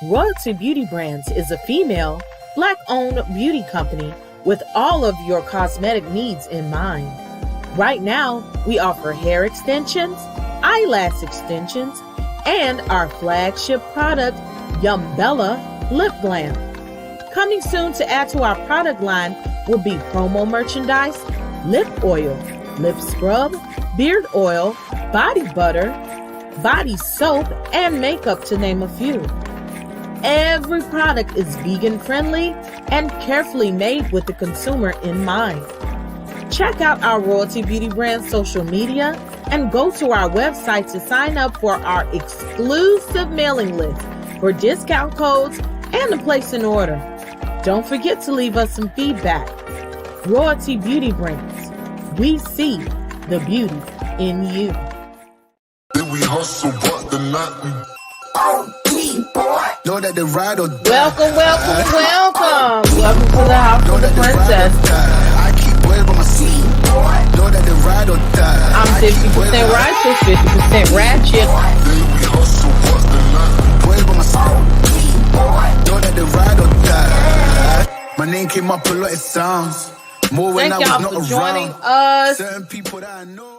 Royalty Beauty Brands is a female, Black-owned beauty company with all of your cosmetic needs in mind. Right now, we offer hair extensions, eyelash extensions, and our flagship product, Yumbella Lip Glam. Coming soon to add to our product line will be promo merchandise, lip oil, lip scrub, beard oil, body butter, body soap, and makeup, to name a few. Every product is vegan friendly and carefully made with the consumer in mind. Check out our Royalty Beauty Brand social media and go to our website to sign up for our exclusive mailing list for discount codes and to place an order. Don't forget to leave us some feedback. Royalty Beauty Brands. We see the beauty in you. Then we hustle, but the night know that the ride or die. Welcome to the House of the Princess. I keep waiting on my seat. Know that the ride or die. I'm 50% righteous, 50% ratchet. then we hustle, but the night Waiting on my seat. Know that the ride or die. My name came up a lot of sounds. More when Thank I y'all was for not joining around. us. Certain people that I know.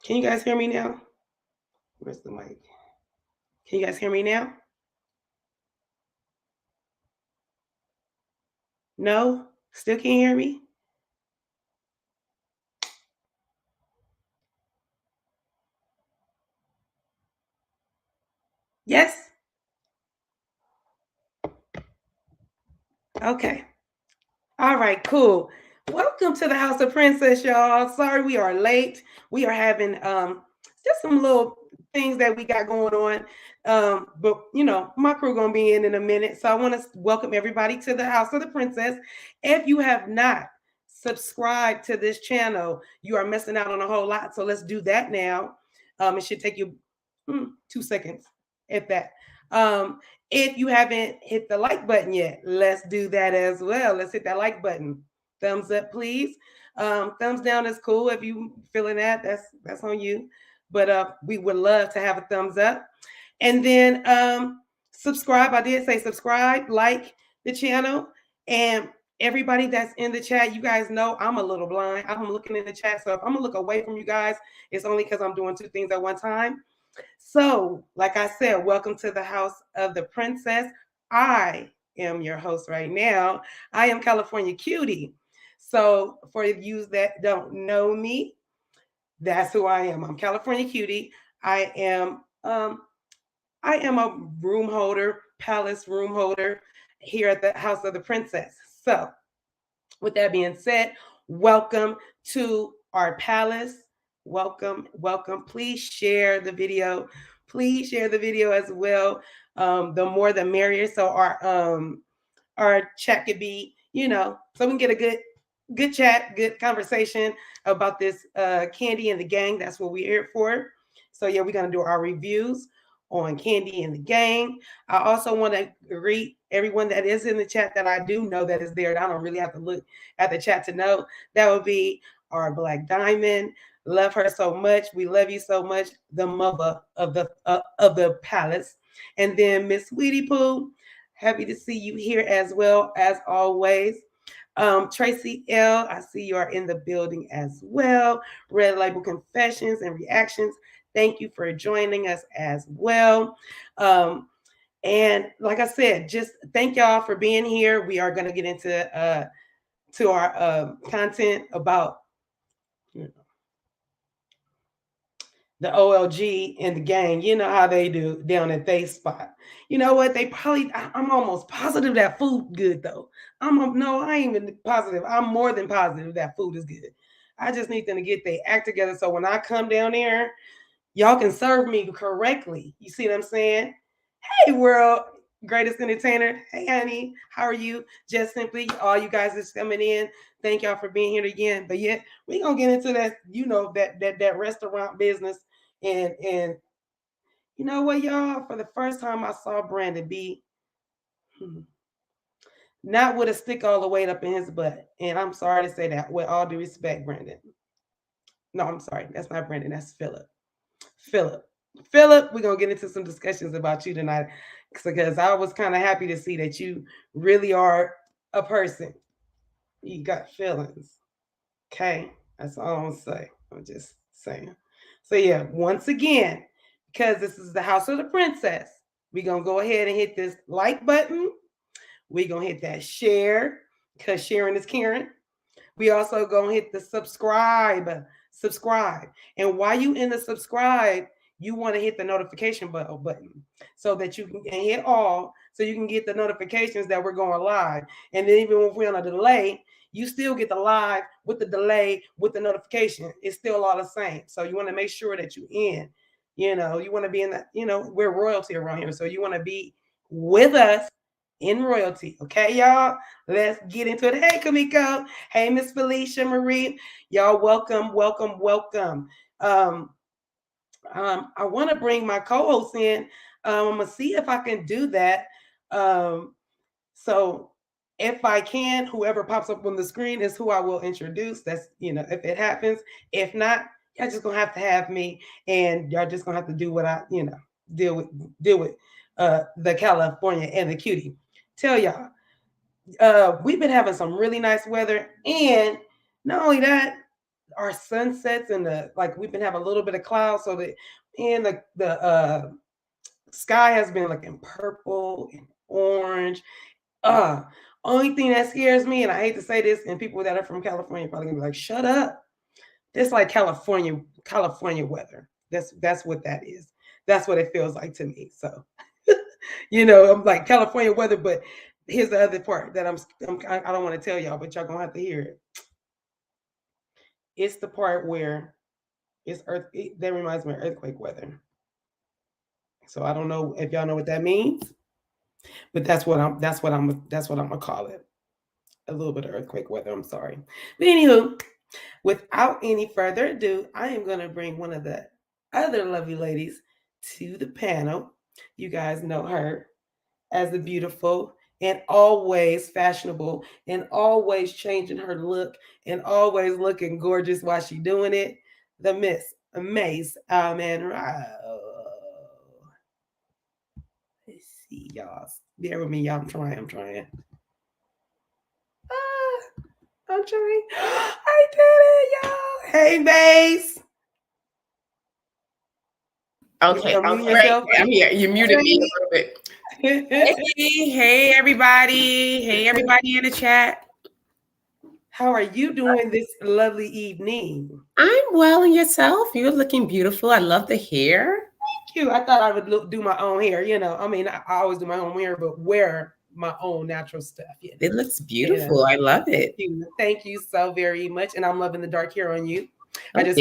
Can you guys hear me now? Where's the mic? Can you guys hear me now? No? Still can't hear me? Yes? Okay. All right, cool. Welcome to the House of Princess, y'all. Sorry we are late. We are having just some little things that we got going on. But you know, my crew gonna be in a minute. So I want to welcome everybody to the House of the Princess. If you have not subscribed to this channel, you are missing out on a whole lot. So let's do that now. It should take you 2 seconds, if that. If you haven't hit the like button yet, let's do that as well. Let's hit that like button. Thumbs up, please. Thumbs down is cool. If you feeling that, that's on you. But we would love to have a thumbs up. And then subscribe. I did say subscribe, like the channel. And everybody that's in the chat, you guys know I'm a little blind. I'm looking in the chat. So if I'm gonna look away from you guys, it's only because I'm doing two things at one time. So, like I said, welcome to the House of the Princess. I am your host right now. I am California Cutiee. So, for you that don't know me, that's who I am. I'm California Cutiee. I am a room holder, palace room holder here at the House of the Princess. So, with that being said, welcome to our palace. Welcome. Please share the video. Please share the video as well. The more the merrier. So our chat could be, so we can get a good chat, good conversation about this Kandi and the Gang. That's what we're here for. So yeah, we're gonna do our reviews on Kandi and the Gang. I also want to greet everyone that is in the chat that I do know that is there. I don't really have to look at the chat to know. That would be our Black Diamond. Love her so much. We love you so much. The mother of the palace. And then Miss Sweetie Pooh, happy to see you here as well as always. Tracy L, I see you are in the building as well. Red Label Confessions and Reactions. Thank you for joining us as well. And like I said, just thank y'all for being here. We are going to get into to our content about the OLG and the gang. You know how they do down at they spot. You know what? They probably, I'm almost positive that food good though. No, I ain't even positive. I'm more than positive that food is good. I just need them to get their act together so when I come down there, y'all can serve me correctly. You see what I'm saying? Hey, world greatest entertainer. Hey, honey, how are you? Just simply, all you guys is coming in. Thank y'all for being here again. But yet, we're gonna get into that, that restaurant business. And you know what, y'all? For the first time, I saw Brandon be not with a stick all the way up in his butt. And I'm sorry to say that, with all due respect, Brandon. No, I'm sorry. That's not Brandon. That's Philip. Philip, we're gonna get into some discussions about you tonight because I was kind of happy to see that you really are a person. You got feelings. Okay. That's all I'm gonna say. I'm just saying. So yeah, once again, because this is the House of the Princess, we're gonna go ahead and hit this like button. We're gonna hit that share because sharing is caring. We also gonna hit the subscribe. And while you in the subscribe, you want to hit the notification button so that you can hit all so you can get the notifications that we're going live. And then even if we're on a delay, you still get the live with the delay with the notification. It's still all the same. So you want to make sure that you in. You want to be in that, we're royalty around here. So you want to be with us in royalty. Okay, y'all? Let's get into it. Hey, Kamiko. Hey, Miss Felicia Marie. Y'all, welcome. I want to bring my co-host in. I'm going to see if I can do that. So if I can, whoever pops up on the screen is who I will introduce. That's, if it happens. If not, y'all just going to have me, and y'all just going to have to do what I, deal with the California and the Cutiee. Tell y'all, we've been having some really nice weather, and not only that, our sunsets and we've been having a little bit of clouds, so that and the sky has been looking purple and orange. Only thing that scares me, and I hate to say this, and people that are from California probably gonna be like, "Shut up." It's like California weather. That's what that is. That's what it feels like to me. So, I'm like California weather, but here's the other part that I don't want to tell y'all, but y'all gonna have to hear it. It's the part where it's that reminds me of earthquake weather. So I don't know if y'all know what that means, but that's what I'm gonna call it. A little bit of earthquake weather. I'm sorry. But anywho, without any further ado, I am gonna bring one of the other lovely ladies to the panel. You guys know her as the beautiful and always fashionable and always changing her look and always looking gorgeous while she's doing it. The Miss Mase Marow. Let's see, y'all. Bear with me, y'all. I'm trying. I'm trying. I did it, y'all. Hey, Mase. Okay, I'm here. You muted me a little bit. Hey, everybody. Hey, everybody in the chat. How are you doing this lovely evening? I'm well, and yourself? You're looking beautiful. I love the hair. Thank you. I thought I would do my own hair. I always do my own hair, but wear my own natural stuff. It looks beautiful. I love it. Thank you so very much. And I'm loving the dark hair on you. I just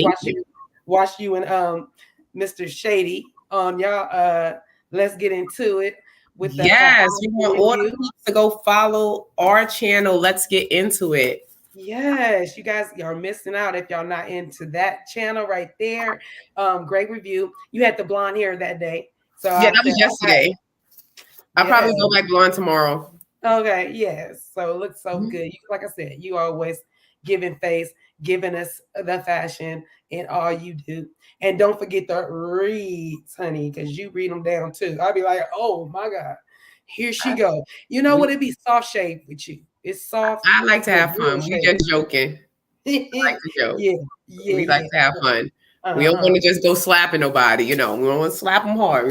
watched you and Mr. Shady on y'all. Let's get into it. With yes, we want all the people to go follow our channel. Let's get into it. Yes, you guys are missing out if y'all not into that channel right there. Great review. You had the blonde hair that day. So yeah, that was yesterday. I'll probably go back blonde tomorrow. Okay, yes. So it looks so good. Like I said, you always giving face, giving us the fashion and all you do. And don't forget the reads, honey, because you read them down too. I'll be like, oh my God, here she go. You know what? It'd be soft shade with you. It's soft. I like to have fun. We just joking. I like to joke. Yeah. We like to have fun. We don't want to just go slapping nobody, We don't want to slap them hard,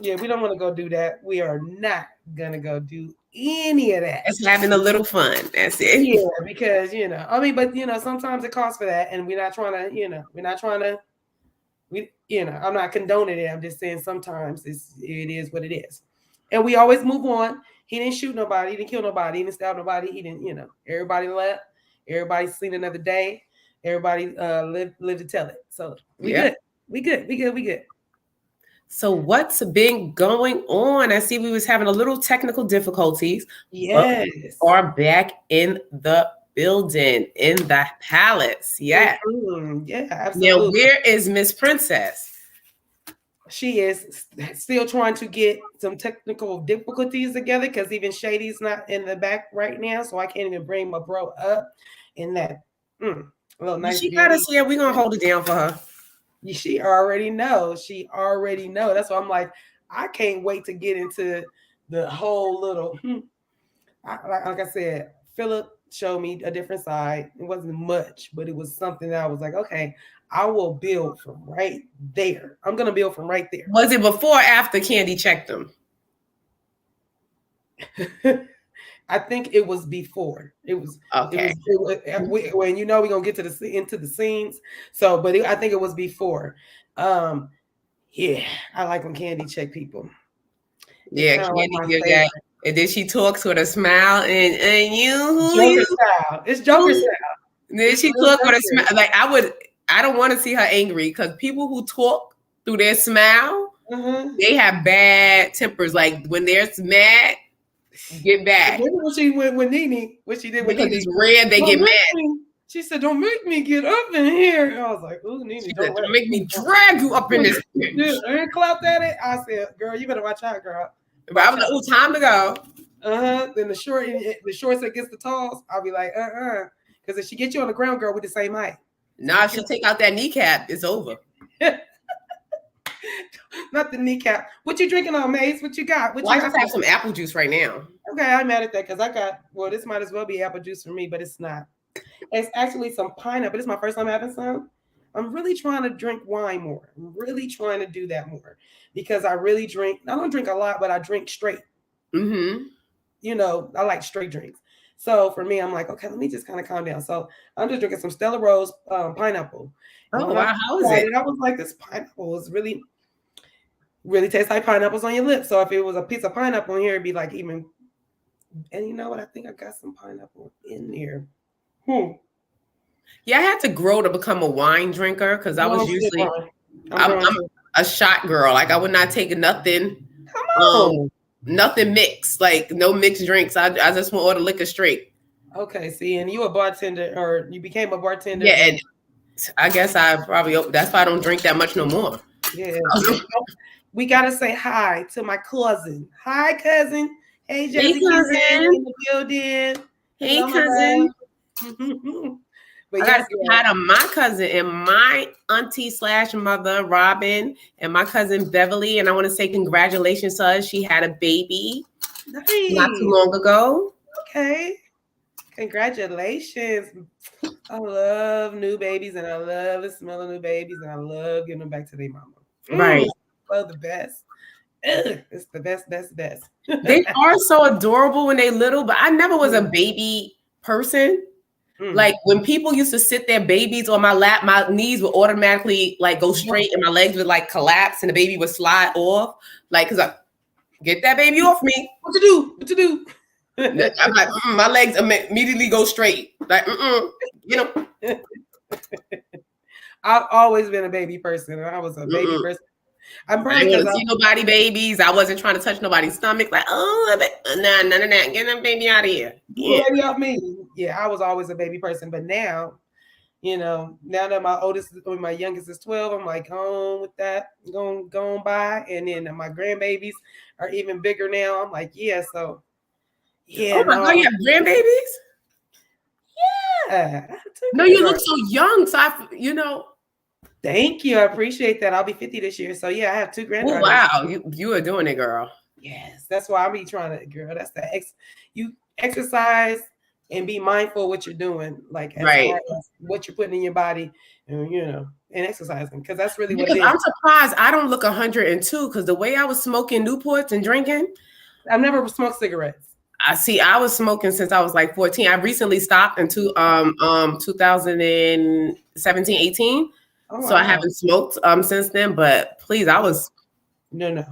Yeah, we don't want to go do that. We are not gonna go do any of that. It's having a little fun. That's it. Yeah, because but sometimes it costs for that, and we're not trying to, I'm not condoning it. I'm just saying sometimes it is what it is. And we always move on. He didn't shoot nobody, he didn't kill nobody, he didn't stab nobody, he didn't, everybody left, everybody's seen another day, everybody lived to tell it. So we good. So what's been going on? I see we was having a little technical difficulties. Yes. We are back in the building, in the palace. Yeah. Mm-hmm. Yeah, absolutely. Now, where is Miss Princess? She is still trying to get some technical difficulties together because even Shady's not in the back right now, so I can't even bring my bro up in that little nice. She got us here. We're gonna hold it down for her. She already knows. That's why I'm like, I can't wait to get into the whole little. Like I said, Philip showed me a different side. It wasn't much, but it was something that I was like, okay, I will build from right there. I'm gonna build from right there. Was it before or after Kandi checked them? I think it was before. It was okay. When we're gonna get into the scenes. So, but I think it was before. Yeah, I like when Kandi check people. Yeah, Kandi did that. And then she talks with a smile and you style. It's Joker style. Then she talk with a smile. Like I don't want to see her angry because people who talk through their smile, they have bad tempers. Like when they're mad, get back. When she went with Nene, what she did with because Nene, it's red, they get mad. She said, "Don't make me get up in here." And I was like, "Ooh, Nene, don't make me drag you up in this." And clapped at it. I said, "Girl, you better watch out, girl." But I was like, "Oh, time to go." Then the shorts against the talls, I'll be like, because if she gets you on the ground, girl, with the same height. Nah, she'll take out that kneecap. It's over. Not the kneecap. What you drinking on, Mase? What you got? I just have some apple juice right now. Okay, I'm mad at that because this might as well be apple juice for me, but it's not. It's actually some pineapple. It's my first time having some. I'm really trying to drink wine more. I'm really trying to do that more because I really drink. I don't drink a lot, but I drink straight. Mm-hmm. I like straight drinks. So for me, I'm like, okay, let me just kind of calm down. So I'm just drinking some Stella Rose pineapple. Oh, wow. How is it? I was like, this pineapple is really, really tastes like pineapples on your lips. So if it was a piece of pineapple in here, it'd be like even, and you know what? I think I got some pineapple in there. Yeah, I had to grow to become a wine drinker because I was usually, I'm a shot girl. Like I would not take nothing. Come on. Nothing mixed, like no mixed drinks. I just want to order liquor straight. Okay, see, and you a bartender, or you became a bartender? Yeah, and I guess I probably that's why I don't drink that much no more. Yeah, we gotta say hi to my cousin. Hi, cousin. Hey, Jesse, cousin in the building. Hey, cousin. But I gotta say hi to my cousin and my auntie / mother, Robin, and my cousin Beverly. And I want to say congratulations to her. She had a baby not too long ago. Okay. Congratulations. I love new babies and I love the smell of new babies and I love giving them back to their mama. Right. Love the best. It's the best. They are so adorable when they're little, but I never was a baby person. Like when people used to sit their babies on my lap, my knees would automatically like go straight and my legs would like collapse and the baby would slide off. Like, cause I get that baby off me. What to do? I'm like, my legs immediately go straight. Like, I've always been a baby person. I was a baby person. I didn't want to see nobody babies. I wasn't trying to touch nobody's stomach. Like, none of that. Get that baby out of here. Yeah. Baby off me. Yeah, I was always a baby person. But now, now that my youngest is 12, I'm like, on with that, going by. And then my grandbabies are even bigger now. I'm like, yeah, so. Yeah. Oh my God, you have grandbabies? Yeah. No, you look so young. So Thank you. I appreciate that. I'll be 50 this year. So yeah, I have 2 granddaughters. Oh, wow. You are doing it, girl. Yes. That's why I be trying to, girl. That's you exercise and be mindful of what you're doing, like as Right. far as what you're putting in your body, and and exercising, because that's really what Because it is. I'm surprised I don't look 102 because the way I was smoking Newports and drinking, I've never smoked cigarettes. I was smoking since I was like 14. I recently stopped in 2017, 18. Oh, So I haven't smoked since then, but please, I was no.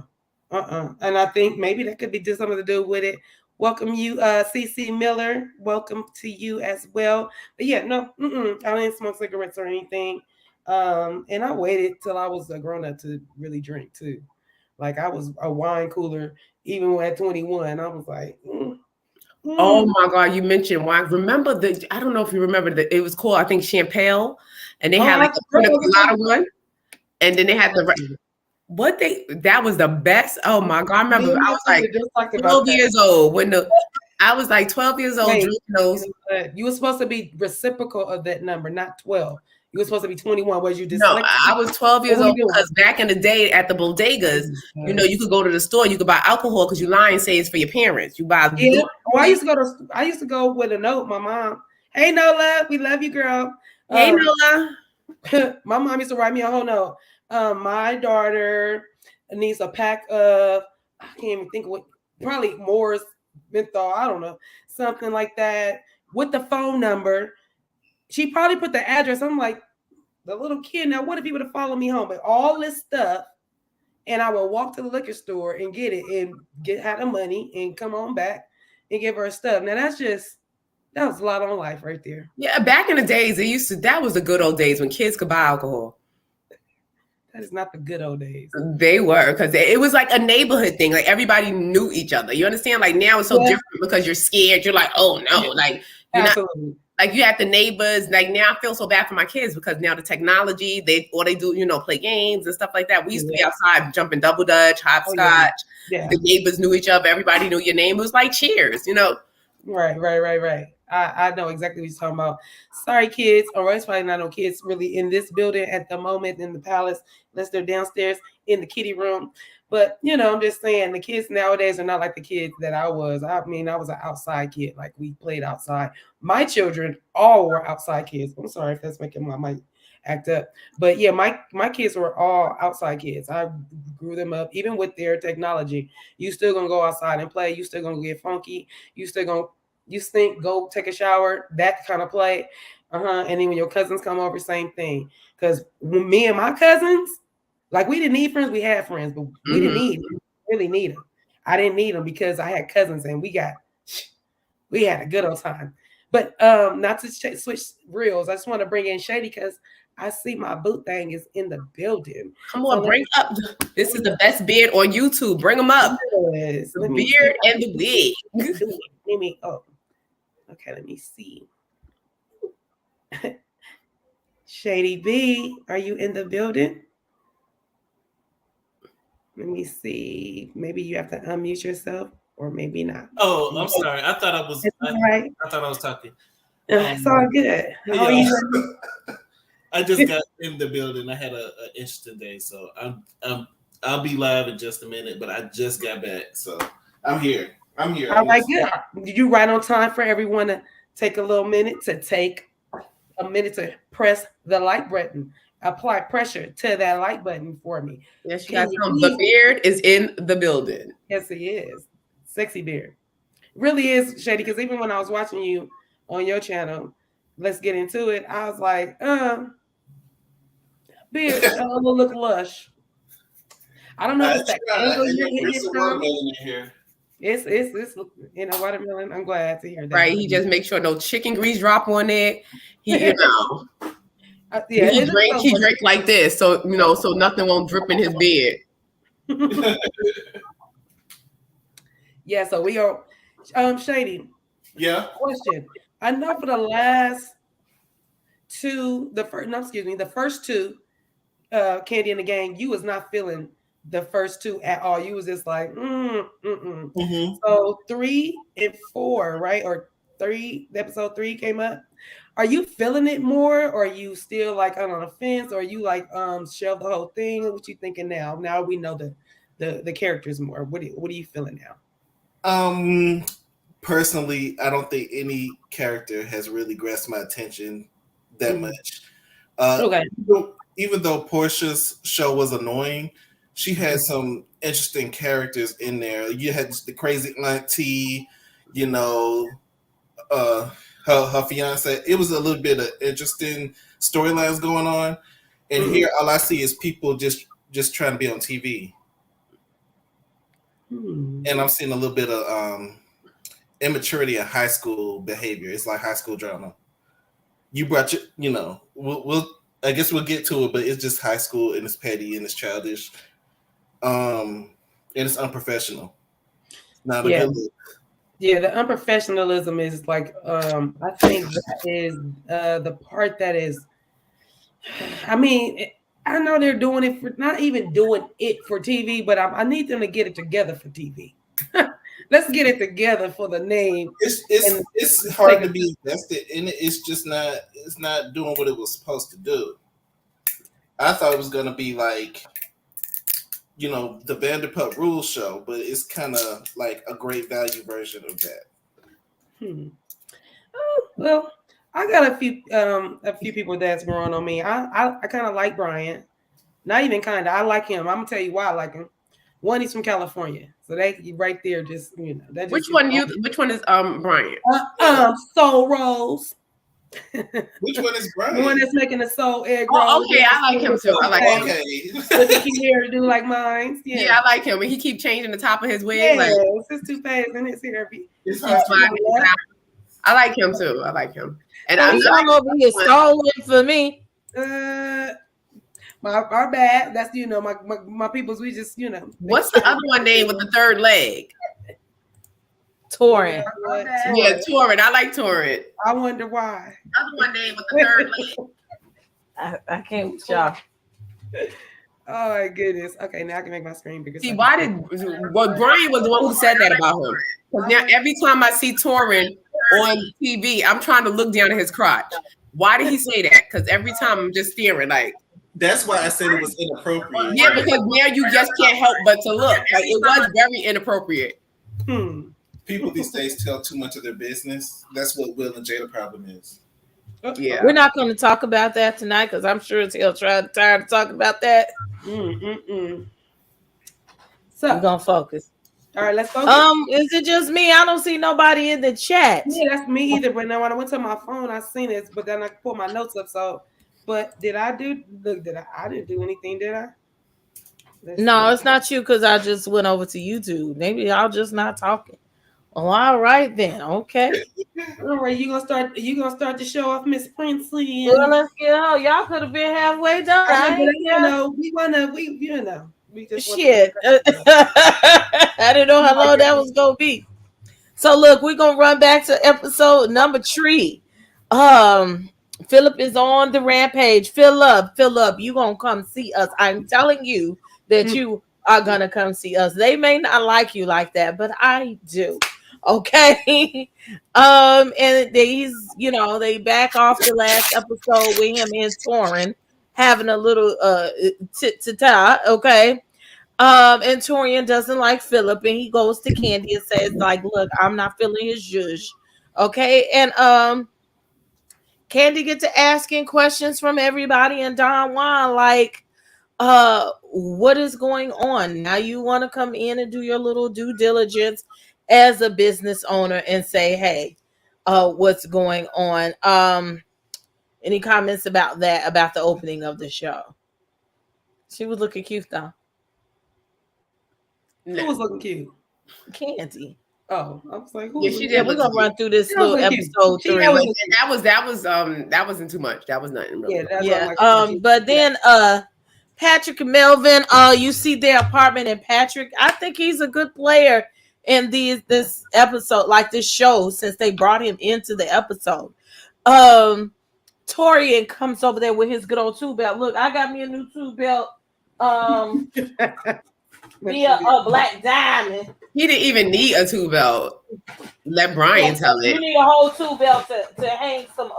And I think maybe that could be just something to do with it. Welcome you, CC Miller. Welcome to you as well. But yeah, no, I didn't smoke cigarettes or anything. And I waited till I was a grown up to really drink too. Like I was a wine cooler even at 21. I was like, Oh my God, you mentioned wine. Remember I don't know if you remember it was called, I think, Champagne, and they had like a pina colada one, and then they had that was the best. Oh my God, I remember I was like 12 years old I was like 12 years old drinking those. You were supposed to be reciprocal of that number, not 12. You were supposed to be 21. Was you dyslexic? No, I was 12 years old because back in the day at the bodegas, you could go to the store, you could buy alcohol because you lie and say it's for your parents. You buy. Yeah. I used to go with a note. My mom, hey Nola, we love you, girl. Hey Nola. My mom used to write me a whole note. My daughter needs a pack of, I can't even think of what, probably Moore's menthol, I don't know, something like that, with the phone number. She probably put the address. I'm like, the little kid, now what if he would have followed me home? But all this stuff, and I would walk to the liquor store and get it and have the money and come on back and give her stuff. Now that was a lot on life right there. Yeah, back in the days, that was the good old days when kids could buy alcohol. That is not the good old days. They were, because it was like a neighborhood thing. Like everybody knew each other. You understand? Like now it's so different because you're scared. You're like, oh no, like you're absolutely. Not, like you have the neighbors. Like now I feel so bad for my kids because now the technology, they do, play games and stuff like that. We used to be outside jumping double dutch, hopscotch. Yeah. The neighbors knew each other. Everybody knew your name. It was like cheers, Right. I know exactly what you're talking about. Sorry, kids. Or it's probably not no kids really in this building at the moment in the palace, unless they're downstairs in the kiddie room. But, I'm just saying the kids nowadays are not like the kids that I was. I mean, I was an outside kid. Like we played outside. My children all were outside kids. I'm sorry if that's making my mic act up. But yeah, my kids were all outside kids. I grew them up, even with their technology. You still gonna go outside and play. You still gonna get funky. You stink, go take a shower, that kind of play. And then when your cousins come over, same thing. Because when me and my cousins, like we didn't need friends, we had friends, but we didn't really need them. I didn't need them because I had cousins and we had a good old time. But not to switch reels, I just want to bring in Shady because I see my boot thing is in the building. Come on, bring up. This is the best beard on YouTube. Bring them up. Yes. The beard and the wig. Okay, let me see. Shady B, are you in the building? Let me see. Maybe you have to unmute yourself, or maybe not. Oh, I'm sorry. I thought I was. Right. I thought I was talking. It's all good. How are you? I just got in the building. I had an interesting day, so I'll be live in just a minute. But I just got back, so I'm here. All right, good. Did you right on time for everyone to take a minute to press the like button? Apply pressure to that like button for me. Yes, the beard is in the building. Yes, he is. Sexy beard. Really is, Shady, because even when I was watching you on your channel, let's get into it, I was like, beard will look lush. I don't know if it's that angle you're hitting it from. It's watermelon. I'm glad to hear that. Right. He just makes sure no chicken grease drop on it. He, he drink like this, so so nothing won't drip in his beard. Yeah, so we are Shady. Yeah. Question. I know for the last the first two, Kandi and the Gang, you was not feeling the first two at all. You was just like, So 3 and 4, right? Or episode 3 came up. Are you feeling it more, or are you still like on the fence, or are you like shelve the whole thing? What you thinking now? Now we know the characters more. What are you feeling now? personally, I don't think any character has really grasped my attention that much. Okay. Even though Portia's show was annoying, she had some interesting characters in there. You had the crazy auntie, you know, her fiance. It was a little bit of interesting storylines going on. And here, all I see is people just trying to be on TV. And I'm seeing a little bit of immaturity in high school behavior. It's like high school drama. You brought we'll I guess we'll get to it, but it's just high school and it's petty and it's childish. And it's unprofessional. Not a good look. Yeah, the unprofessionalism is like I think that is the part that is, I mean, I know they're doing it for not even doing it for TV, but I need them to get it together for TV. Let's get it together for the name. It's hard to be invested in it. It's just not. It's not doing what it was supposed to do. I thought it was gonna be like, the Vanderpump Rules show, but it's kind of like a great value version of that. Well, I got a few people that's growing on me. I kind of like Brian. Not even kind of. I like him. I'm gonna tell you why I like him. One, he's from California, so they right there. Just that. Which one is Brian? Soul Rose. Which one is Brian? The one that's making the soul egg roll. Oh, okay, I like him too. I like him. Okay. With the key hair to do like mine. Yeah, I like him. And he keep changing the top of his wig. Yeah, like, it's his toothpaste and his hair. I like him too. I like him. And I'm over here stolen for me. My bad. That's my people's. We just What's the other one name with the third leg? Torrent. Yeah, Torrent. I like Torrent. I wonder why. Other one name with the third leg. I can't with y'all. Oh my goodness. Okay, now I can make my screen bigger. See, Brian was the one who said that about him. Because now every time I see Torrent on TV, I'm trying to look down at his crotch. Why did he say that? Because every time I'm just staring like. That's why I said it was inappropriate. Yeah, because now you just can't help but to look. Like it was very inappropriate. People these days tell too much of their business. That's what Will and Jada problem is. Yeah, we're not going to talk about that tonight because I'm sure he'll tired of talking about that. So we're gonna focus. All right, let's focus. Is it just me? I don't see nobody in the chat. Yeah, that's me either. But now when I went to my phone, I seen it, but then I pulled my notes up. So, but did I do? Look, I didn't do anything, did I? No, it's not you because I just went over to YouTube. Maybe I'll just not talking. Oh, all right then. Okay. All right, you gonna start the show off, Miss Princely. Well, let's get on. Y'all could have been halfway done. We just shit. I didn't know how long that was gonna be. So look, we're gonna run back to episode number 3. Philip is on the rampage. Philip, you gonna come see us. I'm telling you that you are gonna come see us. They may not like you like that, but I do. Okay. And they back off the last episode with him and Torrent having a little tit-to-ta, okay. And Torian doesn't like Philip, and he goes to Kandi and says, like, look, I'm not feeling his zhuzh. Okay. And Kandi get to asking questions from everybody, and Don Juan, like, what is going on? Now you want to come in and do your little due diligence as a business owner and say, hey, what's going on? Any comments about that, about the opening of the show? She was looking cute though. Who was looking cute? Kandi. Oh, I was like, yeah, she did. We're gonna run through this little episode 3. That wasn't too much. That was nothing. Really. Yeah. But then Patrick and Melvin, you see their apartment, and Patrick, I think he's a good player in this episode, like this show, since they brought him into the episode. Torian comes over there with his good old tool belt. Look, I got me a new tool belt. Via a black diamond. He didn't even need a tool belt. Let Brian tell it. You need a whole tool belt to hang some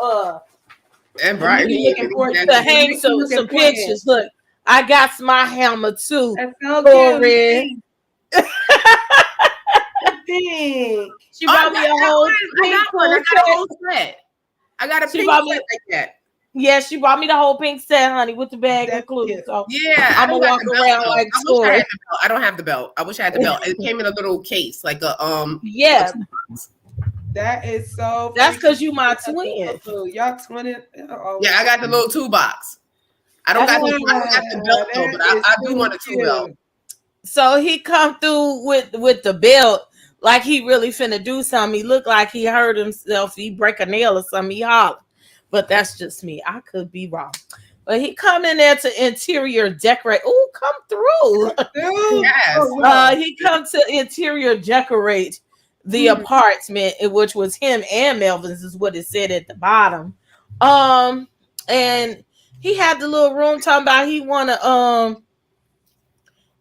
and Brian to hang some pictures. Look, I got my hammer too. That's so cute. She bought me a whole pink I got a whole set. I got a pink set like that. Yeah, she brought me the whole pink set, honey, with the bag included. So yeah, I'm gonna walk around like Tori. I don't have the belt. I wish I had the belt. It came in a little case, like a Yeah. That is so. That's because you my twin. Y'all twin. Yeah, I got the little toolbox. I don't got the belt though, but I do want a tool belt. So he come through with the belt like he really finna do something. He looked like he hurt himself. He break a nail or something. He holler. But that's just me. I could be wrong. But he come in there to interior decorate. Oh, come through. Yes. He come to interior decorate the apartment, which was him and Melvin's, is what it said at the bottom. And he had the little room talking about he want to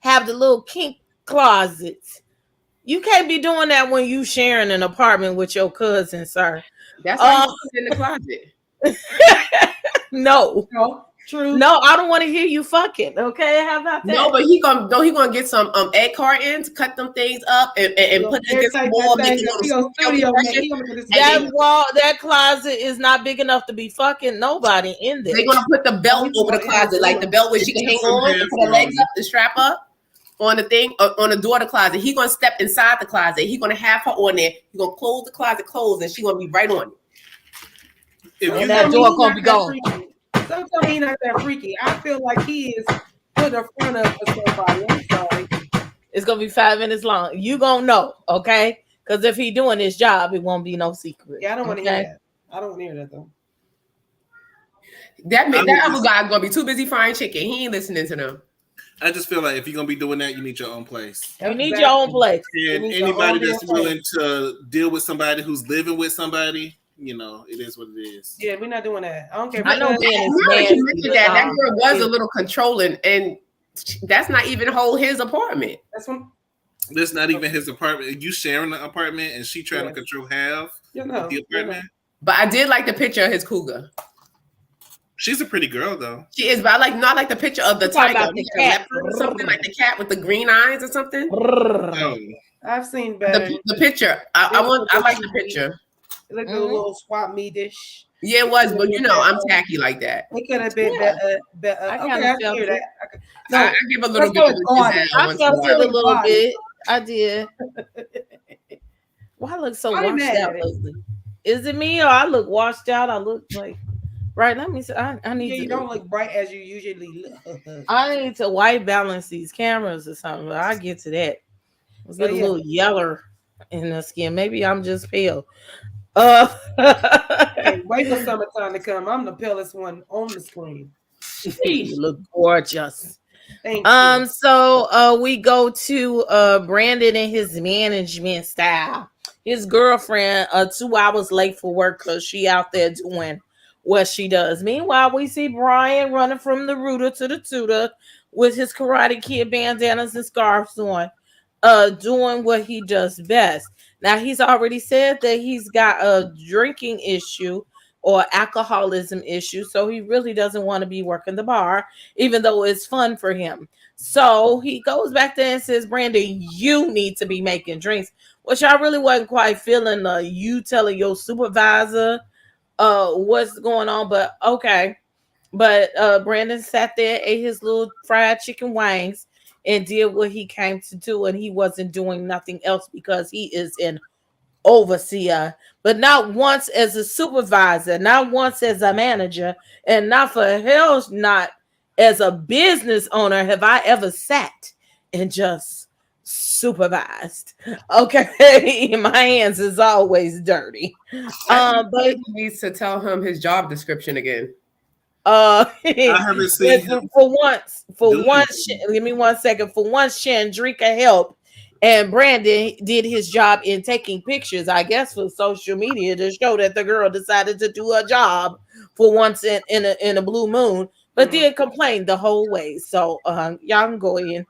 have the little kink closets. You can't be doing that when you sharing an apartment with your cousin, sir. That's why he's in the closet. No, true. No, I don't want to hear you fucking. Okay, how about that? No, but he gonna get some egg cartons, cut them things up, and put it against the wall. That closet is not big enough to be fucking nobody in there. They're gonna put the belt over the closet, like the belt where she can hang on and put her legs up, the strap up on the thing on the door of the closet. He gonna step inside the closet. He gonna have her on there. He gonna close the closet closed, and she gonna be right on it. And that door gonna be gone. Sometimes he's not that freaky. I feel like he is put in front of somebody. I'm sorry. It's gonna be 5 minutes long. You gonna know, okay? Because if he doing his job, it won't be no secret. Yeah, I don't want to hear that. I don't want to hear that though. That other guy's gonna be too busy frying chicken. He ain't listening to them. I just feel like if you're gonna be doing that, you need your own place. You need your own place. And anybody that's willing to deal with somebody who's living with somebody, you know, it is what it is. Yeah, we're not doing that. I don't care. I know that girl was a little controlling, and that's not even his apartment. That's not even his apartment. You sharing the apartment, and she trying to control half of the apartment. But I did like the picture of his cougar. She's a pretty girl, though. She is, but I like the picture of the tiger. About the cat. Something like the cat with the green eyes or something. Oh. I've seen better. The picture. I like the picture. It looked a little swap me dish. Yeah, it was, but you know, I'm tacky like that. It could have been better. I hear that. I give a little bit. I felt it a little bit. I did. Why I look so washed out lately? Is it me or I look washed out? I look like right. Let me see. I need to. You don't look bright as you usually look. I need to white balance these cameras or something. But I get to that. It's a little yellow in the skin. Maybe I'm just pale. Hey, wait for summertime to come. I'm the palest one on the screen. You look gorgeous. Thank you. So we go to Brandon and his management style. His girlfriend 2 hours late for work because she out there doing what she does. Meanwhile, we see Brian running from the rooter to the tutor with his Karate Kid bandanas and scarves on, doing what he does best. Now, he's already said that he's got a drinking issue or alcoholism issue, so he really doesn't want to be working the bar, even though it's fun for him. So he goes back there and says, Brandon, you need to be making drinks, which I really wasn't quite feeling you telling your supervisor what's going on, but okay. But Brandon sat there, ate his little fried chicken wings, and did what he came to do, and he wasn't doing nothing else because he is an overseer, but not once as a supervisor, not once as a manager, and not for hell not as a business owner have I ever sat and just supervised. Okay, my hands is always dirty. But he needs to tell him his job description again. I haven't seen him. For once, give me 1 second. For once, Chandrika helped, and Brandon did his job in taking pictures, I guess, for social media to show that the girl decided to do her job for once in a blue moon, but did complain the whole way. So y'all can go in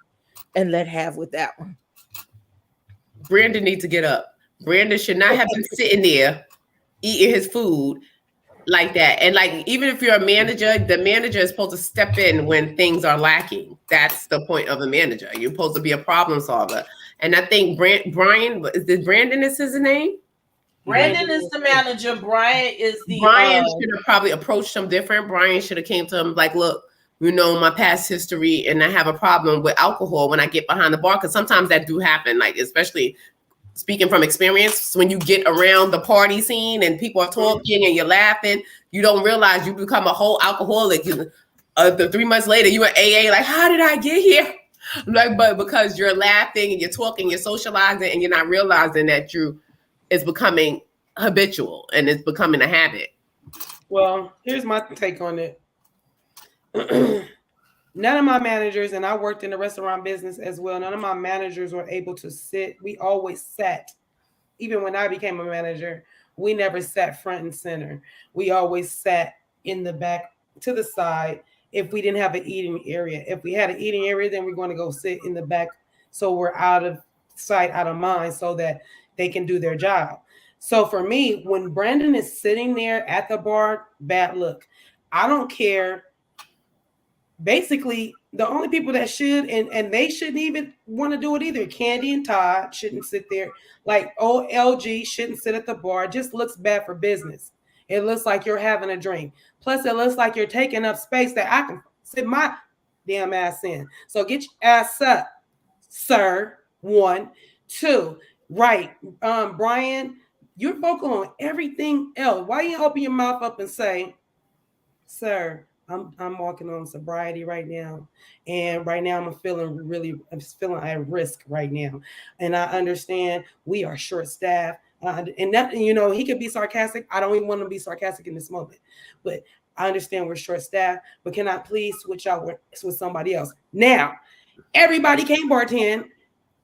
and let have with that one. Brandon needs to get up. Brandon should not have been sitting there eating his food like that. And like, even if you're a manager, the manager is supposed to step in when things are lacking. That's the point of the manager. You're supposed to be a problem solver. And I think Brandon is his name? Brandon is the manager. Brian is the Brian should have probably approached him different. Brian should have came to him like, look, you know, my past history and I have a problem with alcohol when I get behind the bar, because sometimes that do happen, like especially speaking from experience, when you get around the party scene and people are talking and you're laughing, you don't realize you become a whole alcoholic. 3 months later, you in AA, like, how did I get here? Like, but because you're laughing and you're talking, you're socializing, and you're not realizing that it's becoming habitual and it's becoming a habit. Well, here's my take on it. None of my managers, and I worked in the restaurant business as well, none of my managers were able to sit. We always sat. Even when I became a manager, we never sat front and center. We always sat in the back to the side if we didn't have an eating area. If we had an eating area, then we're going to go sit in the back so we're out of sight, out of mind, so that they can do their job. So for me, when Brandon is sitting there at the bar, bad look. I don't care. Basically, the only people that should, and they shouldn't even want to do it either. Kandi and Todd shouldn't sit there. Like LG shouldn't sit at the bar. It just looks bad for business. It looks like you're having a drink. Plus, it looks like you're taking up space that I can sit my damn ass in. So get your ass up, sir. 1, 2, right. Brian, you're vocal on everything else. Why you open your mouth up and say, sir, I'm walking on sobriety right now, and right now I'm feeling at risk right now, and I understand we are short staffed, and that, you know, he could be sarcastic. I don't even want to be sarcastic in this moment, but I understand we're short staffed. But can I please switch out with somebody else? Now, everybody can't bartend.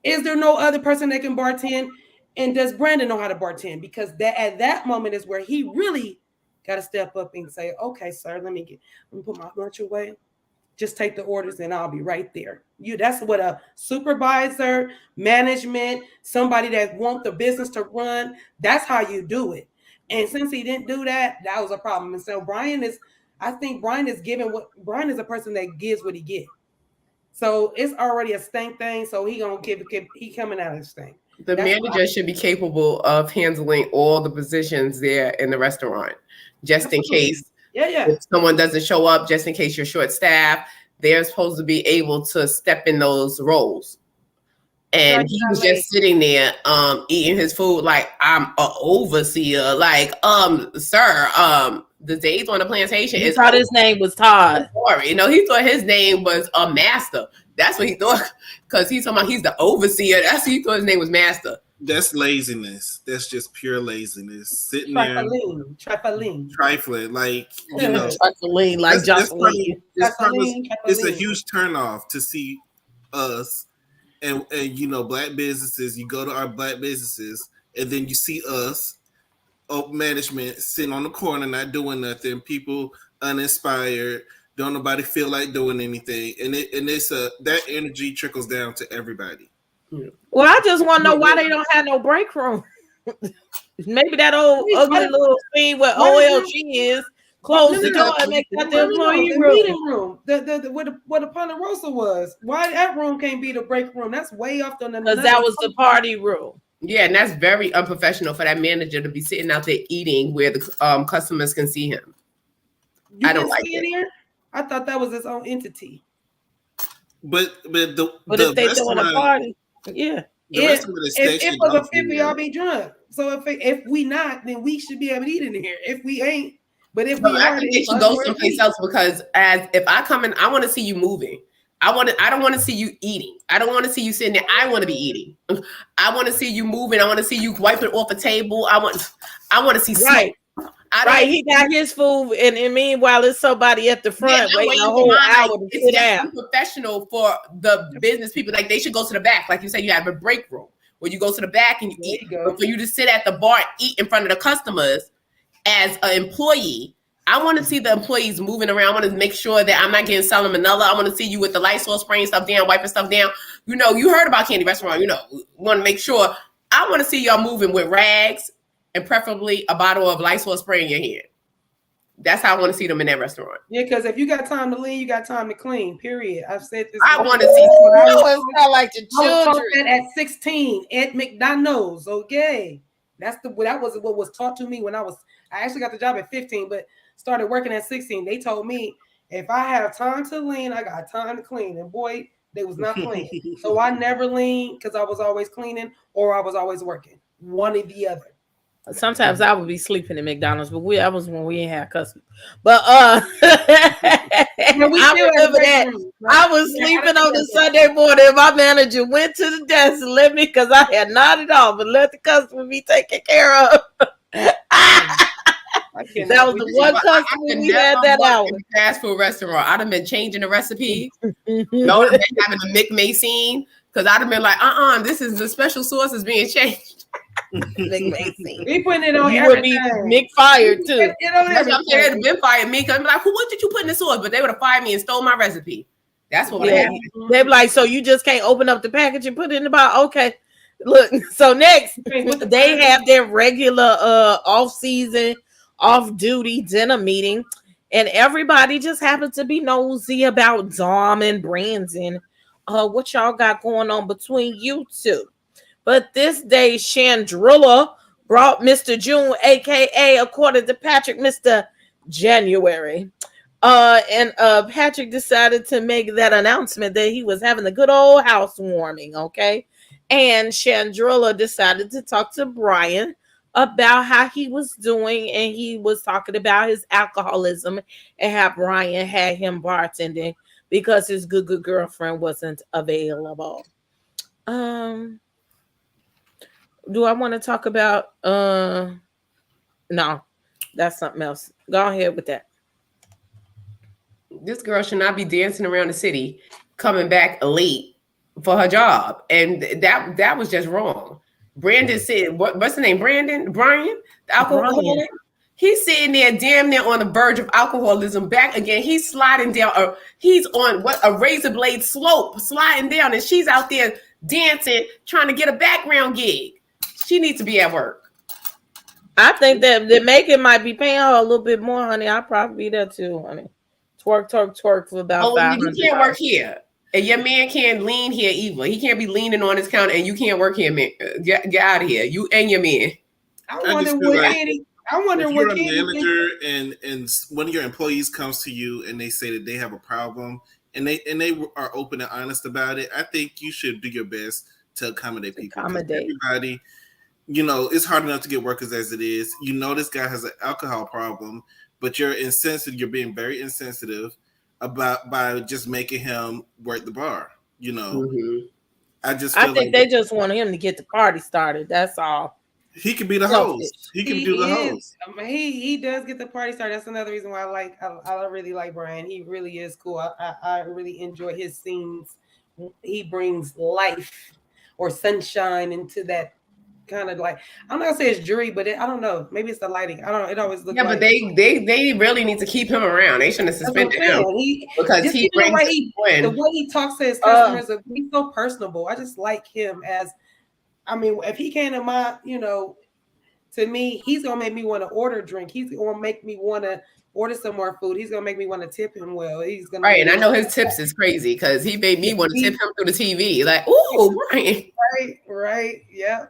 Is there no other person that can bartend? And does Brandon know how to bartend? Because at that moment is where he really got to step up and say, okay, sir, let me put my lunch away. Just take the orders and I'll be right there. That's what a supervisor, management, somebody that wants the business to run, that's how you do it. And since he didn't do that, that was a problem. And so Brian is a person that gives what he gets. So it's already a stank thing. So he coming out of this thing. The manager should be capable of handling all the positions there in the restaurant, just in case if someone doesn't show up, just in case you're short staffed, they're supposed to be able to step in those roles. And he was just sitting there eating his food like, I'm an overseer. Like, sir, the days on the plantation he thought his name was Todd. You know, he thought his name was a master. That's what he thought, because he's talking about he's the overseer. That's what he thought his name was master. That's laziness. That's just pure laziness. Sitting trifling, like, you know, trifling, like Jocelyn. It's a huge turnoff to see us and you know, black businesses. You go to our black businesses, and then you see us, management, sitting on the corner not doing nothing. People uninspired. Don't nobody feel like doing anything, and it's that energy trickles down to everybody. Well, I just want to know why they don't have no break room. Maybe that old ugly little thing where OLG is close the door and make that the employee room. Meeting room. Where the Ponderosa was. Why that room can't be the break room? That's way off on the. Because that was the party room. Yeah, and that's very unprofessional for that manager to be sitting out there eating where the customers can see him. I don't like it. Here? I thought that was its own entity. But if they doing a party, yeah. If we all be drunk. So if we not, then we should be able to eat in here. If we ain't, but if we are, I think they should go someplace else, because if I come in, I want to see you moving. I don't want to see you eating. I don't want to see you sitting there. I want to be eating. I want to see you moving. I want to see you wiping off a table. I want to see smoke. Right, he got his food, and meanwhile, there's somebody at the front waiting a whole hour to sit down. Professional for the business people, like they should go to the back. Like you said, you have a break room where you go to the back and you eat. But for you to sit at the bar and eat in front of the customers as an employee, I want to see the employees moving around. I want to make sure that I'm not getting salmonella. I want to see you with the Lysol spraying stuff down, wiping stuff down. You know, you heard about Kandi Restaurant. You know, want to make sure. I want to see y'all moving with rags, and preferably a bottle of Lysol spray in your hand. That's how I want to see them in that restaurant. Yeah, because if you got time to lean, you got time to clean. Period. I've said this. I want to see. It's not like the I was taught children. that at 16 at McDonald's. Okay, that was what was taught to me when I actually got the job at 15, but started working at 16. They told me if I have time to lean, I got time to clean. And boy, they was not clean. So I never leaned because I was always cleaning or I was always working. One or the other. Sometimes I would be sleeping in McDonald's, but that was when we didn't have customers. But Yeah, I remember that. I was sleeping on the Sunday morning. My manager went to the desk and let me, because I had nodded off and let the customer be taken care of. That was the one customer we had that hour. Fast food restaurant. I'd have been changing the recipe. No, I'd have been having a McMasine because I'd have been like, this is the special sauce is being changed. We putting it on. You would be McFired too. That's what I'm saying. They'd have been fired me because I'm like, what did you put in the sauce? But they would have fired me and stole my recipe. That's what would have happened. They'd be like, so you just can't open up the package and put it in the box? Okay. Look, so next they have their regular off-season, off-duty dinner meeting, and everybody just happened to be nosy about Dom and Brandon. What y'all got going on between you two? But this day, Chandrilla brought Mr. June, aka, according to Patrick, Mr. January. And Patrick decided to make that announcement that he was having a good old housewarming, okay? And Chandrilla decided to talk to Brian about how he was doing, and he was talking about his alcoholism and how Brian had him bartending because his good girlfriend wasn't available. Do I want to talk about no, that's something else. Go ahead with that. This girl should not be dancing around the city coming back late for her job. And that was just wrong. Brandon said, what's the name? Brian, the alcoholic. He's sitting there damn near on the verge of alcoholism back again. He's sliding down, or he's on a razor blade slope, sliding down, and she's out there dancing, trying to get a background gig. She needs to be at work. I think that the Macon might be paying her a little bit more, honey. I'll probably be there too, honey. Twerk for about $500. You can't work here. And your man can't lean here either. He can't be leaning on his counter, and you can't work here, man. Get out of here. You and your man. I wonder what if you're a manager and one of your employees comes to you and they say that they have a problem and they are open and honest about it, I think you should do your best to accommodate people. Everybody, it's hard enough to get workers as it is. This guy has an alcohol problem, but you're insensitive. You're being very insensitive by just making him work the bar. Mm-hmm. I think they just want him to get the party started. That's all. He could be the host. He can do the host. He does get the party started. That's another reason why I really like Brian. He really is cool. I really enjoy his scenes. He brings life or sunshine into that kind of like, I'm not gonna say it's dreary, but I don't know. Maybe it's the lighting. I don't know. It always looks. Yeah, but they really need to keep him around. They shouldn't have suspended him because he brings the way he talks to his customers. He's so personable. I just like him as. I mean, if he came to my, to me, he's gonna make me want to order a drink. He's gonna make me want to order some more food. He's gonna make me want to tip him well. He's gonna and I know his tips is crazy because he made me want to tip him through the TV. Like, ooh, Brian. Right, yeah.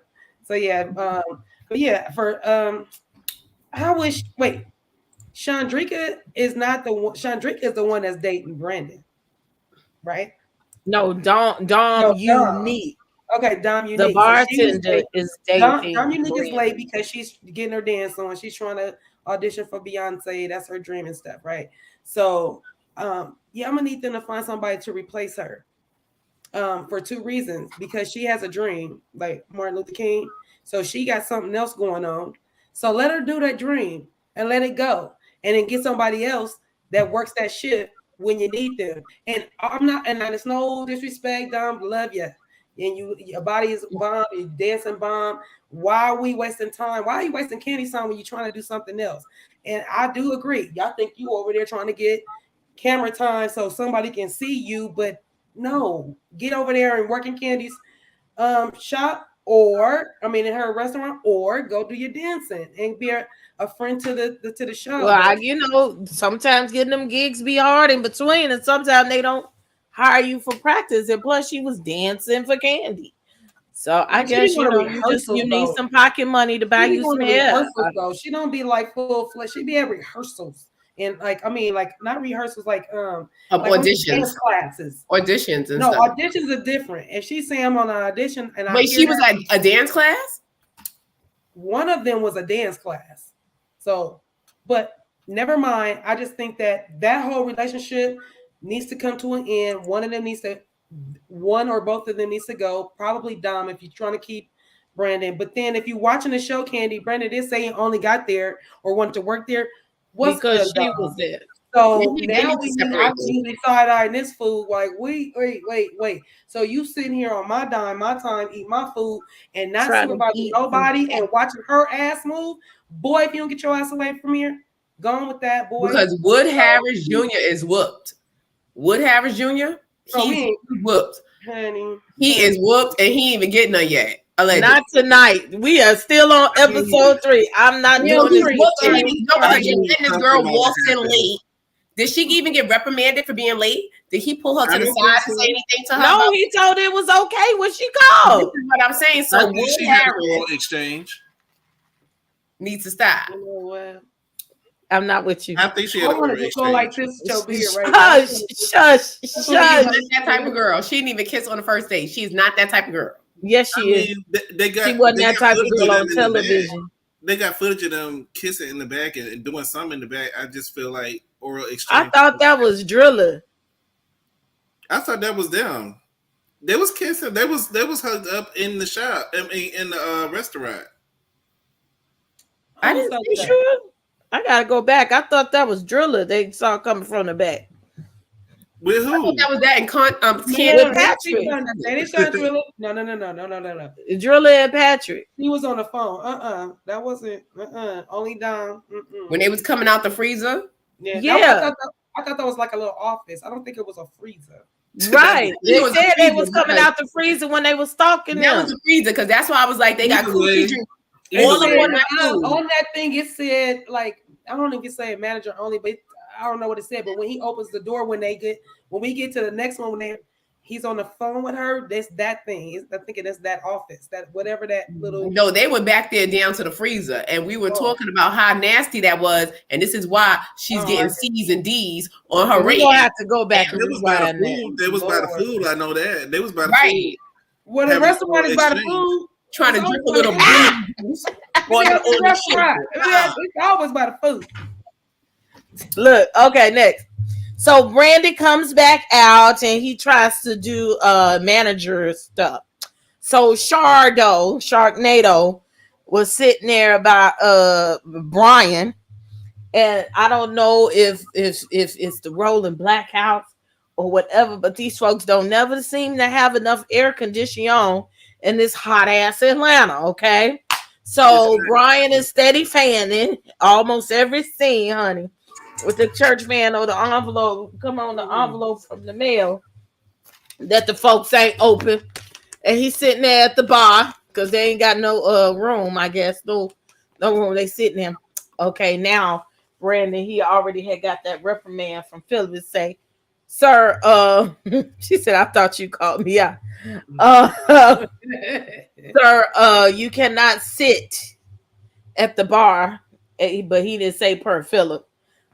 So yeah, but yeah, for Chandrika is not the one. Chandrika is the one that's dating Brandon, right? No, Dom Unique. Okay, Dom Unique. The bartender is dating. Dom Unique is late because she's getting her dance on. She's trying to audition for Beyonce. That's her dream and stuff, right? So, I'm gonna need them to find somebody to replace her. For two reasons. Because she has a dream, like Martin Luther King. So she got something else going on. So let her do that dream and let it go, and then get somebody else that works that shift when you need them. And it's no disrespect, Dom. Love you. And your body is bomb, you're dancing bomb. Why are we wasting time? Why are you wasting Candy's time when you're trying to do something else? And I do agree. Y'all think you over there trying to get camera time so somebody can see you, but no, get over there and work in Candy's shop or I mean in her restaurant, or go do your dancing and be a friend to the show. Well, sometimes getting them gigs be hard in between, and sometimes they don't hire you for practice. And plus, she was dancing for Kandi. So I guess you need some pocket money to buy you some hair. Though. She don't be like full fledged. She be at rehearsals and like not rehearsals like auditions, classes, auditions and no stuff. Auditions are different. If she's saying I'm on an audition and wait, she was at a dance class. One of them was a dance class. So, but never mind. I just think that whole relationship needs to come to an end. One or both of them needs to go. Probably Dom if you're trying to keep Brandon. But then if you're watching the show, Kandi, Brandon is saying only got there or wanted to work there. Because she was there. So now we side-eyeing this food like, wait. So you sitting here on my dime, my time, eat my food, and not supervising nobody and watching her ass move. Boy, if you don't get your ass away from here, gone with that, boy. Because Wood Harris Jr. is whooped. Wood Harris Jr. He's whooped. Honey. He is whooped and he ain't even getting none yet. Allegedly. Not tonight. We are still on episode 3. I'm not doing this. This girl walks in late. Did she even get reprimanded for being late? Did he pull her to the side and say anything to her? No, he told her it was okay when she called. This is what I'm saying. So Wood Harris exchange needs to stop. You know what? I'm not with you. I think she had to go like this. Shush. She's not that type of girl. She didn't even kiss on the first date. She's not that type of girl. Yes, she is. She wasn't that type of girl on television. They got footage of them kissing in the back and doing something in the back. I just feel like oral exchange. I thought that was Driller. I thought that was them. They was kissing. They was hugged up in the shop. I mean, in the restaurant. I didn't see sure. I gotta go back. I thought that was Driller. They saw coming from the back. With who? I thought that was that in with Patrick. They didn't show Driller. No. Driller and Patrick. He was on the phone. That wasn't. Only Dom. When they was coming out the freezer. Yeah. I thought that was like a little office. I don't think it was a freezer. Right. They said they was coming out the freezer when they was stalking them. That was the freezer because that's why I was like, they got cookie drink. On that thing, it said like I don't know if it said manager only, but I don't know what it said. But when he opens the door, when we get to the next one, when he's on the phone with her, that's that thing. I think that's that office, that whatever that little. No, they were back there down to the freezer, and we were talking about how nasty that was, and this is why she's getting C's and D's on her rate. We gonna have to go back and was by the food. They was by the food. I know that they was by the food. Well, the restaurant is by the food. Trying to drink a little booze. It's always by the food. Look, okay, next. So Brandon comes back out and he tries to do manager stuff. So Sharknado was sitting there by Brian, and I don't know if it's the rolling black house or whatever, but these folks don't never seem to have enough air conditioning on in this hot ass Atlanta, okay? So Brian is steady fanning almost every scene, honey, with the church fan or the envelope, the envelope from the mail that the folks ain't open. And he's sitting there at the bar because they ain't got no room, I guess. No room. They sitting there. Okay, now Brandon, he already had got that reprimand from Phyllis say, sir, she said, I thought you called me out. Sir, you cannot sit at the bar, but he didn't say per Philip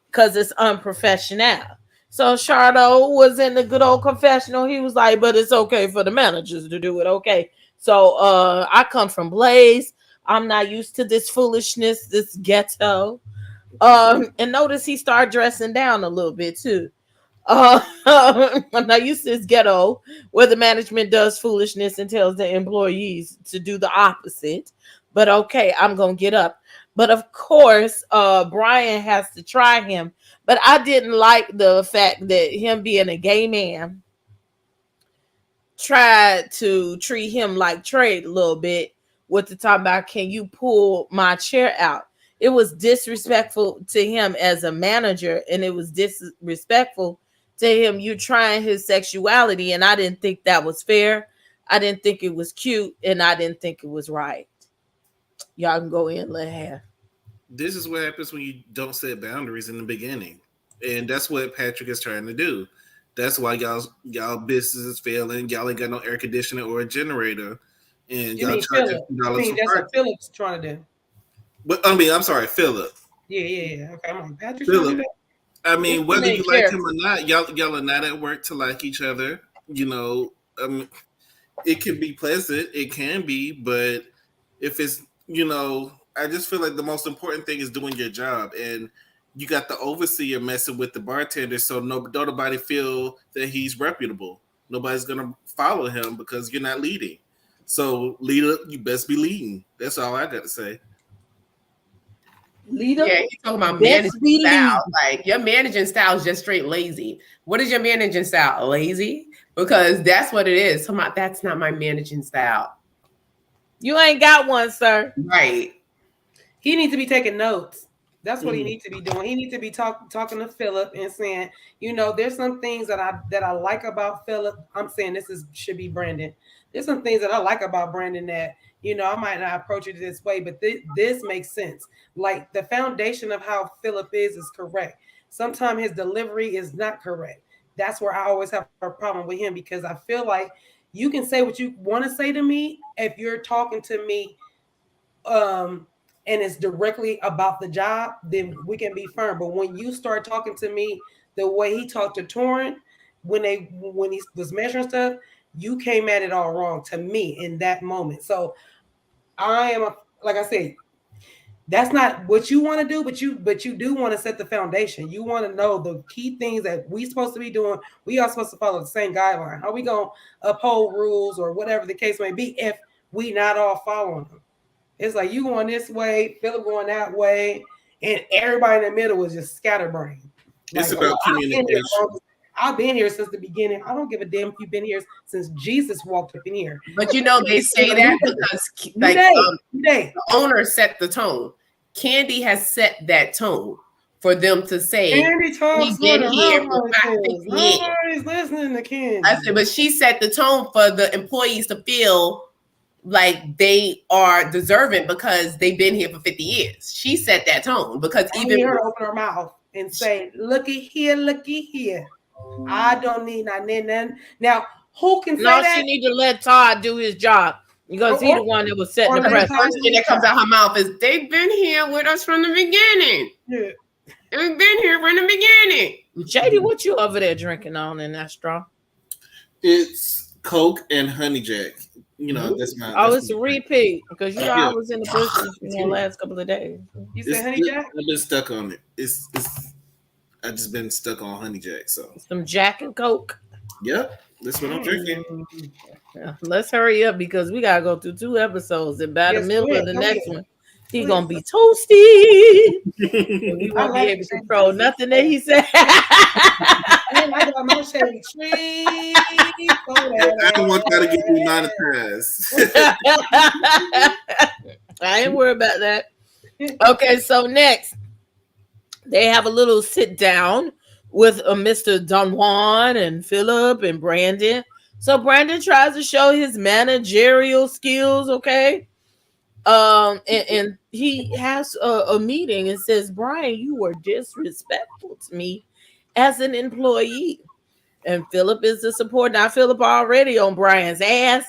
because it's unprofessional. So Shardo was in the good old confessional. He was like, but it's okay for the managers to do it. Okay. So I come from Blaze. I'm not used to this foolishness, this ghetto. And notice he started dressing down a little bit too. I'm not used to this ghetto where the management does foolishness and tells the employees to do the opposite. But okay, I'm gonna get up. But of course, Brian has to try him. But I didn't like the fact that him being a gay man tried to treat him like trade a little bit with the talk about, can you pull my chair out? It was disrespectful to him as a manager, and it was disrespectful to him, you trying his sexuality, and I didn't think that was fair. I didn't think it was cute, and I didn't think it was right. Y'all can go in, let have. This is what happens when you don't set boundaries in the beginning, and that's what Patrick is trying to do. That's why y'all business is failing. Y'all ain't got no air conditioner or a generator, and You y'all mean charging Philip? I mean, $2 that's for what Philip's trying to do. But I mean, I'm sorry, Philip. Yeah. Okay, I'm like, Patrick's trying to do Philip. that. I mean, What's the whether main you like character? him or not, y'all are not at work to like each other. You know, it can be pleasant, it can be, but if it's, I just feel like the most important thing is doing your job, and you got the overseer messing with the bartender, so don't nobody feel that he's reputable. Nobody's gonna follow him because you're not leading. So leader, you best be leading. That's all I got to say. Leader, Yeah, he's talking about best managing be style. leading. Like your managing style is just straight lazy. What is your managing style? Lazy? Because that's what it is. That's not my managing style. You ain't got one, sir. Right. He needs to be taking notes. That's what he needs to be doing. He needs to be talking to Philip and saying, there's some things that I like about Philip. I'm saying should be Brandon. There's some things that I like about Brandon that I might not approach it this way, but this makes sense. Like the foundation of how Philip is correct. Sometimes his delivery is not correct. That's where I always have a problem with him, because I feel like you can say what you want to say to me if you're talking to me and it's directly about the job, then we can be firm. But when you start talking to me the way he talked to Torrent when he was measuring stuff, you came at it all wrong to me in that moment. So like I said, that's not what you want to do, but you do want to set the foundation. You want to know the key things that we supposed to be doing. We are supposed to follow the same guideline. How we gonna uphold rules or whatever the case may be if we not all following them? It's like you going this way, Philip going that way, and everybody in the middle was just scatterbrained. It's Like, about communication. I've been here since the beginning. I don't give a damn if you've been here since Jesus walked up in here. But they say that because the owner set the tone. Kandi has set that tone for them to say, Kandi talks we've been here for Nobody's listening to Kandi. I said, but she set the tone for the employees to feel like they are deserving because they've been here for 50 years. She set that tone because I hear her open her mouth and say, looky here. I don't need nothing. Now, who can say that? She need to let Todd do his job because he's the one that was setting the precedent. The first thing that comes out her mouth is, they've been here with us from the beginning. Yeah. They've been here from the beginning. Shady, what you over there drinking on in that straw? It's Coke and Honey Jack. That's my. It's a repeat because I was in the bushes the last couple of days. You said Honey Jack? I've been stuck on it. It's I just been stuck on Honey Jack. So some Jack and Coke. Yep, that's what I'm drinking. Let's hurry up because we gotta go through 2 episodes, and by the middle of the next one, he's gonna be toasty. We won't be able to control nothing that he said. I got my shady tree. I don't want that to get demonetized. I ain't worried about that. Okay, so next they have a little sit down with Mr. Don Juan and Philip and Brandon. So Brandon tries to show his managerial skills, okay? And he has a meeting and says, Brian, you were disrespectful to me as an employee. And Philip is the support. Now Philip already on Brian's ass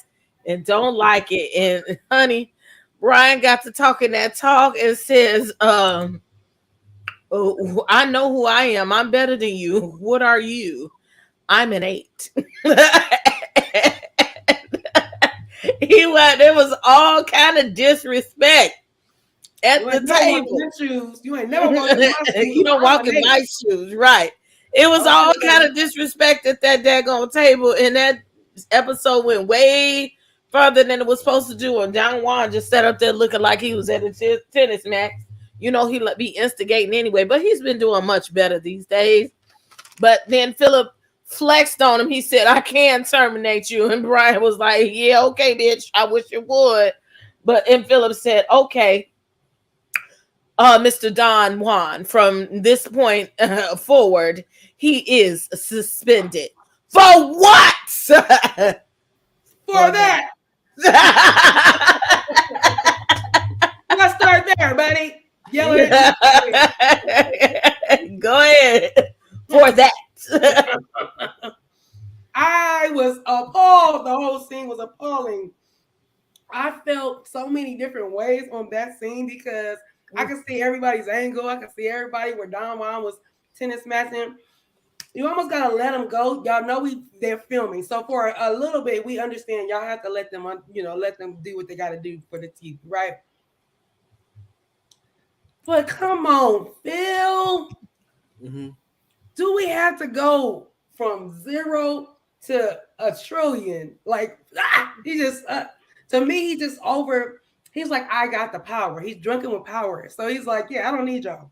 and don't like it. And honey, Brian got to talking that talk and says, I know who I am. I'm better than you. What are you? I'm an 8. There was all kind of disrespect at the table. You ain't never walked in my shoes. You don't walk in my shoes, right? It was all kind of disrespect at that daggone table, and that episode went way further than it was supposed to do. And Don Juan just sat up there looking like he was at a tennis match. He be instigating anyway, but he's been doing much better these days. But then Philip flexed on him. He said, I can terminate you. And Brian was like, yeah, okay, bitch. I wish you would. And Philip said, okay, Mr. Don Juan, from this point forward, he is suspended. For what? For that. Let's start there, buddy. Yell at Go ahead. For that. I was appalled. The whole scene was appalling. I felt so many different ways on that scene because I could see everybody's angle. I could see everybody where Don Juan was tennis matching. You almost gotta let them go. Y'all know they're filming, so for a little bit, we understand y'all have to let them, let them do what they gotta do for the TV, right? But come on, Phil. Mm-hmm. Do we have to go from 0 to a trillion? Like, he just, to me, he just he's like, I got the power. He's drunken with power. So he's like, yeah, I don't need y'all.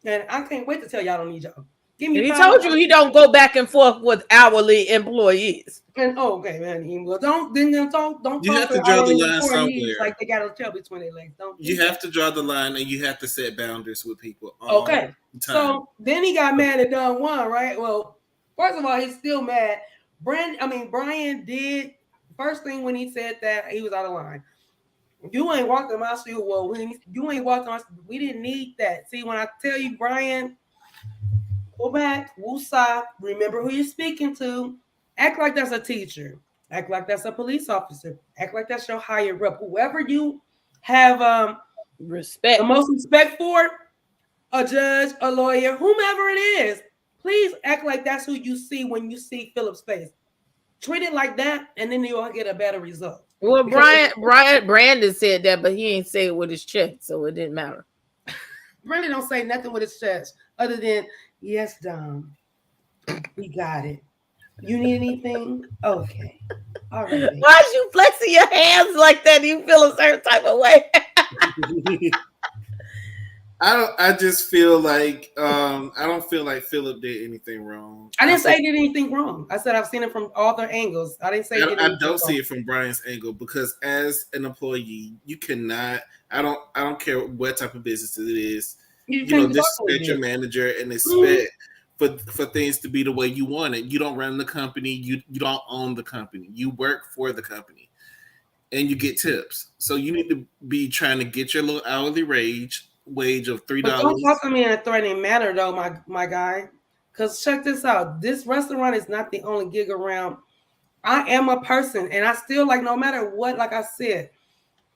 And I can't wait to tell y'all I don't need y'all. Give me He power. told you he don't go back and forth with hourly employees. And okay, man. Well, don't You have to draw the line somewhere. Like they got a tail between their legs. You have to draw the line, and you have to set boundaries with people. Okay. So then he got mad at Don Juan, right? Well, first of all, he's still mad. Brian did first thing when he said that he was out of line. You ain't walked in my shoe. Well, you ain't walked in my shoe. We didn't need that. See, when I tell you, Brian, go back, woosah, remember who you're speaking to. Act like that's a teacher. Act like that's a police officer. Act like that's your higher up. Whoever you have respect, the most respect for, a judge, a lawyer, whomever it is, please act like that's who you see when you see Philip's face. Treat it like that, and then you'll get a better result. Well, Brandon said that, but he ain't say it with his chest, so it didn't matter. Brandon don't say nothing with his chest other than, yes, Dom, we got it. You need anything? Okay. All right. Why is you flexing your hands like that? You feel a certain type of way. I just feel like I don't feel like Philip did anything wrong. I didn't say he did anything wrong. I said I've seen it from all their angles. I didn't say I don't see it from Brian's angle because as an employee, you cannot. I don't care what type of business it is. You disrespect your manager and expect for things to be the way you want it. You don't run the company. You don't own the company. You work for the company, and you get tips. So you need to be trying to get your little hourly wage of $3. But don't talk to me in a threatening manner, though, my guy. Because check this out. This restaurant is not the only gig around. I am a person, and I still, like, no matter what, like I said,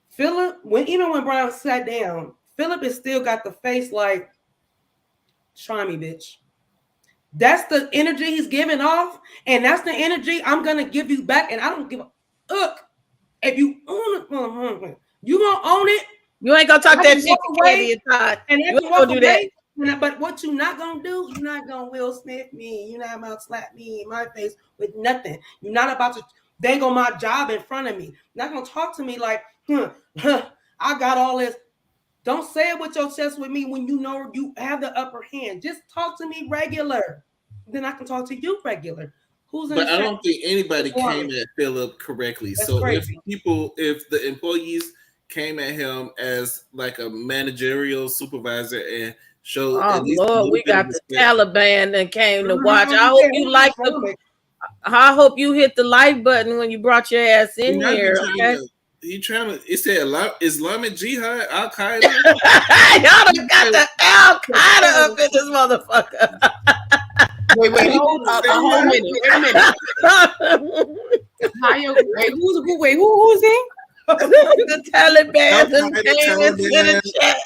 Philip, even when Brian sat down, Philip has still got the face like, try me, bitch. That's the energy he's giving off, and that's the energy I'm going to give you back, and I don't give a fuck. If you own it, you going to own it. You ain't gonna talk that shit to Katie and you ain't gonna do that. But what you not gonna do, you're not gonna Will Smith me. You're not about to slap me in my face with nothing. You're not about to dangle my job in front of me. You're not gonna talk to me like, I got all this. Don't say it with your chest with me when you know you have the upper hand. Just talk to me regular. Then I can talk to you regular. But I don't think anybody came at Philip correctly. That's so crazy. if the employees came at him as like a managerial supervisor and showed. Oh Lord, we got the Taliban that came to watch. I hope you like I hope you hit the like button when you brought your ass in here. Okay. He trying to. It said Islamic Jihad, Al Qaeda. Y'all done got the Al Qaeda up in this motherfucker. Wait, hold up, a whole minute. Wait a minute. Who's he? The Taliban came into the chat.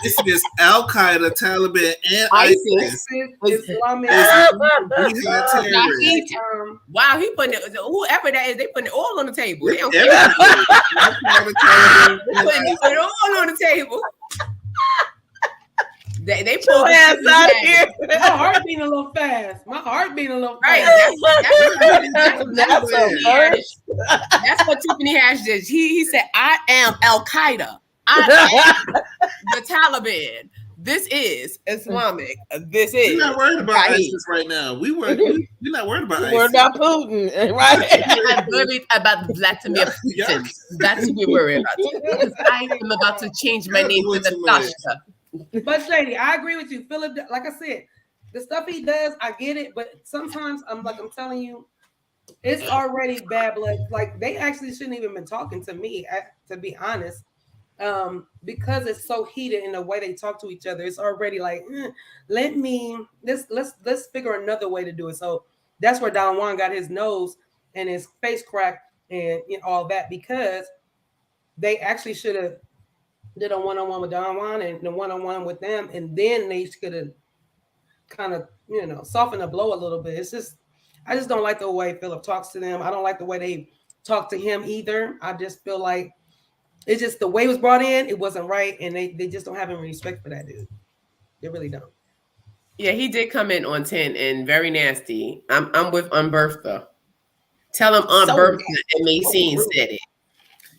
This is Al Qaeda, Taliban, and ISIS. Islamic. Wow, he putting it, whoever that is, they putting it all on the table. They putting it all on the table. They pull ass out of here. My heart beating a little fast. Right. That's what Tiffany Hash did. He said, I am Al Qaeda. I am the Taliban. This is Islamic. This is. We're not worried about ISIS right now. We're not worried about ISIS. We're about Putin, right? I'm worried about Vladimir Putin. That's what we're worried about. I am about to change my name to Natasha. But Shady, I agree with you. Philip, like I said, the stuff he does, I get it. But sometimes I'm telling you, It's already bad blood. Like they actually shouldn't even been talking to me, to be honest. Because it's so heated in the way they talk to each other. It's already like, let's figure another way to do it. So that's where Don Juan got his nose and his face cracked and all that, because they actually should have did a one-on-one with Don Juan and the one-on-one with them, and then they could have kind of softened the blow a little bit. It's just I just don't like the way Philip talks to them. I don't like the way they talk to him either. I just feel like it's just the way it was brought in, it wasn't right, and they just don't have any respect for that dude. They really don't. Yeah, he did come in on 10 and very nasty. I'm with Bertha. Tell him Bertha and Maxine said it.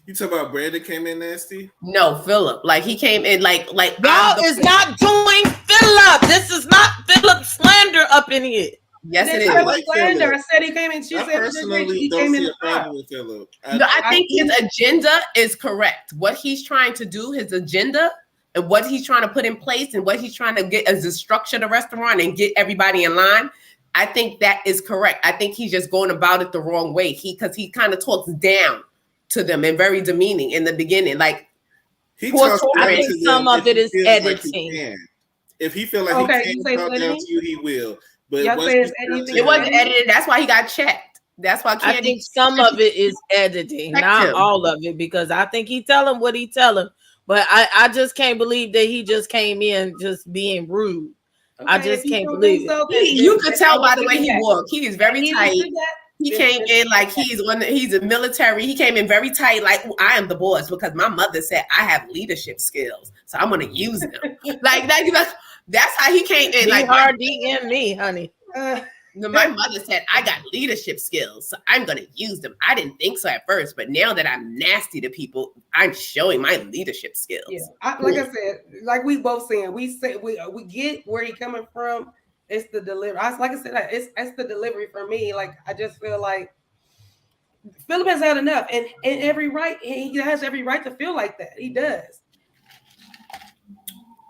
You talking about Brandon came in nasty? No, Philip. Like he came in like y'all is not doing Philip. This is not Philip slander up in here. Yes, it is. Slander. I said he came in. She said personally he don't came see in a problem with Philip. I think his agenda is correct. What he's trying to do, his agenda, and what he's trying to put in place, and what he's trying to get as a structure the restaurant and get everybody in line. I think that is correct. I think he's just going about it the wrong way. Because he kind of talks down to them and very demeaning in the beginning. Like I think some of it is editing. Like if he feel like he can't talk down to you, he will. But it wasn't edited. That's why he got checked. That's why I think some of it is editing, not all of it, because I think he tell him what he tell him. But I just can't believe that he just came in just being rude. Okay, I just can't believe it. You could tell by the way he walked. He is very tight. He came in like he's a military. He came in very tight, like I am the boss because my mother said I have leadership skills, so I'm gonna use them. like that's how he came in. Like hard DM me, honey. My mother said I got leadership skills, so I'm gonna use them. I didn't think so at first, but now that I'm nasty to people, I'm showing my leadership skills. Yeah, like I said, like we both saying, we get where he coming from. It's the delivery. Like I said, it's the delivery for me. Like I just feel like Philip has had enough, and every right he has every right to feel like that. He does.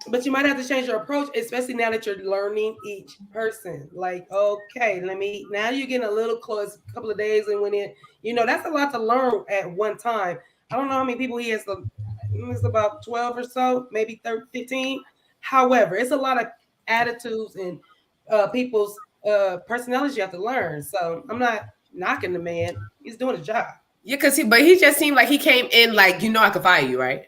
But you might have to change your approach, especially now that you're learning each person. Like, okay, now you're getting a little close, a couple of days and went in. That's a lot to learn at one time. I don't know how many people he has. It's about 12 or so, maybe 13, 15. However, it's a lot of attitudes and people's personalities you have to learn. So I'm not knocking the man. He's doing a job. Yeah, but he just seemed like he came in like, I could fire you, right?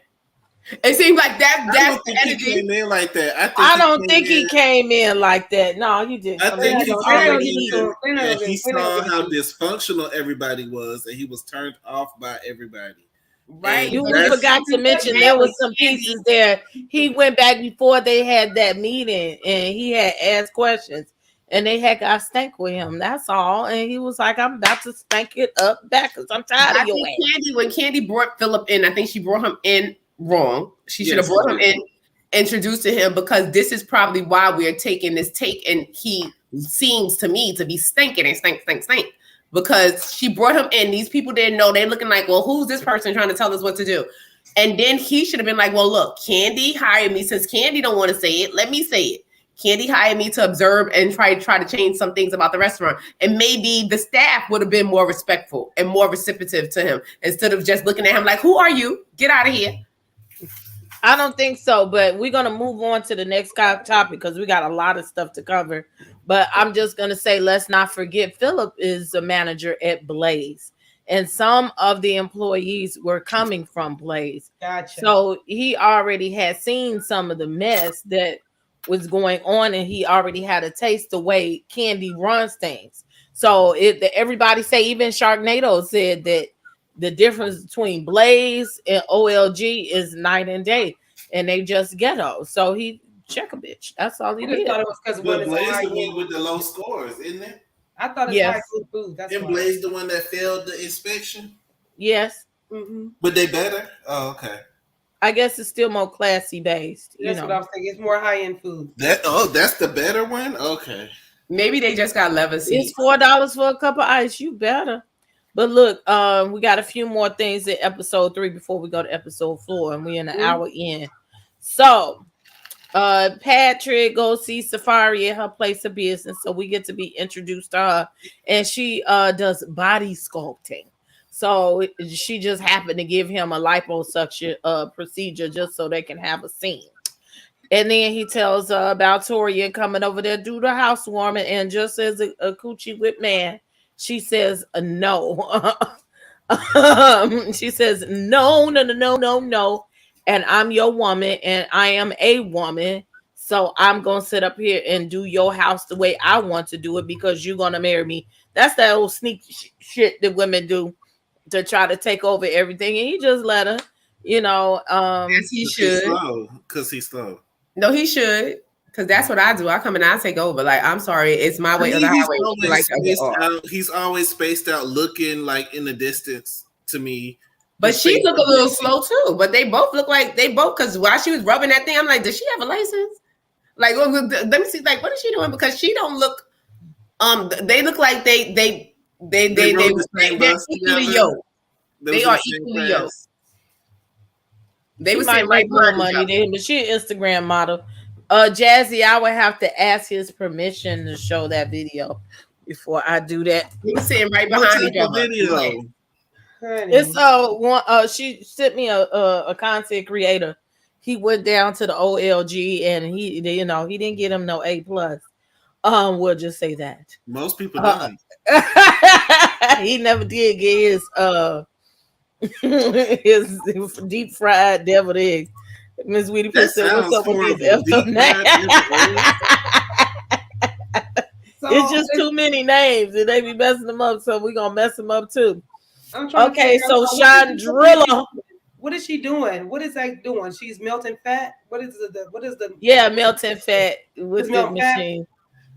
It seemed like that. That's the energy. He came in like that. I don't think he came in like that. No, you didn't. I think he saw how dysfunctional everybody was, and he was turned off by everybody. Right. You forgot to mention there was some pieces there. He went back before they had that meeting, and he had asked questions, and they had got stank with him. That's all. And he was like, "I'm about to stank it up back because I'm tired of your ass." When Kandi brought Philip in, I think she brought him in wrong. She should have brought him in, introduced to him, because this is probably why we're taking this take, and he seems to me to be stinking and stink. Because she brought him in. These people didn't know. They're looking like, well, who's this person trying to tell us what to do? And then he should have been like, well, look, Kandi hired me. Since Kandi don't want to say it, let me say it. Kandi hired me to observe and try to change some things about the restaurant. And maybe the staff would have been more respectful and more receptive to him instead of just looking at him like, who are you? Get out of here. I don't think so, but we're going to move on to the next topic because we got a lot of stuff to cover. But I'm just going to say, let's not forget, Philip is a manager at Blaze, and some of the employees were coming from Blaze. Gotcha. So he already had seen some of the mess that was going on, and he already had a taste the way Kandi runs things. So everybody say, even Sharknado said that the difference between Blaze and OLG is night and day, and they just ghetto. So he check a bitch. That's all he did. Thought it was because Blaze the one with the low scores, isn't it? I thought it was high food. That's and Blaze the one that failed the inspection. Yes. Mm-hmm. But they better. Oh, okay. I guess it's still more classy based. That's what I was thinking. It's more high end food. That's the better one. Okay. Maybe they just got leather seats. It's $4 for a cup of ice. You better. But look, we got a few more things in episode 3 before we go to episode 4, and we're in an hour in. So Patrick goes see Safari at her place of business, so we get to be introduced to her, and she does body sculpting. So she just happened to give him a liposuction procedure just so they can have a scene. And then he tells about Toria coming over there to do the housewarming, and just as a coochie whip man, she says no. She says no, no, no, no, no, no. And I'm your woman, and I am a woman. So I'm gonna sit up here and do your house the way I want to do it because you're gonna marry me. That's that old sneak shit that women do to try to take over everything. And he just let her, you know. Yes, he should. Because he's slow. No, he should. Because that's what I do. I come and I take over. Like, I'm sorry, it's my way or the highway. He's always spaced out, looking like in the distance to me. But she look a little slow too. But they both look like because while she was rubbing that thing, I'm like, does she have a license? Like, let me see. Like, what is she doing? Because she don't look. They look like they're equally yoked. They are equally yoked. They might make more money than, but she an Instagram model. Jazzy, I would have to ask his permission to show that video before I do that. He was sitting right behind each video. It's she sent me a content creator. He went down to the OLG and he didn't get him no A+. We'll just say that. Most people don't. He never did get his deep fried deviled eggs. Miss Weedy said, "What's up with these episode names?" It's just too many names, and they be messing them up. So we're gonna mess them up too. Okay, so Chandrilla. What is she doing? What is that doing? She's melting fat. What is the? Yeah, melting fat with the machine.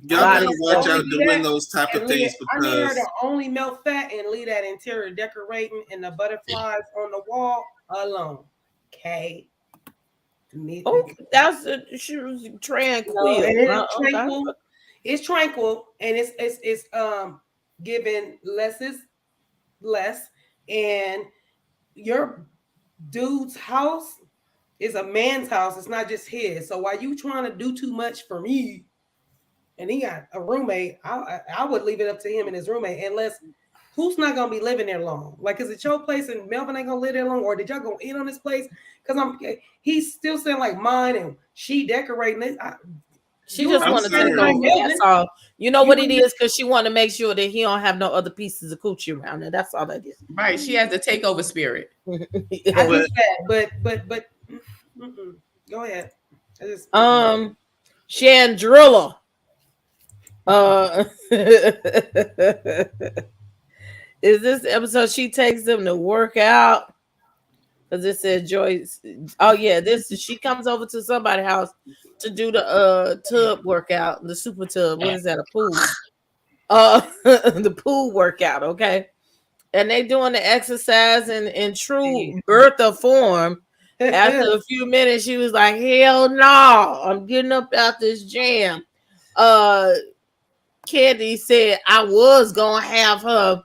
Y'all gotta watch out doing those type of things because I need her to only melt fat and leave that interior decorating and the butterflies on the wall alone. Okay. Oh, she was tranquil. No, it's tranquil. It's tranquil, and it's giving less is less. And your dude's house is a man's house. It's not just his. So while you trying to do too much for me, and he got a roommate, I would leave it up to him and his roommate, unless who's not gonna be living there long? Like, is it your place and Melvin ain't gonna live there long, or did y'all go in on this place? Because he's still saying like mine and she decorating it. She just want to take over. That's all. You know what it is? Because she want to make sure that he don't have no other pieces of coochie around her. That's all that is. Right. She has the takeover spirit. But go ahead. Chandrilla. Is this episode she takes them to work out? Because it said Joyce. Oh yeah, she comes over to somebody's house to do the tub workout, the super tub. What is that? A pool? The pool workout. Okay, and they doing the exercise in true Bertha form. After a few minutes, she was like, "Hell no, I'm getting up out this jam." Kandi said I was gonna have her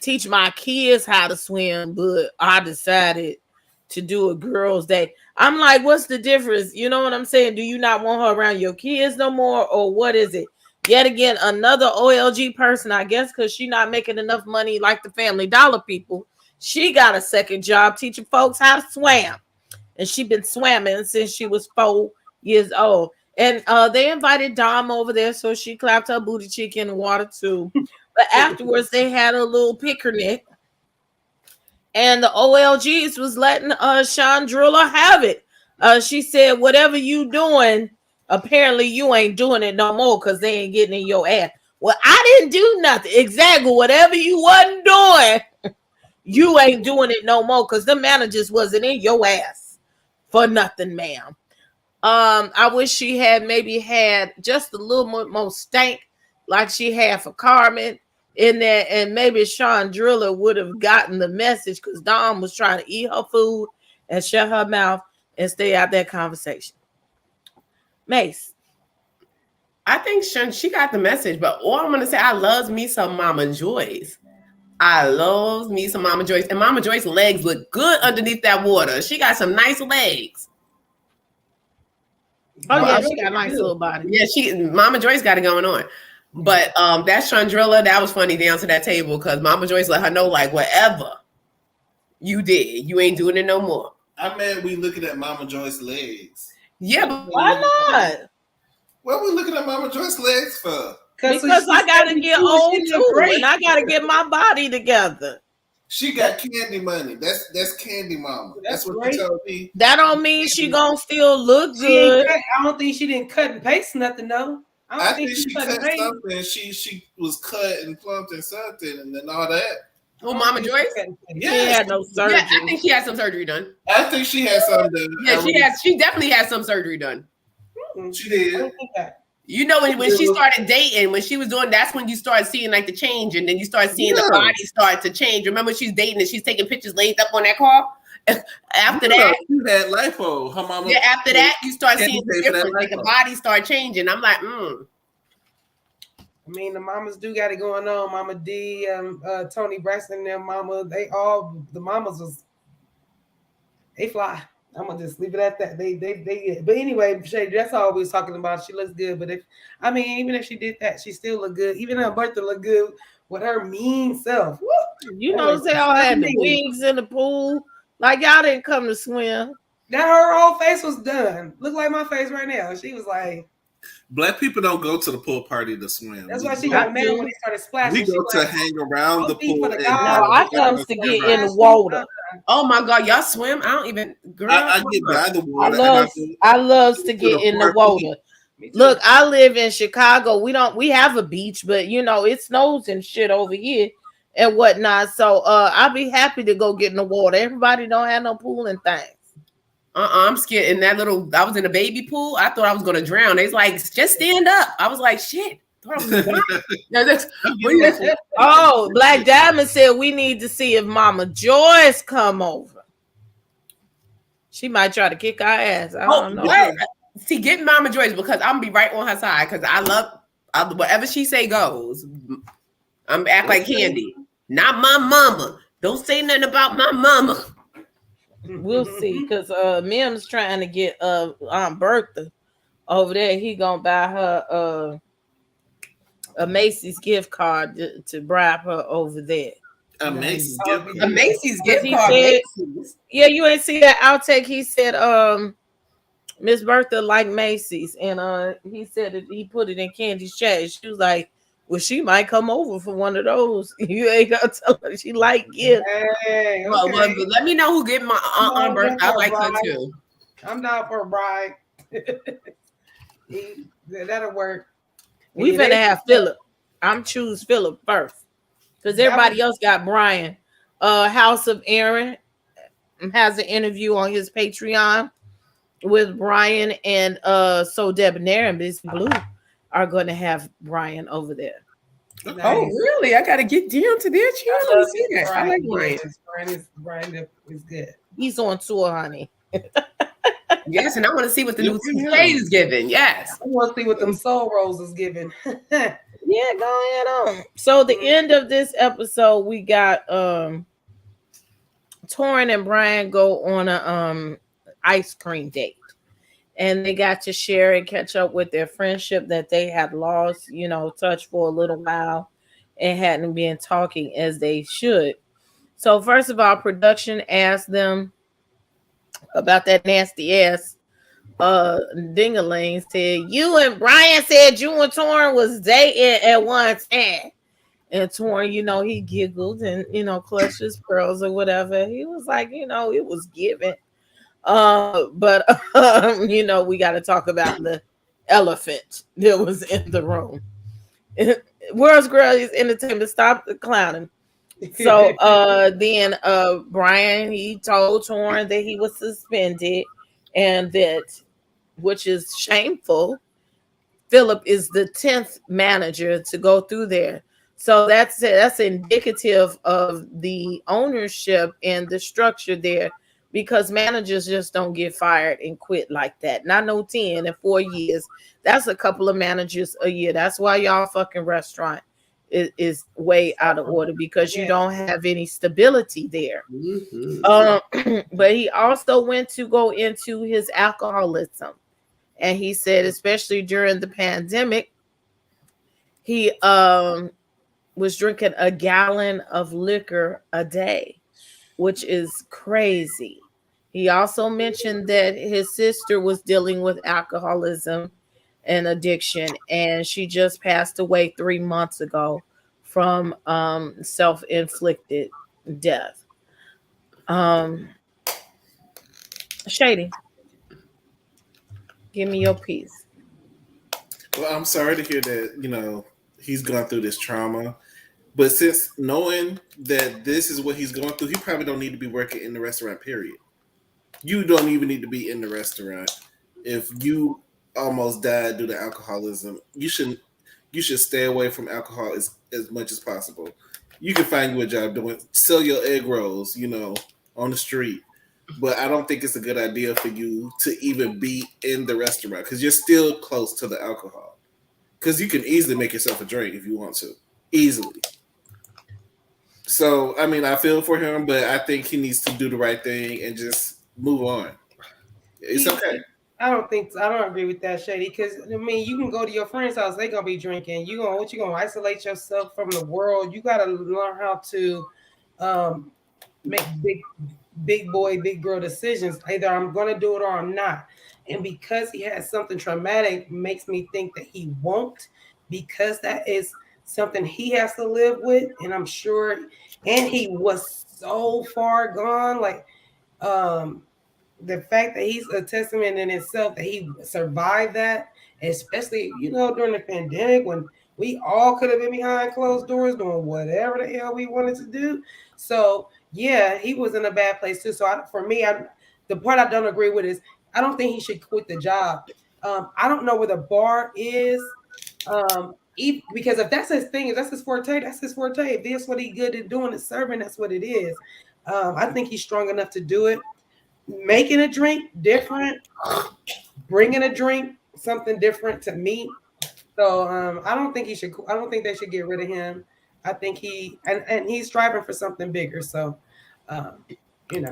teach my kids how to swim, but I decided to do a girls' day. I'm like, what's the difference? You know what I'm saying? Do you not want her around your kids no more, or what is it? Yet again, another OLG person, I guess, because she's not making enough money like the Family Dollar people. She got a second job teaching folks how to swim, and she been swimming since she was 4 years old. And they invited Dom over there, so she clapped her booty cheek in the water too. But afterwards, they had a little picnic, and the OLGs was letting Chandrilla have it. She said, "Whatever you doing, apparently you ain't doing it no more because they ain't getting in your ass." Well, I didn't do nothing. Exactly, whatever you wasn't doing, you ain't doing it no more because the managers wasn't in your ass for nothing, ma'am. I wish she had maybe had just a little more stank like she had for Carmen in there, and maybe Chandrilla would have gotten the message because Dom was trying to eat her food and shut her mouth and stay out that conversation. Mase. I think she got the message, but all I'm gonna say, I loves me some Mama Joyce. I loves me some Mama Joyce, and Mama Joyce's legs look good underneath that water. She got some nice legs. Oh yeah, Mama she got a nice little body. Yeah, Mama Joyce got it going on. But that Chandrilla, that was funny down to that table because Mama Joyce let her know, like, whatever you did, you ain't doing it no more. I mean, we looking at Mama Joyce's legs. Yeah, but Why not? What we looking at Mama Joyce's legs for? Because I gotta get old too, and I gotta get my body together. She got candy money. That's Candy Mama. That's what she told me. That don't mean she gonna still look good. I don't think she didn't cut and paste nothing though. I think she cut something. She was cut and plumped and something, and then all that. Oh, Mama Joyce? Yeah, she had no surgery. Yeah, I think she had some surgery done. I think she had something done. Yeah, she definitely had some surgery done. She did. You know, when she started dating, when she was doing, that's when you start seeing like the change, and then you start seeing the body start to change. Remember, she's dating and she's taking pictures laid up on that car. After that, she had lipo. Her mama. Yeah, after that, you start seeing the difference. Like the body start changing. I'm like, I mean, the mamas do got it going on. Mama D, Tony Braxton, their mama, the mamas they fly. I'm gonna just leave it at that. They. But anyway, Shady, that's all we was talking about. She looks good, but even if she did that, she still look good. Even her Bertha look good with her mean self. Woo! You know, they all had the wings in the pool. Like y'all didn't come to swim. That her whole face was done. Look like my face right now. She was like. Black people don't go to the pool party to swim. That's why she got mad when they started splashing. We go to hang around the pool. No, I comes to get in the water. Oh my God, y'all swim? I don't even. Girl, I get by the water. I loves to get in the water. Look, I live in Chicago. We have a beach, but you know it snows and shit over here and whatnot. So I'll be happy to go get in the water. Everybody don't have no pool and things. I'm scared. In that I was in a baby pool. I thought I was gonna drown. They's like, just stand up. I was like, shit. Oh, Black Diamond said we need to see if Mama Joyce come over. She might try to kick our ass. I don't know. What? See, get Mama Joyce because I'm gonna be right on her side because I love whatever she say goes. I'm act like Candy, not my mama. Don't say nothing about my mama. We'll see, because Mim's trying to get Aunt Bertha over there. He gonna buy her a Macy's gift card to bribe her over there. A Macy's gift card. A Macy's gift card. Yeah, you ain't see that outtake. He said Miss Bertha like Macy's, and he said that he put it in Candy's chat. She was like, well, she might come over for one of those. You ain't gonna tell her she like gifts. Hey, okay. Well, let me know who get my Aunt Bertha. I like her too. I'm down for a bride. That'll work. We finna have Philip. I'm choose Philip first. Because everybody else got Brian. House of Aaron has an interview on his Patreon with Brian, and so Debonair and Miss Blue are going to have Brian over there. Nice. Oh, really? I got to get down to their channel to see that. I like Brian. Brian is good. He's on tour, honey. Yes, and I want to see what the new Cutiee is giving. Yes. I want to see what them soul rolls is giving. Yeah, go ahead on. So the end of this episode, we got Torrin and Brian go on a ice cream date. And they got to share and catch up with their friendship that they had lost, touch for a little while and hadn't been talking as they should. So first of all, production asked them about that nasty ass Dingaling. Said, you and Brian said you and Torrin was dating at one time. And Torrin, he giggled and, clutched his pearls or whatever. He was like, it was given. But we got to talk about the elephant that was in the room. World's Girliest Entertainment, stop the clowning. So then Brian, he told Torrin that he was suspended and that, which is shameful, Philip is the 10th manager to go through there. So that's indicative of the ownership and the structure there. Because managers just don't get fired and quit like that. Not no 10 in 4 years. That's a couple of managers a year. That's why y'all fucking restaurant is way out of order, because you don't have any stability there. Mm-hmm. But he also went to go into his alcoholism. And he said, especially during the pandemic, he was drinking a gallon of liquor a day, which is crazy. He also mentioned that his sister was dealing with alcoholism and addiction, and she just passed away 3 months ago from self-inflicted death. Shady, give me your piece. Well, I'm sorry to hear that, he's gone through this trauma. But since knowing that this is what he's going through, he probably don't need to be working in the restaurant, period. You don't even need to be in the restaurant. If you almost died due to alcoholism, you should stay away from alcohol as much as possible. You can find you a job sell your egg rolls, on the street. But I don't think it's a good idea for you to even be in the restaurant because you're still close to the alcohol. Because you can easily make yourself a drink if you want to. Easily. So, I mean, I feel for him, but I think he needs to do the right thing and just move on. It's okay. I don't agree with that, Shady, because I mean, you can go to your friend's house, they're gonna be drinking. You gonna isolate yourself from the world. You gotta learn how to make big boy, big girl decisions. Either I'm gonna do it or I'm not. And because he has something traumatic, makes me think that he won't, because that is something he has to live with. And I'm sure, and he was so far gone, like the fact that he's a testament in itself that he survived that, especially, during the pandemic when we all could have been behind closed doors doing whatever the hell we wanted to do. So yeah, he was in a bad place too. So the part I don't agree with is I don't think he should quit the job. I don't know where the bar is. Because if that's his thing, if that's his forte, that's his forte. If that's what he's good at doing is serving, that's what it is. I think he's strong enough to do it. Making a drink different, bringing a drink something different to me. So I don't think they should get rid of him. I think he's striving for something bigger. So I think.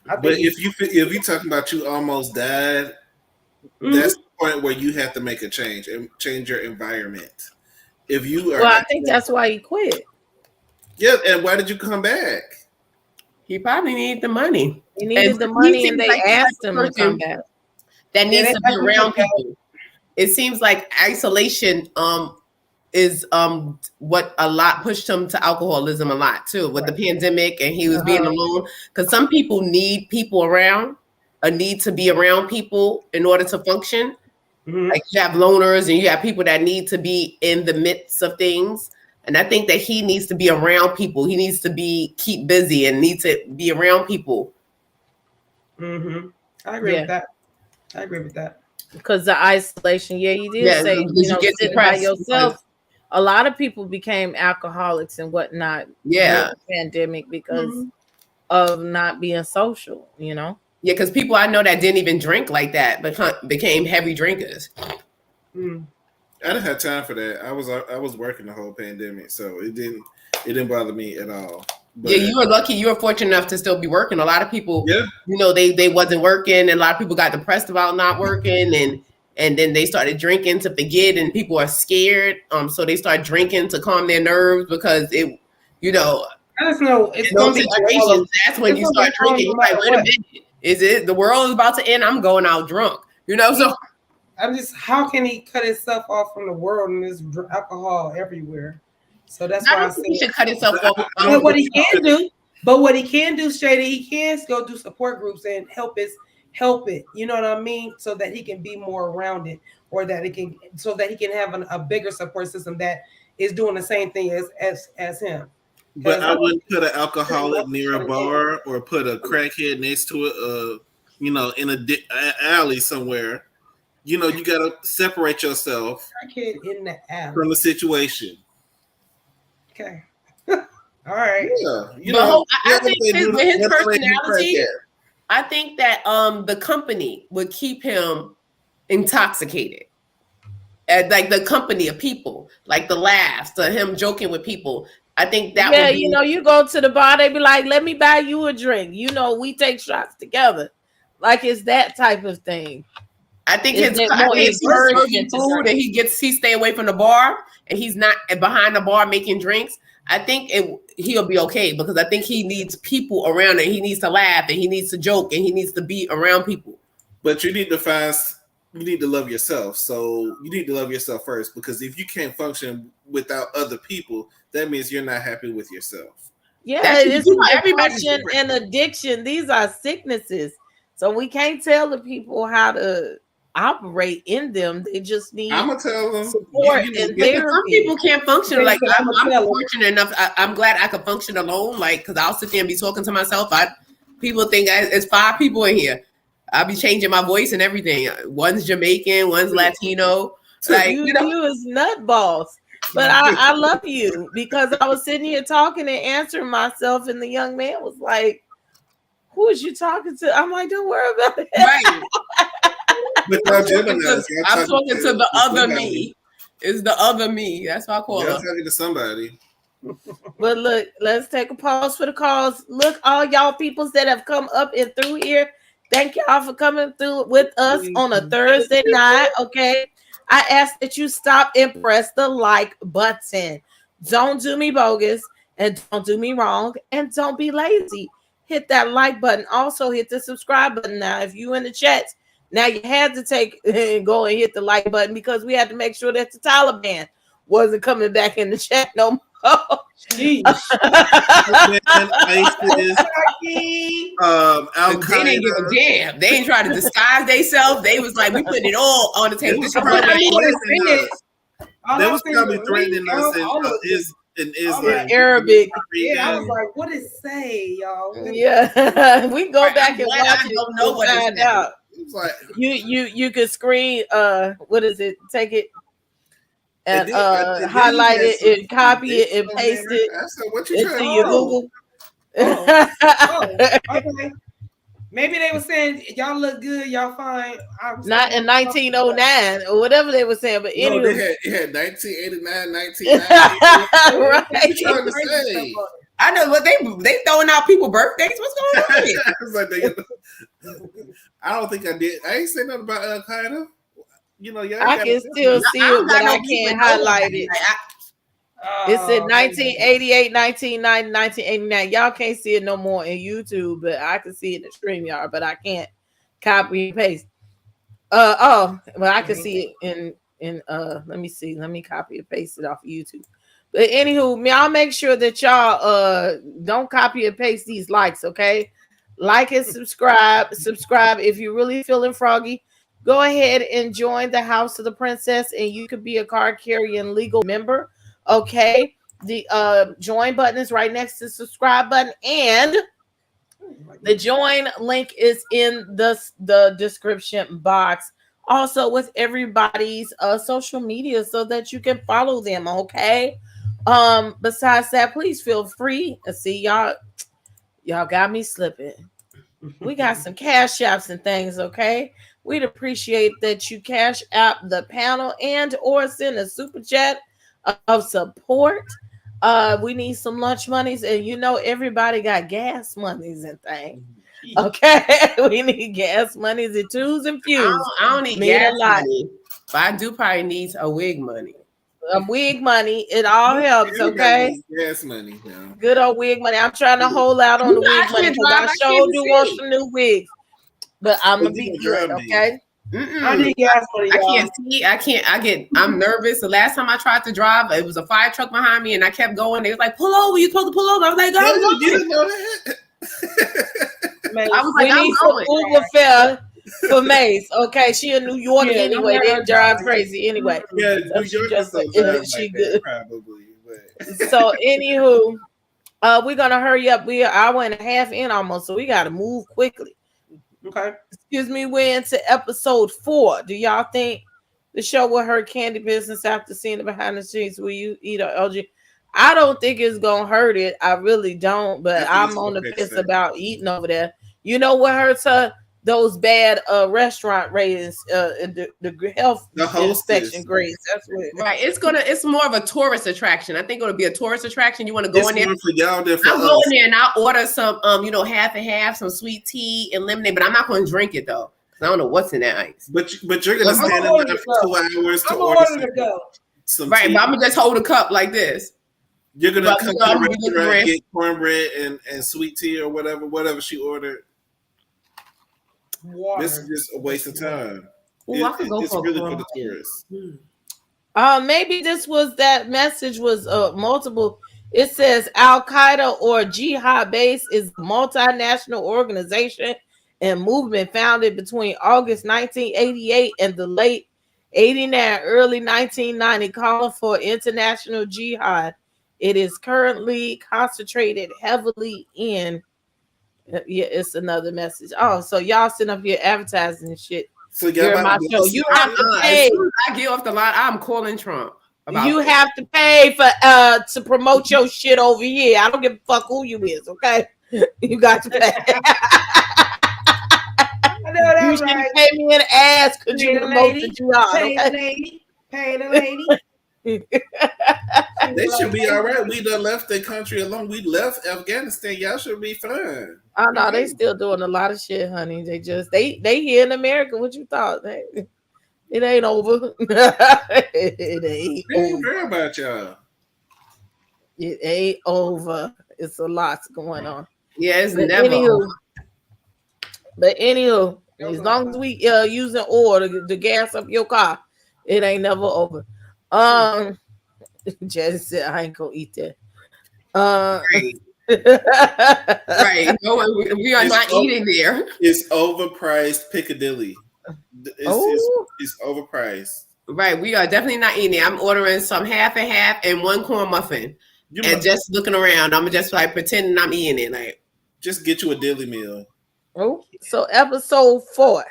But if you talking about you almost died, that's the point where you have to make a change and change your environment. If you are, I think that's why he quit. Yeah, and why did you come back? He probably needed the money. He needed the money, and they asked him to come back. That needs to be around people. It seems like isolation is what a lot pushed him to alcoholism a lot too with the pandemic, and he was being alone. Because some people need people around, a need to be around people in order to function. Like you have loners, and you have people that need to be in the midst of things. And I think that he needs to be around people. He needs to keep busy and need to be around people. I agree with that. I agree with that. Because the isolation, he did say, sitting by yourself. A lot of people became alcoholics and whatnot. Yeah, during the pandemic because of not being social. Yeah, because people I know that didn't even drink like that, but became heavy drinkers. I didn't have time for that. I was working the whole pandemic, so it didn't bother me at all. But, yeah, you were lucky. You were fortunate enough to still be working. A lot of people, they wasn't working, and a lot of people got depressed about not working, and then they started drinking to forget, and people are scared. So they start drinking to calm their nerves because I just know it's in those situations. That's when you start drinking. You're like, wait a minute, is it the world is about to end? I'm going out drunk. So. How can he cut himself off from the world and there's alcohol everywhere? So that's why I think he should cut himself off. But what he can do, Shady, he can go do support groups and help it. You know what I mean? So that he can be more around it, or that he can have a bigger support system that is doing the same thing as him. But I wouldn't put an alcoholic near a bar or put a crackhead next to it. In an alley somewhere. You got to separate yourself from the situation. Okay. All right. Yeah. I think with his personality, I think that the company would keep him intoxicated. Like the company of people, like the laughs, him joking with people. I think that would be... you go to the bar, they be like, let me buy you a drink. We take shots together. Like it's that type of thing. I think Is his it more he's serving encouragement to food and he stay away from the bar and he's not behind the bar making drinks. I think he'll be okay because I think he needs people around and he needs to laugh and he needs to joke and he needs to be around people. But you need to love yourself. So you need to love yourself first, because if you can't function without other people, that means you're not happy with yourself. Yeah, That's everybody's depression and addiction. These are sicknesses. So we can't tell the people how to operate in them. They just need I'm gonna tell them support and therapy. Some people can't function. Like I'm fortunate enough. I'm glad I could function alone. Like, because I'll sit there and be talking to myself. People think it's 5 people in here. I'll be changing my voice and everything. One's Jamaican, one's Latino. Like you is nutballs. But I love you because I was sitting here talking and answering myself, and the young man was like, "Who is you talking to?" I'm like, "Don't worry about it." Right. I'm talking to the other me. It's the other me. That's what I call it. I'm talking to somebody. But look, let's take a pause for the calls. Look, all y'all peoples that have come up and through here. Thank y'all for coming through with us on a Thursday night. Okay. I ask that you stop and press the like button. Don't do me bogus and don't do me wrong and don't be lazy. Hit that like button. Also hit the subscribe button. Now, if you in the chat, now you had to take and go and hit the like button because we had to make sure that the Taliban wasn't coming back in the chat no more. Jeez. They didn't give a damn. They ain't trying to disguise themselves. They was like, we putting it all on the table. They was probably threatening us in Islam. Arabic. Yeah, I was like, what it say, y'all? Yeah, we go back and watch it. Don't know what find out. It's like You could screen what is it? Take it and highlight it and copy it and paste it into your Google. Okay. Maybe they were saying y'all look good, y'all fine. Not in 1909 or whatever they were saying, but anyway. It had 1989, 1990. Right. What you trying to say? I know what they throwing out people birthdays. What's going on here? I don't think I did. I ain't saying nothing about Al Qaeda. You know, I can still see it, but I can't highlight it. It said 1988, 1990, 1989. Y'all can't see it no more in YouTube, but I can see it in StreamYard, but I can't copy and paste. Well, I can see it in let me see. Let me copy and paste it off of YouTube. But anywho, y'all make sure that y'all don't copy and paste these likes, okay? Like and subscribe. Subscribe if you're really feeling froggy. Go ahead and join the House of the Princess, and you could be a card-carrying legal member. Okay, the join button is right next to the subscribe button, and the join link is in the description box. Also, with everybody's social media, so that you can follow them. Okay. Besides that, please feel free. See y'all got me slipping. We got some cash apps and things. Okay. We'd appreciate that you cash app the panel and or send a super chat of support. We need some lunch monies, and you know everybody got gas monies and things. Okay, we need gas monies and twos and fews. I don't need gas money, but I do probably need a wig money. A wig money, it all helps. Okay, gas money. Yeah. Good old wig money. I'm trying to hold out on the wig money because I sure do want some new wigs, but I'm gonna be good. Okay. I need gas money. I can't. I'm nervous. The last time I tried to drive, it was a fire truck behind me, and I kept going. They was like, "Pull over! You supposed to pull over." I was like, "You didn't know that." I was like, "We need some Uber fare for Mase." Okay, she in New York anyway. They drive crazy anyway. Yeah, so New York she good. Probably. So anywho, we're gonna hurry up. We are an hour and a half in almost, so we gotta move quickly. Okay. Excuse me, we're into episode 4. Do y'all think the show will hurt Kandi business after seeing the behind the scenes? Will you eat or LG? I don't think it's gonna hurt it. I really don't, but I'm on the fence about eating over there. You know what hurts her? Those bad restaurant ratings, the health inspection grades. That's what. Right. It's more of a tourist attraction. I think it'll be a tourist attraction. You want to go in there. For y'all, I'll go in there and I'll order some half and half, some sweet tea and lemonade, but I'm not going to drink it though. I don't know what's in that ice. But you're gonna stand in line for 2 hours to order some right, tea. but I'm gonna just hold a cup like this. You're gonna come to the restaurant, get cornbread and sweet tea or whatever she ordered. Water. This is just a waste of time. It's really for the tourists. Maybe that message was multiple. It says Al Qaeda or Jihad base is a multinational organization and movement founded between August 1988 and the late 89, early 1990, calling for international jihad. It is currently concentrated heavily in. Yeah, it's another message. Oh, so y'all sitting up here advertising and shit. So y'all my show. You have to pay. As soon as I get off the line, I'm calling Trump. You have to pay for to promote your shit over here. I don't give a fuck who you is, okay? You got to pay. I know that's you shouldn't pay me in the ass because you promote the jihad. Pay the lady. They should be all right. We done left the country alone. We left Afghanistan. Y'all should be fine. Oh no, they still doing a lot of shit, honey. They here in America. What you thought? It ain't over. It ain't over about y'all. It ain't over. It's a lot going on. Yeah, it's never over. But anywho, as long as we using oil to gas up your car, it ain't never over. Jesse said I ain't gonna eat that. Right. No, we are not eating there. It's overpriced Piccadilly. It's overpriced. Right. We are definitely not eating it. I'm ordering some half and half and one corn muffin. And just looking around. I'm just like pretending I'm eating it. Like, just get you a deli meal. Oh, so episode 4.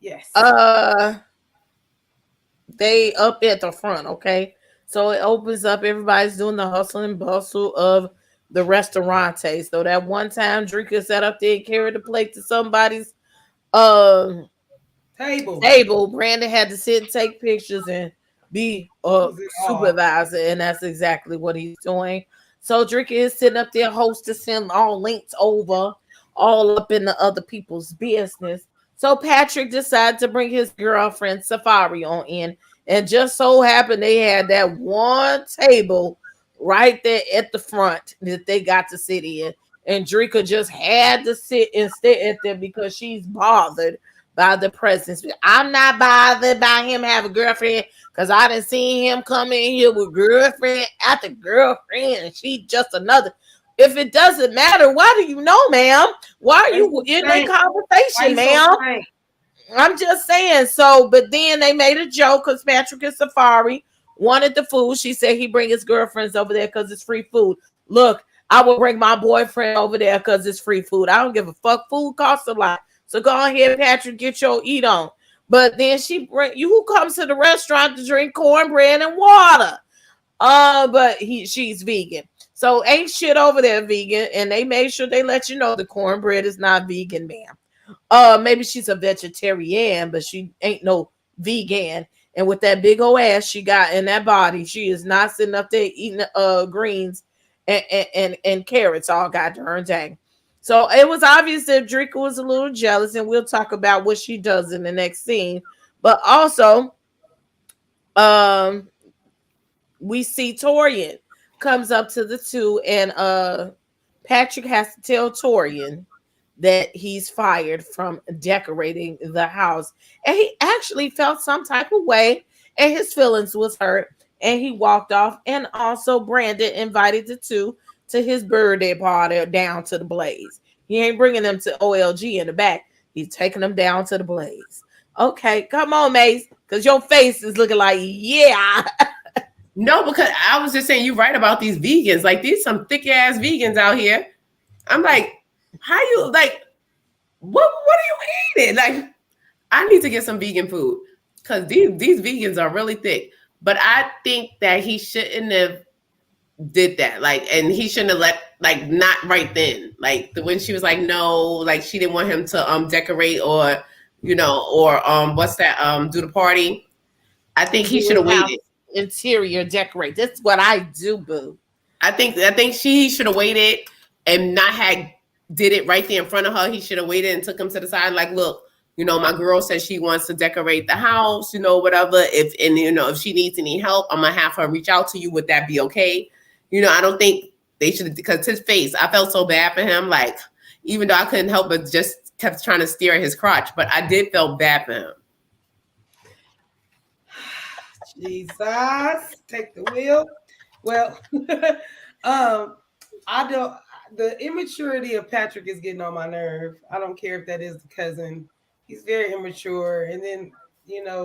Yes. They up at the front, okay? So it opens up, everybody's doing the hustle and bustle of the restaurante. So that one time Drika sat up there and carried the plate to somebody's table. Brandon had to sit and take pictures and be a supervisor, and that's exactly what he's doing. So Drika is sitting up there hostess him, all linked over, all up in the other people's business. So Patrick decided to bring his girlfriend Safari on in, and just so happened they had that one table right there at the front that they got to sit in, and Drika just had to sit and stay at them because she's bothered by the presence. I'm not bothered by him having a girlfriend because I didn't see him come in here with girlfriend after girlfriend, and she just another. If it doesn't matter, why do you know, ma'am? Why are you in that conversation, ma'am? I'm just saying. So, but then they made a joke because Patrick and Safari wanted the food. She said he bring his girlfriends over there because it's free food. Look, I will bring my boyfriend over there because it's free food. I don't give a fuck. Food costs a lot. So go ahead, Patrick, get your eat on. But then she bring you who comes to the restaurant to drink cornbread and water. But she's vegan. So ain't shit over there vegan, and they made sure they let you know the cornbread is not vegan, ma'am. Maybe she's a vegetarian, but she ain't no vegan. And with that big old ass she got in that body, she is not sitting up there eating greens and carrots all goddamn dang. So it was obvious that Drika was a little jealous, and we'll talk about what she does in the next scene. But also, we see Torian comes up to the two, and Patrick has to tell Torian that he's fired from decorating the house, and he actually felt some type of way, and his feelings was hurt, and he walked off. And also Brandon invited the two to his birthday party down to the Blaze. He ain't bringing them to OLG in the back. He's taking them down to the Blaze. Okay, come on, Mase, because your face is looking like, yeah. No, because I was just saying you're right about these vegans. Like, these some thick ass vegans out here. I'm like, how you like? What are you eating? Like, I need to get some vegan food because these vegans are really thick. But I think that he shouldn't have did that. Like, and he shouldn't have let not right then. Like when she was like, no, like she didn't want him to decorate or what's that do the party. I think he should have waited. Interior decorate. That's what I do, boo. I think she should have waited and not had did it right there in front of her. He should have waited and took him to the side. Like, look, My girl says she wants to decorate the house, whatever. If she needs any help, I'm gonna have her reach out to you. Would that be okay? I don't think they should, because his face, I felt so bad for him. Like, even though I couldn't help but just kept trying to stare at his crotch, but I did feel bad for him. Jesus, take the wheel. Well, I don't. The immaturity of Patrick is getting on my nerve. I don't care if that is the cousin. He's very immature, and then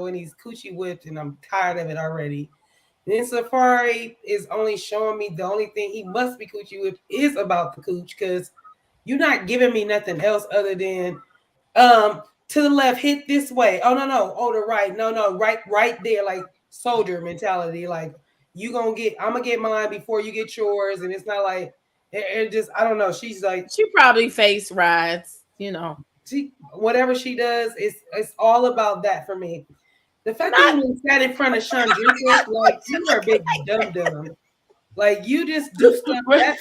when he's coochie whipped, and I'm tired of it already. And then Safari is only showing me the only thing he must be coochie whipped is about the cooch, because you're not giving me nothing else other than to the left, hit this way. Oh no, oh the right, no, right there, like soldier mentality. Like I'm gonna get mine before you get yours, and it's not like it just, I don't know. She's like, she probably face rides, whatever she does, it's all about that for me. The fact that you sat in front of Chandrika, like you are a big dum. Like you just do stuff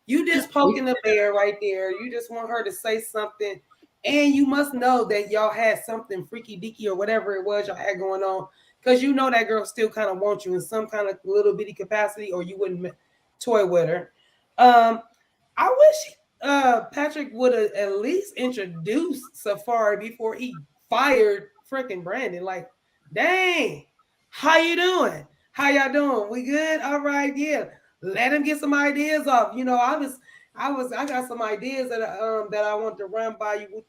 you just poking the bear right there. You just want her to say something, and you must know that y'all had something freaky deaky or whatever it was y'all had going on, because that girl still kind of wants you in some kind of little bitty capacity, or you wouldn't toy with her. I wish Patrick would have at least introduced Safari before he fired freaking Brandon. Like, dang, how you doing? How y'all doing? We good? All right, yeah. Let him get some ideas off. I got some ideas that I want to run by you.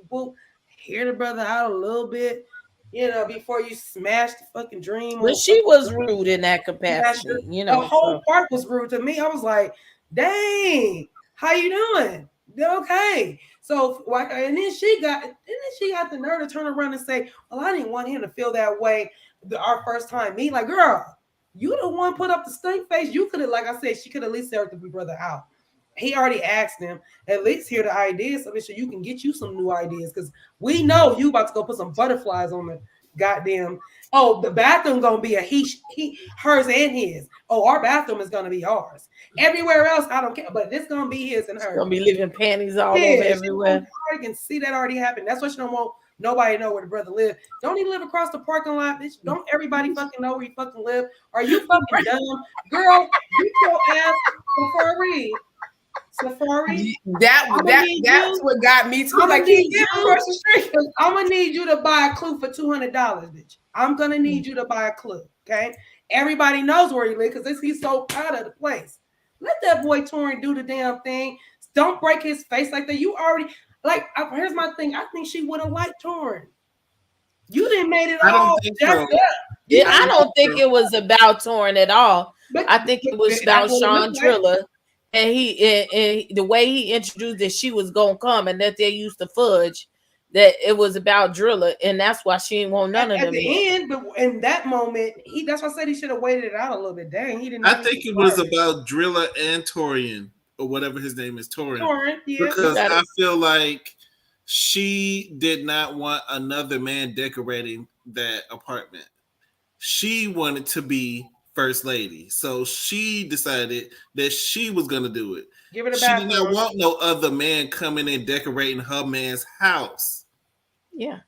Whoop. Hear the brother out a little bit, before you smash the fucking dream. But she was rude in that capacity. The whole part was rude to me. I was like, dang, how you doing? Okay. So and then she got the nerve to turn around and say, well, I didn't want him to feel that way our first time meet. Like, girl, you the one put up the stink face. You could have, like I said, she could at least served the brother out. He already asked him, at least hear the ideas so you can get you some new ideas, because we know you about to go put some butterflies on the goddamn. Oh, the bathroom gonna be hers and his. Oh, our bathroom is gonna be ours. Everywhere else, I don't care, but this gonna be his and hers. Gonna be leaving panties all over everywhere. You can see that already happened. That's why she don't want nobody to know where the brother live. Don't even live across the parking lot, bitch. Don't everybody fucking know where you fucking live. Are you fucking dumb, girl? You your ass Safari. That's what got me to like across the street. I'm gonna need you to buy a clue for $200, bitch. I'm gonna need you to buy a clue. Okay, everybody knows where he lives because he's so proud of the place. Let that boy Torin do the damn thing. Don't break his face like that. You already here's my thing. I think she would have liked Torin. You didn't made it all. I don't think it was about Torin at all. But I think it was about Chandrilla. And the way he introduced that she was gonna come and that they used to fudge, that it was about Drilla, and that's why she didn't want none of them. At the end, but in that moment, that's why I said he should have waited it out a little bit. Dang, he didn't. I think it was about Drilla and Torian, or whatever his name is, Torin, yeah. Because I feel like she did not want another man decorating that apartment. She wanted to be first lady, so she decided that she was gonna do it. Give it a she did not want no other man coming in decorating her man's house. Yeah,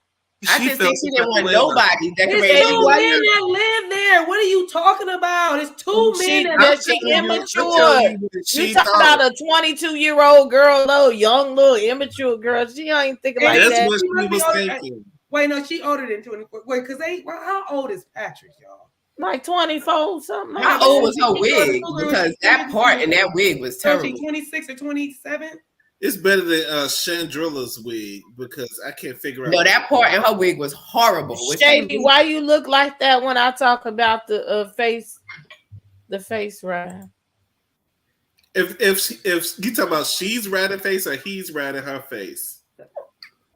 I just think she didn't want nobody decorating. There's two men that live there. What are you talking about? It's two men that she immature. You talking about a 22-year-old girl, little immature girl. She ain't thinking like that. That's what she was thinking. Wait, no, she older than 24. Wait, because how old is Patrick, y'all? Like 24, something. How old was her wig? Because that part in that wig was terrible. 26 or 27? It's better than Chandrilla's wig, because I can't figure out. No, that part in her wig was horrible. Shady, why you look like that when I talk about the face ride? If you talk about she's riding face or he's riding her face,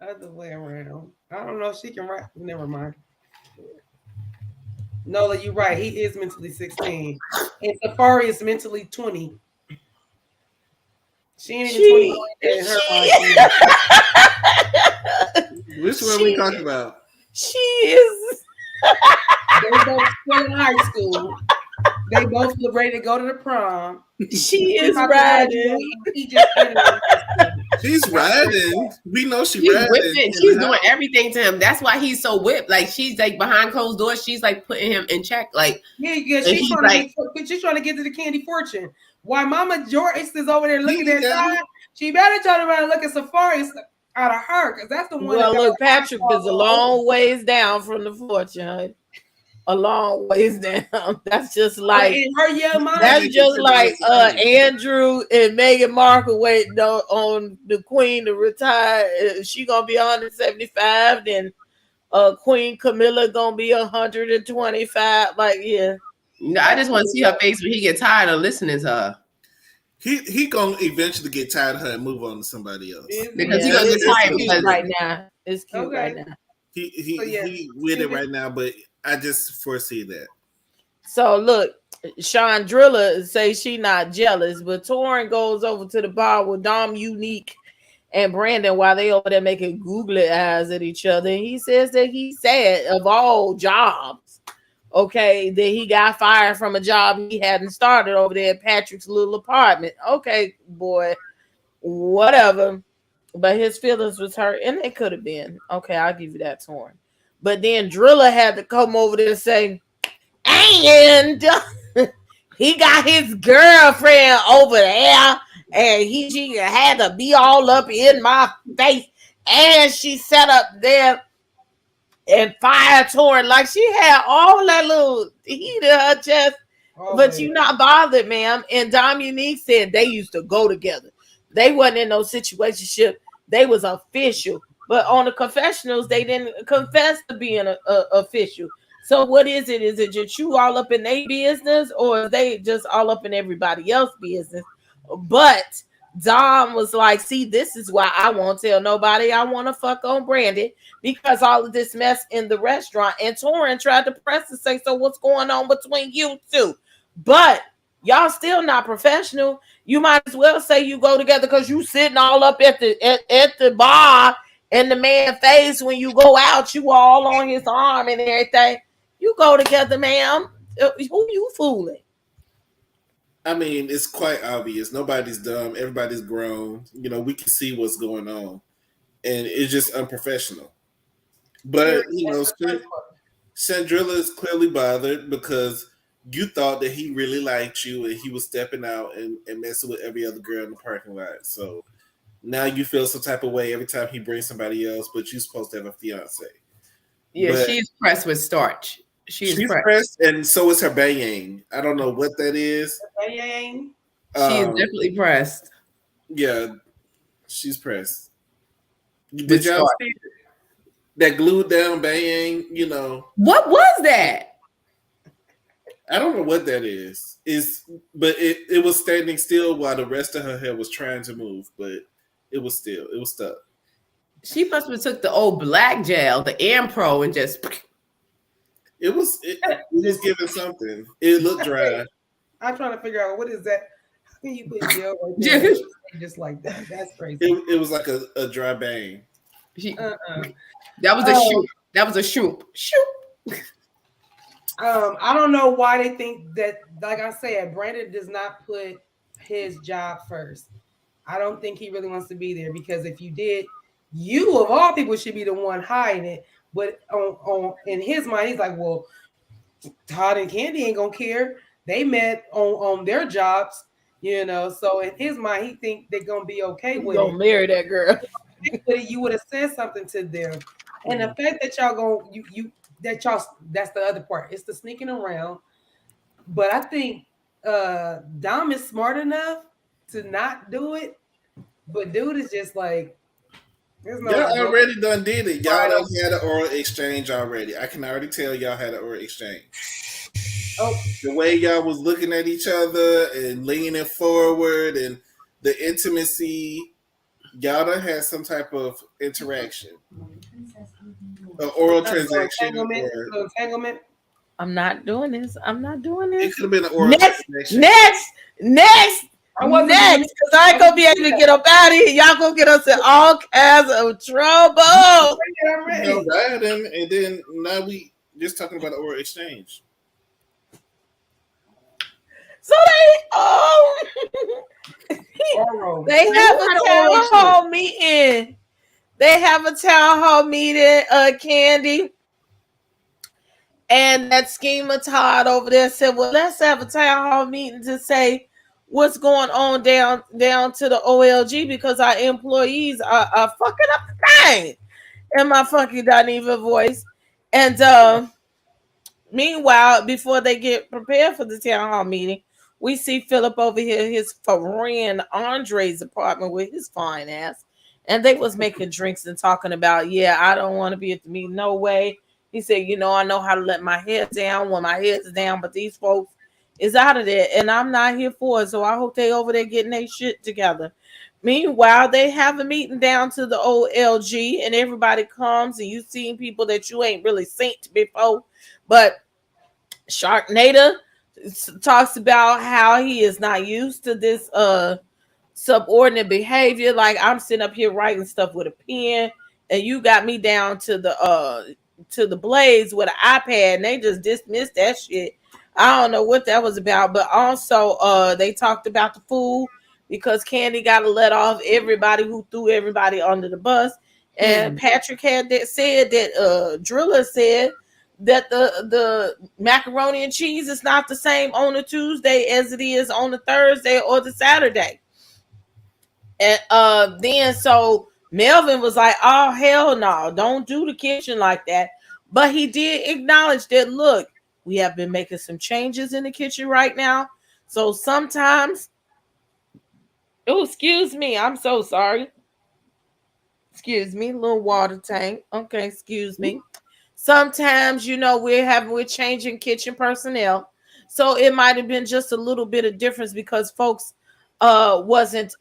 other way around. I don't know if she can ride. Never mind. Nola, you're right. He is mentally 16. And Safari is mentally 20. She ain't even 20 in her mind. Which one we talking about? She is. They both still in high school. They both look ready to go to the prom. She is riding. He just She's riding. We know she's riding. Whipping. She's doing everything to him. That's why he's so whipped. Like she's like behind closed doors. She's like putting him in check. Like she's trying to get to the candy fortune. Why Mama Joyce is over there looking at that? She better turn around and look at Safari out of her, because that's the one. Well, look, Patrick is a long ways down from the fortune, honey. A long ways down. That's just like that's just like Andrew and Meghan Markle waiting on the Queen to retire. She gonna be 175, then Queen Camilla gonna be 125. Like, yeah. No, I just want to see her face when he get tired of listening to her. He gonna eventually get tired of her and move on to somebody else. Because he's gonna get tired right now. It's cute right now. He with it right now, but I just foresee that. So look, Chandrilla say she not jealous, but Torrin goes over to the bar with Dom Unique and Brandon while they over there making googly eyes at each other. And he says that he's sad of all jobs, okay, that he got fired from a job he hadn't started over there at Patrick's little apartment. Okay, boy, whatever. But his feelings was hurt, and it could have been. Okay, I'll give you that, Torrin. But then Drilla had to come over there and say, and he got his girlfriend over there, and she had to be all up in my face, and she sat up there and fired Torrin like she had all that little heat in her chest. But you not bothered, ma'am. And Dom Unique said they used to go together. They wasn't in no situationship. They was official. But on the confessionals, they didn't confess to being a official. So what is it? Is it just you all up in their business, or are they just all up in everybody else's business? But Dom was like, see, this is why I won't tell nobody I want to fuck on Brandon, because all of this mess in the restaurant. And Torrin tried to press to say, so what's going on between you two? But y'all still not professional. You might as well say you go together, because you sitting all up at the bar in the man's face when you go out. You all on his arm and everything. You go together, ma'am. Who you fooling? I mean, it's quite obvious. Nobody's dumb. Everybody's grown. You know, we can see what's going on. And it's just unprofessional. But, you know, Chandrilla is clearly bothered because you thought that he really liked you and he was stepping out and messing with every other girl in the parking lot. So now you feel some type of way every time he brings somebody else, but you're supposed to have a fiance. Yeah, but she's pressed with starch. She's pressed, and so is her bayang. I don't know what that is. Bayang. She is definitely pressed. Yeah, she's pressed. Did y'all see that glued down bayang? You know, what was that? I don't know what that is. But it was standing still while the rest of her hair was trying to move, but it was stuck. She must have took the old black gel, the Ampro, and just. It was giving something. It looked dry. I'm trying to figure out what is that. How can you put gel right there just like that? That's crazy. It was like a dry bang. That was a shoot. That was a shoot. Shoot. I don't know why they think that. Like I said, Brandon does not put his job first. I don't think he really wants to be there, because if you did, you of all people should be the one hiding it. But on in his mind, he's like, well, Todd and Kandi ain't gonna care. They met on their jobs, you know. So in his mind, he think they're gonna be okay with it. Don't marry that girl. You would have said something to them. And the fact that y'all that's the other part. It's the sneaking around. But I think Dom is smart enough to not do it. But dude is just like, y'all already done did it. Y'all done had an oral exchange already. I can already tell y'all had an oral exchange. Oh, the way y'all was looking at each other and leaning forward and the intimacy, y'all done had some type of interaction. An oral transaction. Entanglement. I'm not doing this. It could have been an oral transaction. Next. Because I ain't gonna be able to get up out of here. Y'all gonna get us in all kinds of trouble. And then now we just talking about the oral exchange. So They have a town hall meeting. They have a town hall meeting, Kandi. And that schemer Todd over there said, well, let's have a town hall meeting to say what's going on down to the OLG because our employees are fucking up the thing. In my funky Doniva voice. And meanwhile, before they get prepared for the town hall meeting, we see Philip over here, his friend Andre's apartment with his fine ass. And they was making drinks and talking about, yeah, I don't want to be at the meeting. No way. He said, you know, I know how to let my head down when my head's down, but these folks is out of there. And I'm not here for it. So I hope they over there getting their shit together. Meanwhile, they have a meeting down to the OLG and everybody comes and you seeing people that you ain't really seen before. But Sharknado talks about how he is not used to this subordinate behavior. Like I'm sitting up here writing stuff with a pen and you got me down to the blades with an iPad and they just dismissed that shit. I don't know what that was about, but also they talked about the food because Kandi got to let off everybody who threw everybody under the bus. And Patrick had said that Driller said that the macaroni and cheese is not the same on the Tuesday as it is on the Thursday or the Saturday. And then so Melvin was like, oh hell no, don't do the kitchen like that. But he did acknowledge that, look, we have been making some changes in the kitchen right now. So sometimes, oh, excuse me, I'm so sorry. Excuse me, little water tank. Okay, excuse me. Sometimes, you know, we're changing kitchen personnel. So it might have been just a little bit of difference because folks wasn't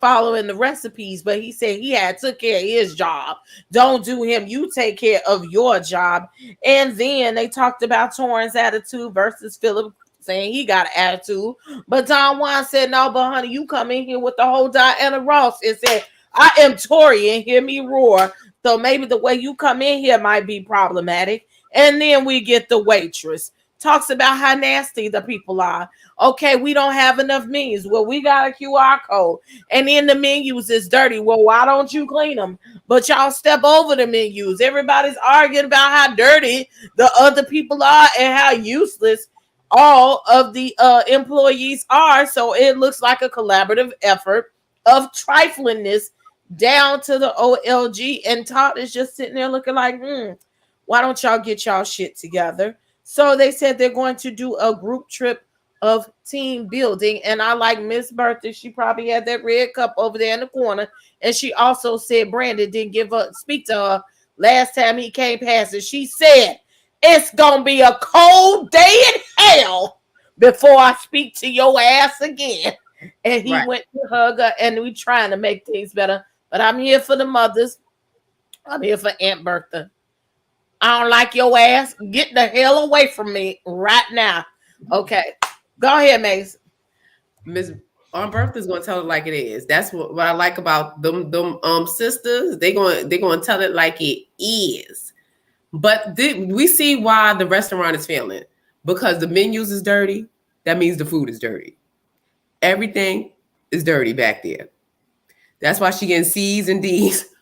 following the recipes, but he said he had took care of his job. Don't do him. You take care of your job. And then they talked about Torrance attitude versus Philip saying he got an attitude. But Don Juan said, no, but honey, you come in here with the whole Diana Ross and said, I am Tory and hear me roar. So maybe the way you come in here might be problematic. And then we get the waitress. Talks about how nasty the people are. Okay, we don't have enough menus. Well, we got a QR code. And then the menus is dirty. Well, why don't you clean them? But y'all step over the menus. Everybody's arguing about how dirty the other people are and how useless all of the employees are. So it looks like a collaborative effort of triflingness down to the OLG. And Todd is just sitting there looking like, why don't y'all get y'all shit together? So they said they're going to do a group trip of team building. And I like Miss Bertha. She probably had that red cup over there in the corner. And she also said Brandon didn't speak to her last time he came past. And she said, it's going to be a cold day in hell before I speak to your ass again. And he went to hug her and we trying to make things better. But I'm here for the mothers. I'm here for Aunt Bertha. I don't like your ass. Get the hell away from me right now. Okay. Go ahead, Mase. Miss Aunt Bertha's gonna tell it like it is. That's what I like about them sisters. They gonna tell it like it is. But we see why the restaurant is failing. Because the menus is dirty. That means the food is dirty. Everything is dirty back there. That's why she getting C's and D's.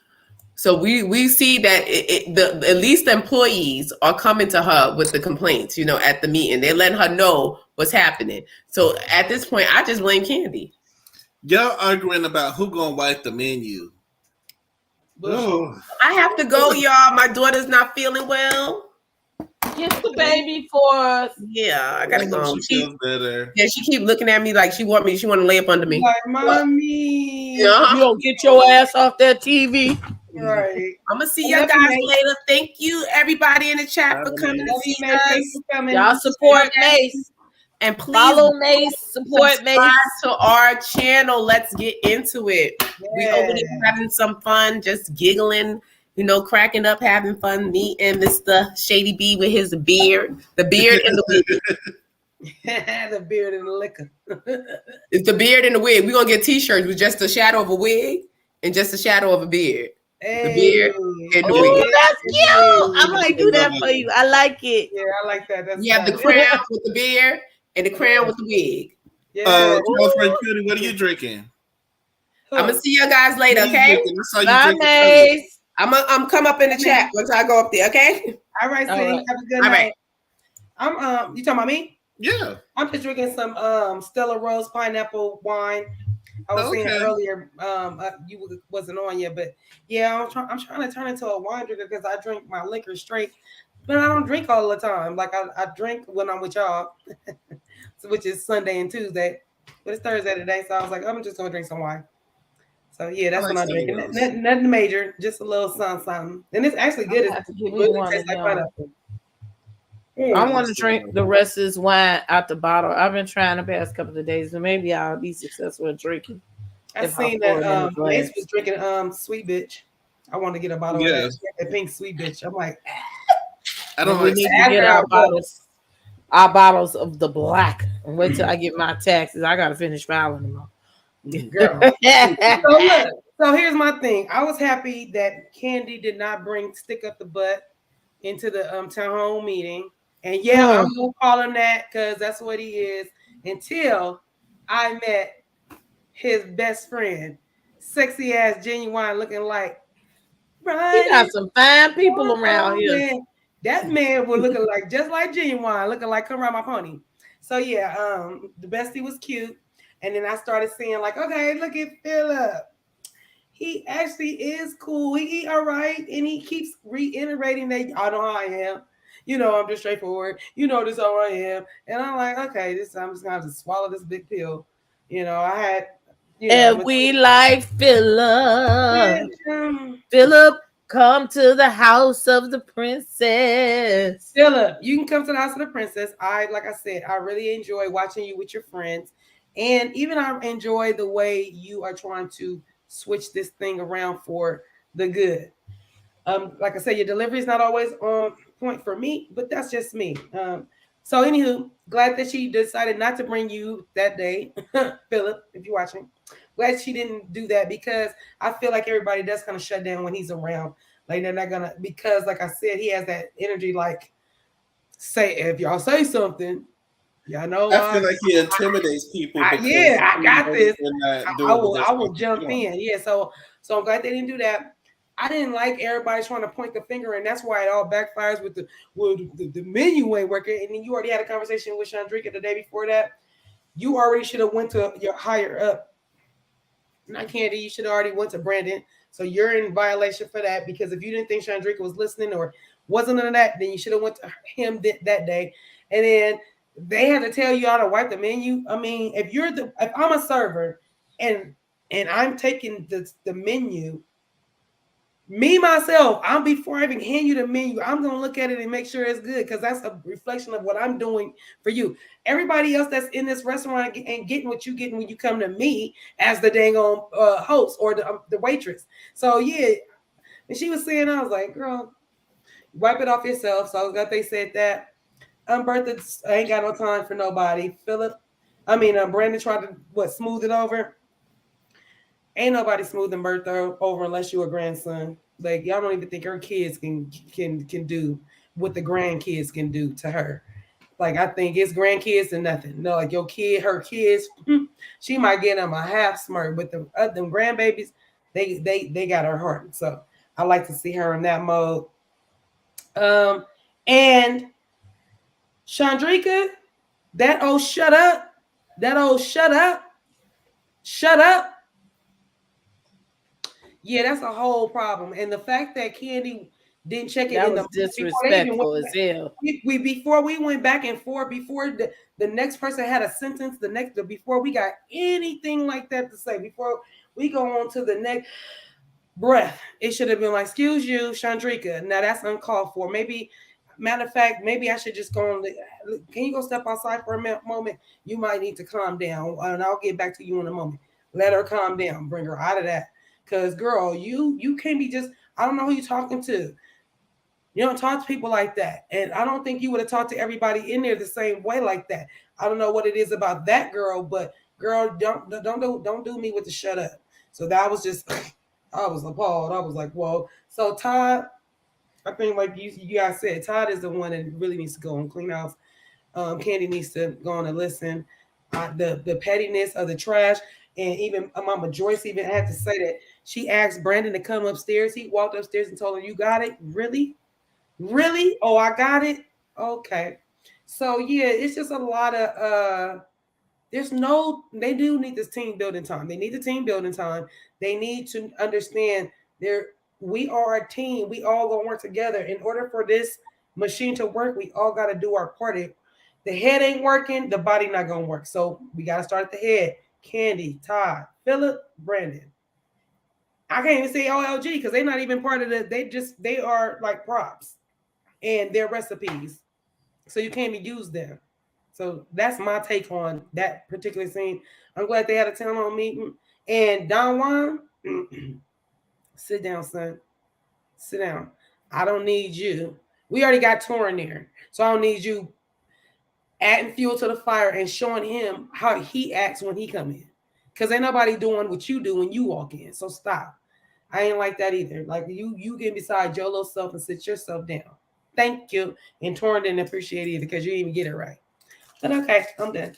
So we see that at least the employees are coming to her with the complaints, at the meeting. They're letting her know what's happening. So at this point, I just blame Kandi. Y'all arguing about who gonna wipe the menu. Oh. I have to go, y'all. My daughter's not feeling well. Get the baby for us. Yeah, I gotta go. She feels better. Yeah, she keep looking at me like she want to lay up under me. Like, mommy. Yeah. You don't get your ass off that TV. Right. I'm gonna see you guys later. Thank you, everybody in the chat, for coming to see us. Y'all support Mase. And please follow Mase, support Mase to our channel. Let's get into it. Yeah. We over there having some fun, just giggling, cracking up, having fun. Me and Mr. Shady B with his beard, the beard and the wig. The beard and the liquor. It's the beard and the wig. We're gonna get t-shirts with just a shadow of a wig and just a shadow of a beard. Hey. The beard and the wig. That's cute. I might do that for you. I like it. Yeah, I like that. You have the crown with the beard and the crown with the wig. Yeah. Tell Frank Cutiee, what are you drinking? I'm gonna see you guys later, What are you okay? drinking? I saw you Bye, drinking earlier. Mace. I'm come up in the chat once I go up there, okay? All right, All see. right. Have a good All night. right. I'm you talking about me? Yeah. I'm just drinking some Stella Rose pineapple wine. I was saying Okay. earlier, you wasn't on yet, but yeah, I'm trying to turn into a wine drinker because I drink my liquor straight, but I don't drink all the time. Like I drink when I'm with y'all, so, which is Sunday and Tuesday, but it's Thursday today, so I was like, I'm just gonna drink some wine. So yeah, that's I like what I'm drinking. Stella Rose. Nothing major, just a little something, and it's actually I'm good. gonna have to give It me one tastes of like them. pineapple. I want to drink the rest of this wine out the bottle. I've been trying the past couple of days, and maybe I'll be successful at drinking. I if I seen pour that it in the Mase glass. was drinking Sweet Bitch. I want to get a bottle of Yes. that pink Sweet Bitch. I'm like, I don't we like need to After get I our bottles of the black and wait till I get my taxes. I gotta finish filing them all. girl. So look, so here's my thing. I was happy that Kandi did not bring stick up the butt into the town hall meeting. And yeah, I'm gonna call him that because that's what he is. Until I met his best friend, sexy ass, genuine looking like He got some fine people around here. man. That man was looking like just like genuine, looking like come around my pony. So yeah, the bestie was cute. And then I started seeing like, okay, look at Philip. He actually is cool. He all right. And he keeps reiterating that I know how I am. You know, I'm just straightforward. You know, this how I am. And I'm like, okay, I'm just gonna have to swallow this big pill. You know, I had, and we like Philip. um, Philip, come to the house of the princess. Philip, you can come to the house of the princess. Like I said, I really enjoy watching you with your friends. And even I enjoy the way you are trying to switch this thing around for the good. Like I said, your delivery is not always on point for me, but that's just me. So anywho, glad that she decided not to bring you that day, Philip, if you're watching. Glad she didn't do that because I feel like everybody does kind of shut down when he's around. Like they're not gonna, because like I said, he has that energy. Like say if y'all say something, y'all know. I feel like he intimidates people. I got this. I will jump in. Yeah, so I'm glad they didn't do that. I didn't like everybody trying to point the finger, and that's why it all backfires with the menu ain't working. And then you already had a conversation with Chandrika the day before that. You already should have went to your higher up. Not Kandi, you should have already went to Brandon. So you're in violation for that because if you didn't think Chandrika was listening or wasn't in that, then you should have went to him that day. And then they had to tell you how to wipe the menu. I mean, if I'm a server and I'm taking the menu, me myself, before I even hand you the menu, I'm gonna look at it and make sure it's good because that's a reflection of what I'm doing for you. Everybody else that's in this restaurant ain't getting what you getting when you come to me as the dang on host or the waitress. So yeah, and she was saying, I was like, girl, wipe it off yourself. So I was glad they said that. Bertha ain't got no time for nobody. Brandon tried to smooth it over. Ain't nobody smoothing Bertha over unless you a grandson. Like y'all don't even think her kids can do what the grandkids can do to her. Like I think it's grandkids and nothing. No, like her kids, she might get them a half smirk, but them grandbabies, they got her heart. So I like to see her in that mode. And Chandrika, that old shut up. Yeah, that's a whole problem. And the fact that Kandi didn't check it That in was the disrespectful as hell. Before we went back and forth, before the next person had a sentence, before we got anything like that to say, before we go on to the next breath, it should have been like, excuse you, Chandrika. Now that's uncalled for. Maybe, matter of fact, maybe I should just go on. Can you go step outside for a moment? You might need to calm down, and I'll get back to you in a moment. Let her calm down. Bring her out of that. Because, girl, you can't be just, I don't know who you're talking to. You don't talk to people like that. And I don't think you would have talked to everybody in there the same way like that. I don't know what it is about that girl, but girl, don't do me with the shut up. So that was just, I was appalled. I was like, whoa. So Todd, I think like you guys said, Todd is the one that really needs to go and clean house. Kandi needs to go on and listen. the pettiness of the trash. And even Mama Joyce even had to say that she asked Brandon to come upstairs. He walked upstairs and told her, "You got it? Really? Really? Oh, I got it. Okay." So yeah, it's just a lot of they do need this team building time. They need the team building time. They need to understand we are a team. We all gonna work together. In order for this machine to work, we all gotta do our part. If the head ain't working, the body not gonna work. So we gotta start at the head. Kandi, Todd, Philip, Brandon. I can't even say OLG because they're not even part of they are like props and their recipes. So you can't even use them. So that's my take on that particular scene. I'm glad they had a town hall meeting. And Don Juan, sit down, son. Sit down. I don't need you. We already got Torn there. So I don't need you adding fuel to the fire and showing him how he acts when he come in. Because ain't nobody doing what you do when you walk in. So stop. I ain't like that either. Like you get beside your little self and sit yourself down. Thank you. And Torn didn't appreciate it either because you didn't even get it right. But okay, I'm done.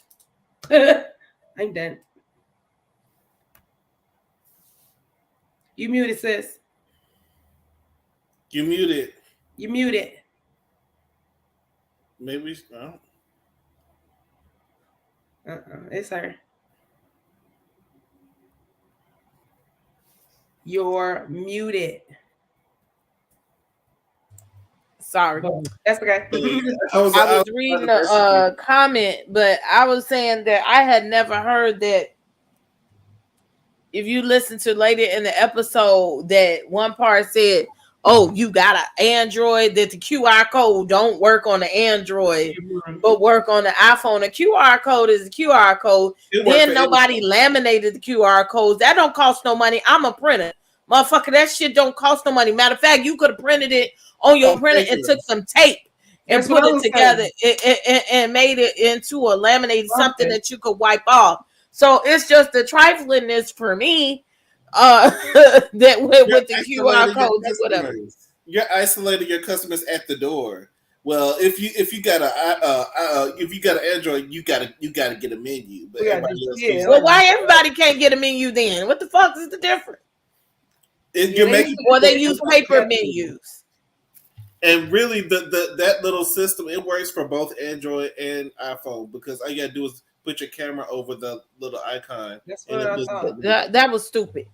I'm done. You muted, sis. You muted. You muted. Maybe. No. It's her. You're muted. Sorry. That's okay. I was reading a comment, but I was saying that I had never heard that. If you listen to later in the episode, that one part said, "Oh, you got an Android, that the QR code don't work on the Android, but work on the iPhone. The QR code is the QR code. Then nobody laminated the QR codes. That don't cost no money. I'm a printer. Motherfucker, that shit don't cost no money. Matter of fact, you could have printed it on your printer and took some tape and put it together and made it into a laminated something that you could wipe off. So it's just the triflingness for me that went with the QR codes or whatever. You're isolating your customers at the door. Well, if you got an Android, you gotta get a menu. But well, why everybody can't get a menu then? What the fuck is the difference? Or they use paper menus. And really, that little system, it works for both Android and iPhone because all you gotta do is put your camera over the little icon. That's what I thought. That was stupid.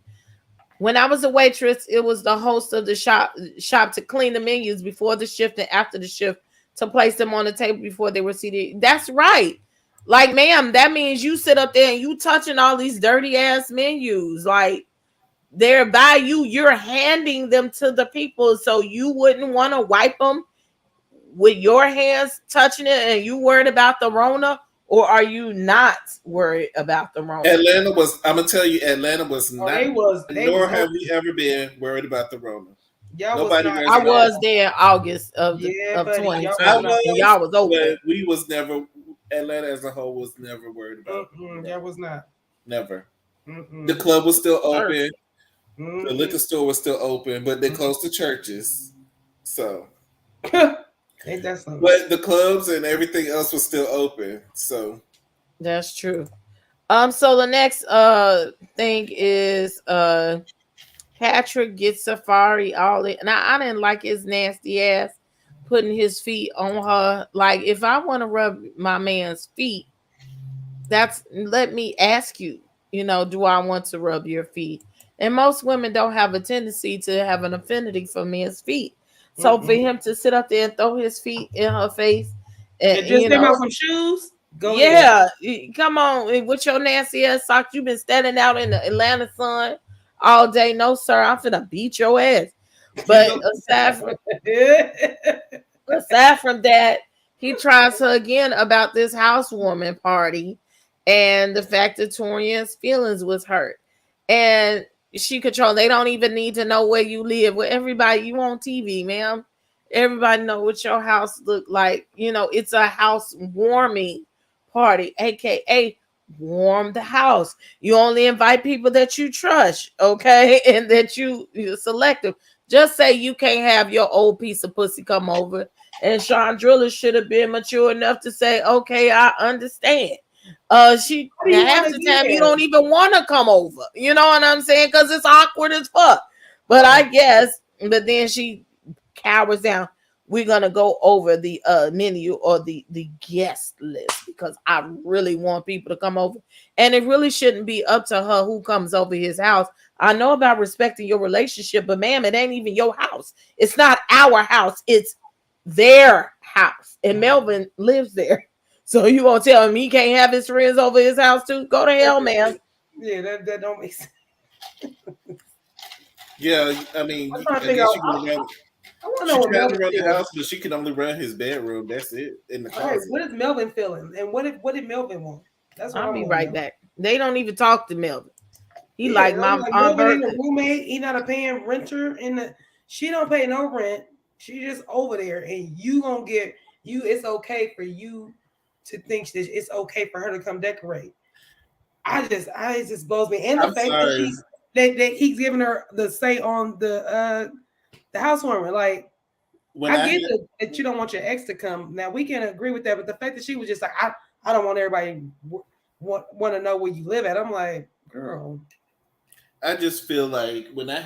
When I was a waitress, it was the host of the shop to clean the menus before the shift and after the shift to place them on the table before they were seated. That's right. Like, ma'am, that means you sit up there and you touching all these dirty ass menus. Like, they're by you. You're handing them to the people. So you wouldn't want to wipe them with your hands touching it and you worried about the Rona? Or are you not worried about the Rona? Atlanta was not. Nor have we ever been worried about the Rona. I was there in August of 2020. Y'all was open. We was never. Atlanta as a whole was never worried about. That was not. Never. The club was still open. The liquor store was still open, but they closed the churches. So. Ain't that something? But the clubs and everything else was still open. So. That's true. So the next thing is Patrick gets Safari all in. Now I didn't like his nasty ass putting his feet on her. Like, if I want to rub my man's feet, let me ask you, do I want to rub your feet? And most women don't have a tendency to have an affinity for men's feet. So for him to sit up there and throw his feet in her face and just came out some shoes. Go ahead. Come on with your nasty ass socks. You've been standing out in the Atlanta sun all day. No, sir, I'm finna beat your ass. But aside from that, he tries her again about this housewarming party and the fact that Torian's feelings was hurt. And she controlled. They don't even need to know where you live. Well, everybody, you on TV, ma'am. Everybody know what your house look like. It's a housewarming party, aka warm the house. You only invite people that you trust, okay, and that you're selective. Just say you can't have your old piece of pussy come over. And Chandrilla should have been mature enough to say, okay, I understand. She What do you half wanna the time you give? don't even want to come over. You know what I'm saying? Because it's awkward as fuck. But I guess, but then she cowers down. We're gonna go over the menu or the guest list because I really want people to come over, and it really shouldn't be up to her who comes over his house. I know about respecting your relationship, but ma'am, it ain't even your house. It's not our house. It's their house, and Melvin lives there. So you gonna tell him he can't have his friends over his house too? Go to hell, man. Yeah, that don't make sense. Yeah, I mean, I'm trying to I figure guess out. she can run. I want to She know what tries to Melvin run the feels. house, but she can only run his bedroom. That's it in the All right, closet. what is Melvin feeling, and what did Melvin want? That's what I'll I'm be gonna right know. back. They don't even talk to Melvin. He Yeah, like I'm my like Aunt Melvin ain't Bert. a roommate. He not a paying renter. She don't pay no rent. She just over there, and you gonna get you. It's okay for you to think that it's okay for her to come decorate. It just blows me, and the I'm fact that sorry. that he's giving her the say on the housewarming. Like, When I I get had, that you don't want your ex to come. Now we can agree with that, but the fact that she was just like, I don't want everybody want to know where you live at. I'm like, girl. I just feel like when I've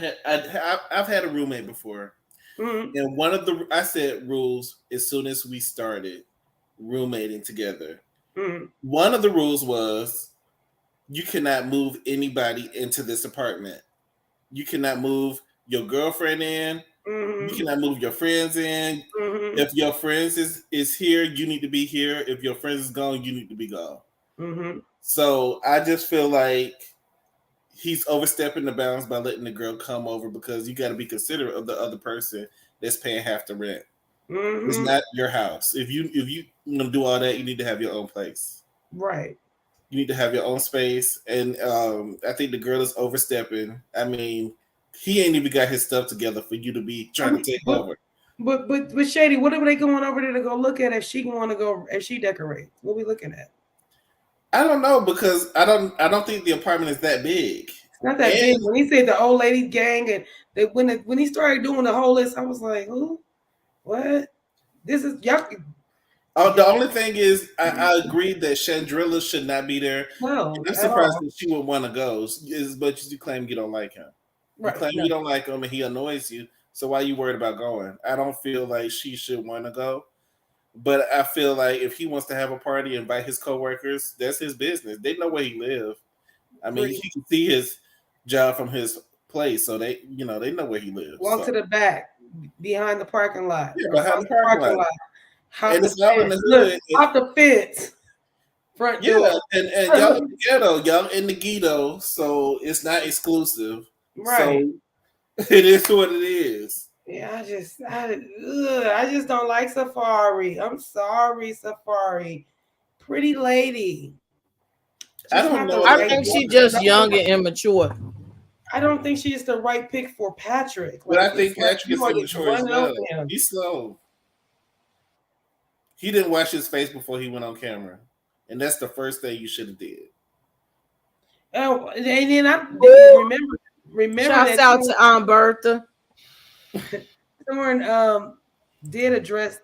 had a roommate before, Mm-hmm. and one of the I said rules as soon as we started roommating together. Mm-hmm. One of the rules was you cannot move anybody into this apartment. You cannot move your girlfriend in. You Mm-hmm. cannot move your friends in. Mm-hmm. If your friends is here, you need to be here. If your friends is gone, you need to be gone. Mm-hmm. So I just feel like he's overstepping the bounds by letting the girl come over because you got to be considerate of the other person that's paying half the rent. It's Mm-hmm. not your house. If you gonna do all that, you need to have your own place. Right. You need to have your own space. And I think the girl is overstepping. I mean, he ain't even got his stuff together for you to be trying to take over. But Shady, what are they going over there to go look at if she want to go if she decorates? What are we looking at? I don't know because I don't think the apartment is that big. It's not that big. When he said the old lady gang and when he started doing the whole list, I was like, who? What? This is y'all. The only thing is, I agree that Chandrilla should not be there. No, I'm at surprised all. that she would want to go. As much as you claim you don't like him, you Right. claim No. you don't like him and he annoys you. So why are you worried about going? I don't feel like she should want to go, but I feel like if he wants to have a party, invite his coworkers. That's his business. They know where he lives. I mean, he can see his job from his place, so they know where he lives. Walk to the back, behind the parking lot. Yeah, behind the parking lot. Hop And the it's all in fence. the hood. Look, hop the fence. Front Yeah, door. and y'all in the ghetto, y'all in the ghetto, so it's not exclusive. Right. So it is what it is. Yeah, I just don't like Safari. I'm sorry, Safari. Pretty lady. I don't know. I think she's just young and immature. I don't think she's the right pick for Patrick. But I think like, Patrick is immature as well. He's slow. He didn't wash his face before he went on camera, and that's the first thing you should have did. Oh, and then I remember. Shouts out to Aunt Bertha. Someone did address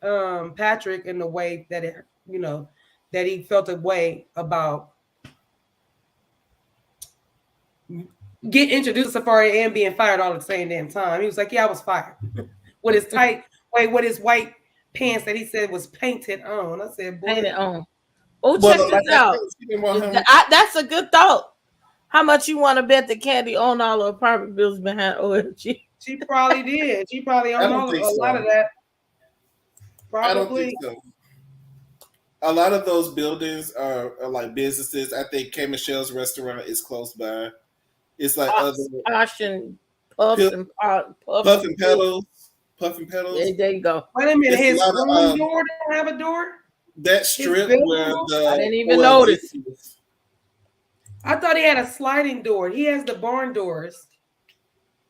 Patrick in the way that that he felt a way about getting introduced to Safari and being fired all at the same damn time. He was like, "Yeah, I was fired." with his with his white pants that he said was painted on. I said, "Boy, painted on." Oh, check this out. That's a good thought. How much you want to bet that Kandi owned all the apartment buildings behind OMG? She probably did. She probably owned a lot of that. Probably. I don't think so. A lot of those buildings are like businesses. I think K. Michelle's restaurant is close by. It's like Puffs and Pedals. Puff and Pedals. There you go. Wait a minute. His room door don't have a door? That strip where I didn't even notice. I thought he had a sliding door. He has the barn doors.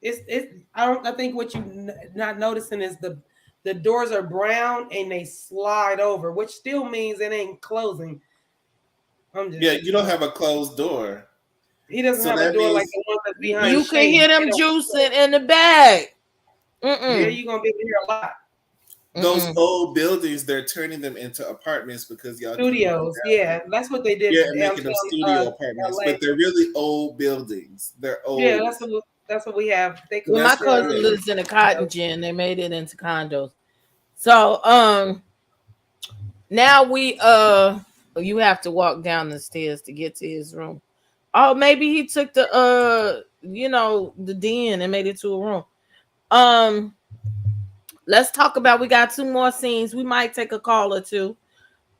I think what you not noticing is the doors are brown and they slide over, which still means it ain't closing. You don't have a closed door. He doesn't have a door like the one that's behind. You can hear them juicing in the bag. Yeah, you're gonna be able to hear a lot. Those old buildings, they're turning them into apartments because y'all Studios. Yeah, that's what they did. yeah, and making them studio apartments, LA. but they're really old buildings. They're old. Yeah, that's what we have. They Well, my That's what cousin it is. lives in a cotton gin. They made it into condos. So now you have to walk down the stairs to get to his room. Oh, maybe he took the the den and made it to a room. Let's talk about, we got 2 more scenes. We might take a call or two.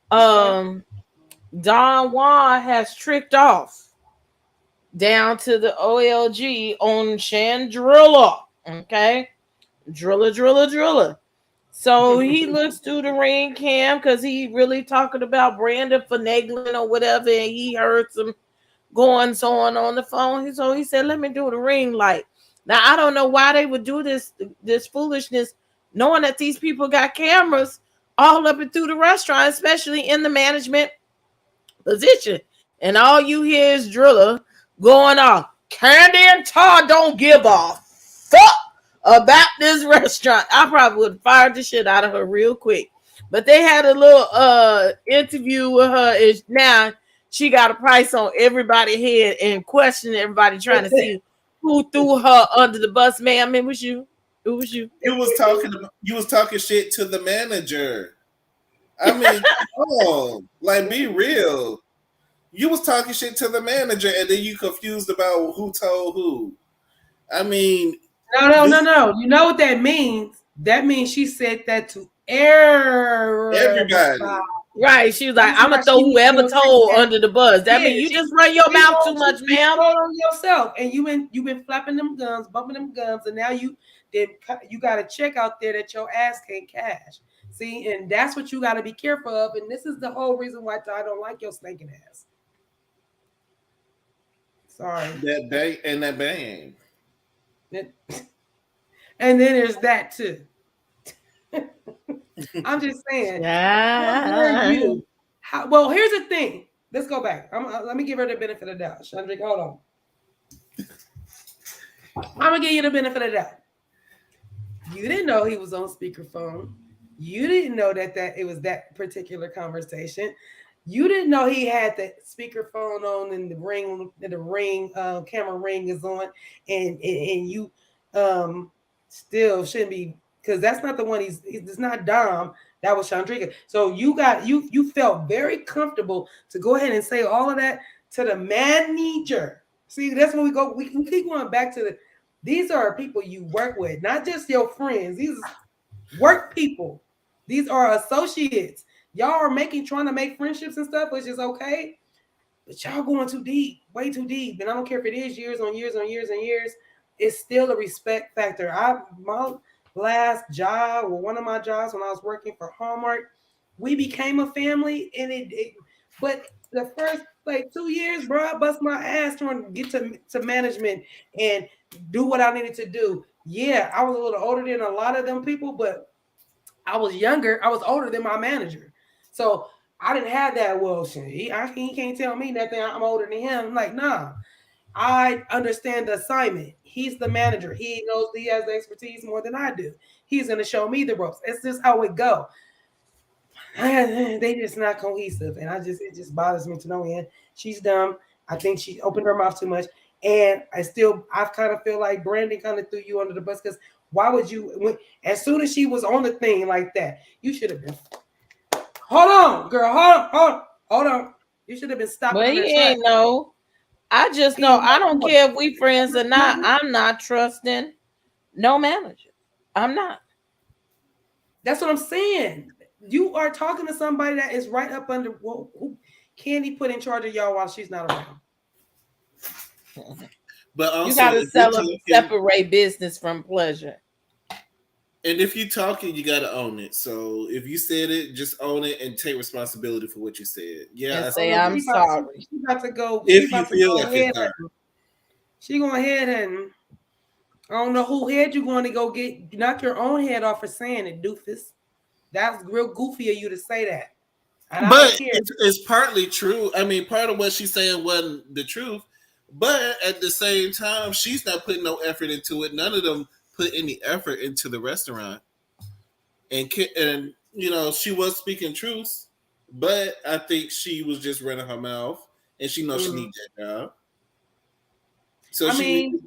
Don Juan has tricked off down to the OLG on Chandrilla. Okay. Driller. So he looks through the ring cam because he really talking about Brandon finagling or whatever, and he heard some goings on the phone. So he said, let me do the ring light. Now I don't know why they would do this foolishness, knowing that these people got cameras all up and through the restaurant, especially in the management position. And all you hear is Driller going off. Kandi and Todd don't give a fuck about this restaurant. I probably would have fired the shit out of her real quick. But they had a little interview with her. Is now she got a price on everybody's head and questioning everybody, trying to see who threw her under the bus. Ma'am, it was you. It was you. You was talking shit to the manager. I mean, like, be real. You was talking shit to the manager, and then you confused about who told who. I mean, no. You know what that means? That means she said that to everybody. Right. She was like, I'm gonna throw whoever told under the bus. That means you just run your mouth too much, ma'am. On yourself, and you've been flapping them guns, bumping them guns, and now you got a check out there that your ass can't cash. See, and that's what you got to be careful of. And this is the whole reason why I don't like your stinking ass. Sorry. That bang and that bang. And then there's that too. I'm just saying. Well, here's the thing. Let's go back. Let me give her the benefit of the doubt. Chandrika, hold on. I'm gonna give you the benefit of the doubt. You didn't know he was on speakerphone. You didn't know that it was that particular conversation. You didn't know he had the speakerphone on and the ring camera ring is on, and you still shouldn't be, because that's not the one. It's not Dom. That was Chandrika. So you felt very comfortable to go ahead and say all of that to the manager. See, that's when we go. We keep going back to these are people you work with, not just your friends. These are work people. These are associates. Y'all are trying to make friendships and stuff, which is okay. But y'all going too deep, way too deep. And I don't care if it is years on years on years and years. It's still a respect factor. My last job, or one of my jobs when I was working for Hallmark, we became a family, and but the first 2 years, bro, I bust my ass trying to get to management and do what I needed to do. Yeah, I was a little older than a lot of them people, but I was younger. I was older than my manager. So I didn't have that, well, he can't tell me nothing. I'm older than him. I'm like, nah, I understand the assignment. He's the manager. He knows he has the expertise more than I do. He's going to show me the ropes. It's just how it go. They just not cohesive. And it just bothers me to no end. She's dumb. I think she opened her mouth too much. And I kind of feel like Brandon kind of threw you under the bus, because why would you, as soon as she was on the thing like that, you should have been, hold on, girl, hold on. You should have been stopping. But he ain't know. I just know, I don't care if we friends or not. I'm not trusting no manager. I'm not. That's what I'm saying. You are talking to somebody that is right up under who Kandi put in charge of y'all while she's not around. But also, you gotta separate business from pleasure. And if you're talking, you gotta own it. So if you said it, just own it and take responsibility for what you said. Yeah, and say I'm sorry. She's about to go. If you feel like it's her. She going ahead and I don't know who head you going to go get. Knock your own head off for saying it, doofus. That's real goofy of you to say that. And but it's partly true. I mean, part of what she's saying wasn't the truth. But at the same time, she's not putting no effort into it. None of them put any effort into the restaurant. and you know, she was speaking truth, but I think she was just running her mouth, and she knows she needs that job. So I mean,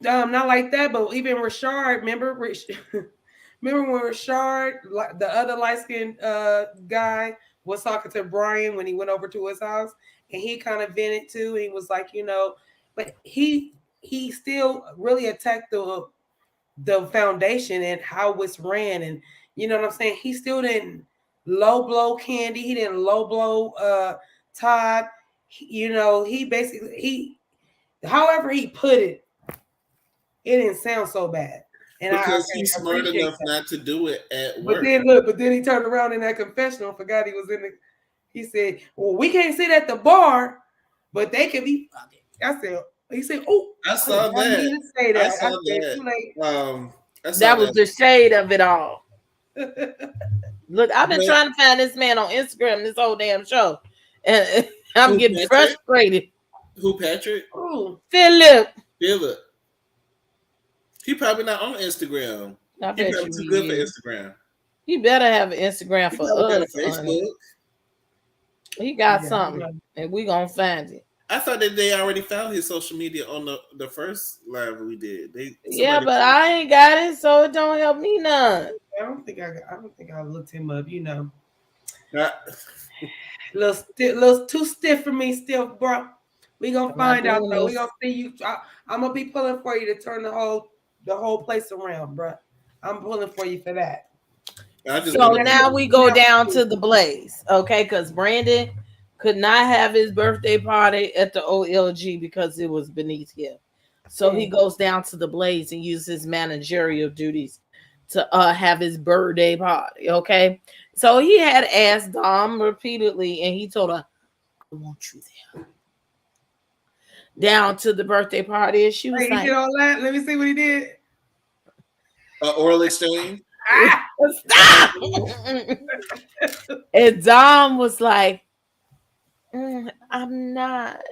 not like that, but even Rashard, remember remember when Rashard, the other light-skinned guy, was talking to Brian when he went over to his house, and he kind of vented too. He was like, you know, but he still really attacked the foundation and how it's ran, and you know what I'm saying. He still didn't low blow Kandi. He didn't low blow Todd. You know, he basically however he put it, it didn't sound so bad. And because he's smart enough not to do it at work. But then he turned around in that confessional, forgot he was in the. He said, "Well, we can't sit at the bar, but they can be." I said, "He said, oh, I saw that. Say that. I saw that. That was the shade of it all. Look, I've been trying to find this man on Instagram this whole damn show, and I'm getting frustrated. Who, Patrick? Ooh, Philip. He probably not on Instagram. He probably too good for Instagram. He better have an Instagram for us. Facebook. He got something, and we gonna find it. I thought that they already found his social media on the first live we did. But I ain't got it, so it don't help me none. I don't think I looked him up. You know, little too stiff for me still, bro. We gonna find out though. We gonna see you. I'm gonna be pulling for you to turn the whole place around, bro. I'm pulling for you for that. So now we go down to the Blaze, okay? Because Brandon could not have his birthday party at the OLG because it was beneath him. So he goes down to the Blaze and uses his managerial duties to have his birthday party, okay? So he had asked Dom repeatedly, and he told her, I want you there. Down to the birthday party, and she was like, he did all that? Let me see what he did. Oral exchange? Stop! And Dom was like, I'm not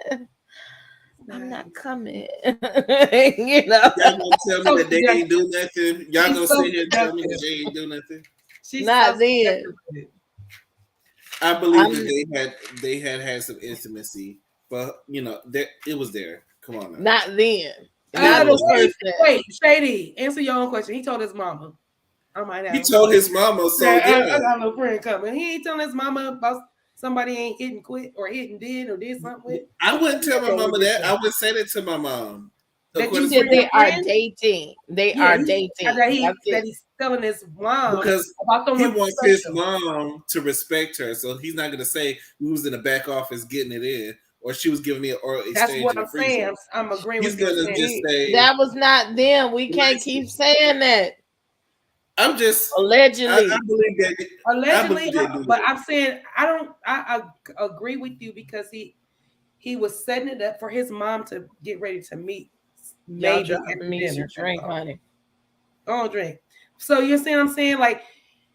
coming. You know, y'all gonna tell me that they ain't do nothing. Y'all gonna sit here and tell me that they ain't do nothing. She's not then. I believe that they had some intimacy, but you know, it was there. Come on, now. Not then. Wait, Shady, answer your own question. He told his mama. I might have. He told his mama. So I got a little friend coming. He ain't telling his mama about somebody ain't hit and quit or hit and did something with. I wouldn't tell my mama that. I would say that to my mom. That you said they are dating. They are dating. That he's telling his mom because he wants his mom to respect her, so he's not gonna say we was in the back office getting it in, or she was giving me an oral exchange. That's what I'm saying. I'm agreeing with you. He's gonna just say that was not them. We can't keep saying that. I'm just allegedly. I believe that. Allegedly, but I'm saying I agree with you because he was setting it up for his mom to get ready to meet. Maybe dinner. Drink, honey. Don't drink. So you're saying I'm saying like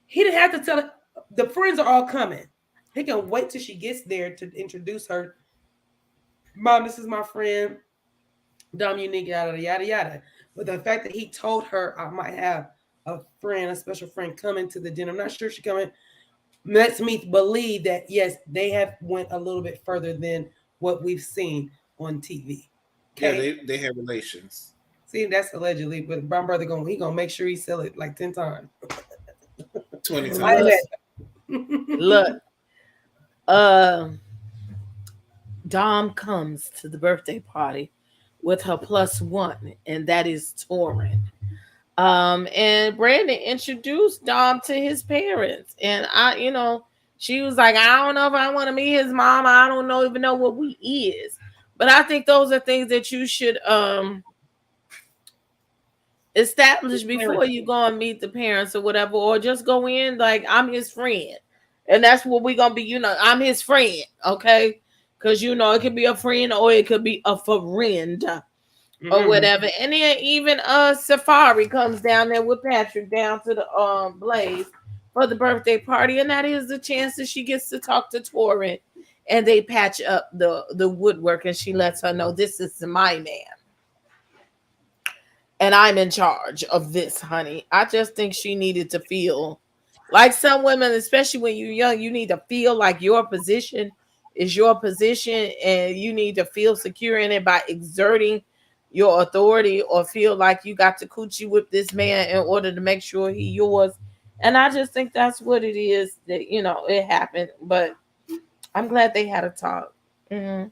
he didn't have to tell her. The friends are all coming. He can wait till she gets there to introduce her. Mom, this is my friend. Dom Unique, yada yada yada. But the fact that he told her I might have a special friend coming to the dinner. I'm not sure she's coming. Lets me believe that yes, they have went a little bit further than what we've seen on TV. Okay? Yeah, they have relations. See, that's allegedly, but my brother he gonna make sure he sell it like 10 times. 20 times. Look. Dom comes to the birthday party with her +1, and that is Torrin. And Brandon introduced Dom to his parents, and she was like, I don't know if I want to meet his mom. I don't even know what we is. But I think those are things that you should establish before you go and meet the parents or whatever, or just go in like I'm his friend. And that's what we're gonna be, I'm his friend, okay? Because it could be a friend or it could be a friend. Or whatever. And then even Safari comes down there with Patrick down to the Blaze for the birthday party, and that is the chance that she gets to talk to Torrin, and they patch up the woodwork, and she lets her know this is my man, and I'm in charge of this, honey. I just think she needed to feel Like some women, especially when you're young, you need to feel like your position is your position, and you need to feel secure in it by exerting your authority, or feel like you got to coochie whip this man in order to make sure he yours. And I just think that's what it is, that it happened. But I'm glad they had a talk. Hmm.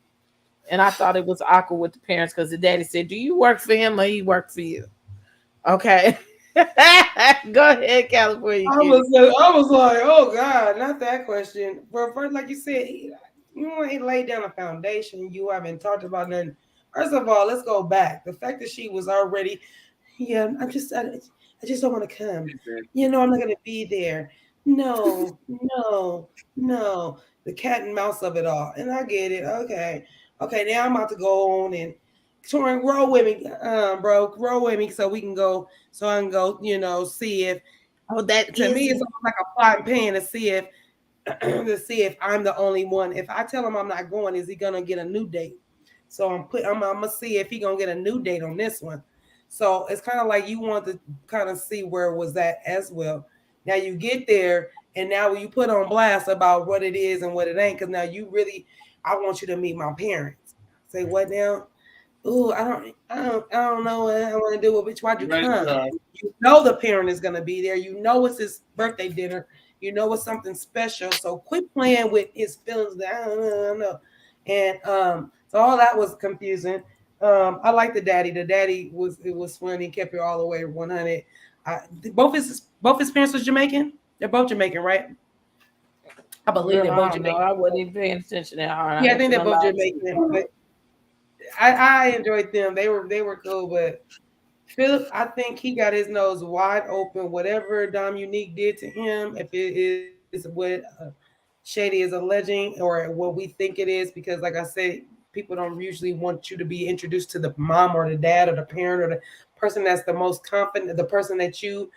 And I thought it was awkward with the parents because the daddy said, "Do you work for him or he work for you?" Okay. Go ahead, California Kitty. I was like, oh God, not that question. But first, like you said, you ain't laid down a foundation. You haven't talked about nothing. First of all, let's go back. The fact that she was already, yeah, I just don't want to come. I'm not gonna be there. No, no, no. The cat and mouse of it all. And I get it. Okay. Okay, now I'm about to go on and touring, roll with me, bro. Roll with me so we can go, so I can go, see if That to is me it's almost like a plot pan to see if I'm the only one. If I tell him I'm not going, is he gonna get a new date? So I'm gonna see if he gonna get a new date on this one. So it's kind of like you want to kind of see where it was at as well. Now you get there, and now you put on blast about what it is and what it ain't, because now I want you to meet my parents. Say what now? Ooh, I don't know what I want to do. Bitch, why'd you come? You know the parent is gonna be there. You know it's his birthday dinner. You know it's something special. So quit playing with his feelings. That I don't know. And so all that was confusing. I like the daddy. The daddy was funny. Kept it all the way 100. Both his parents was Jamaican. They're both Jamaican, right? I believe they're both Jamaican. I wasn't even paying attention that hard. Yeah, I think they're both Jamaican. But I enjoyed them. They were cool, but Philip, I think he got his nose wide open. Whatever Dom Unique did to him, if it is what Shady is alleging or what we think it is, because like I said, people don't usually want you to be introduced to the mom or the dad or the parent or the person that's the most confident, the person that you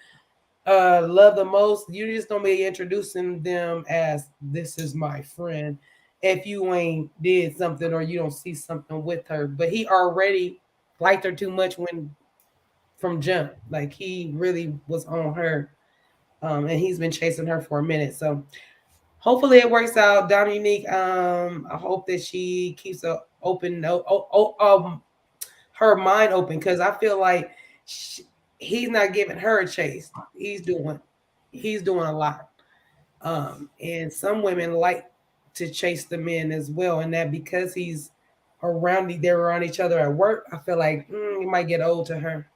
love the most. You just don't be introducing them as this is my friend if you ain't did something or you don't see something with her. But he already liked her too much from jump. Like he really was on her. And he's been chasing her for a minute. So hopefully it works out. Dominique, I hope that she keeps her mind open, because I feel like he's not giving her a chase. He's doing a lot. And some women like to chase the men as well, and that because they're around each other at work, I feel like he might get old to her.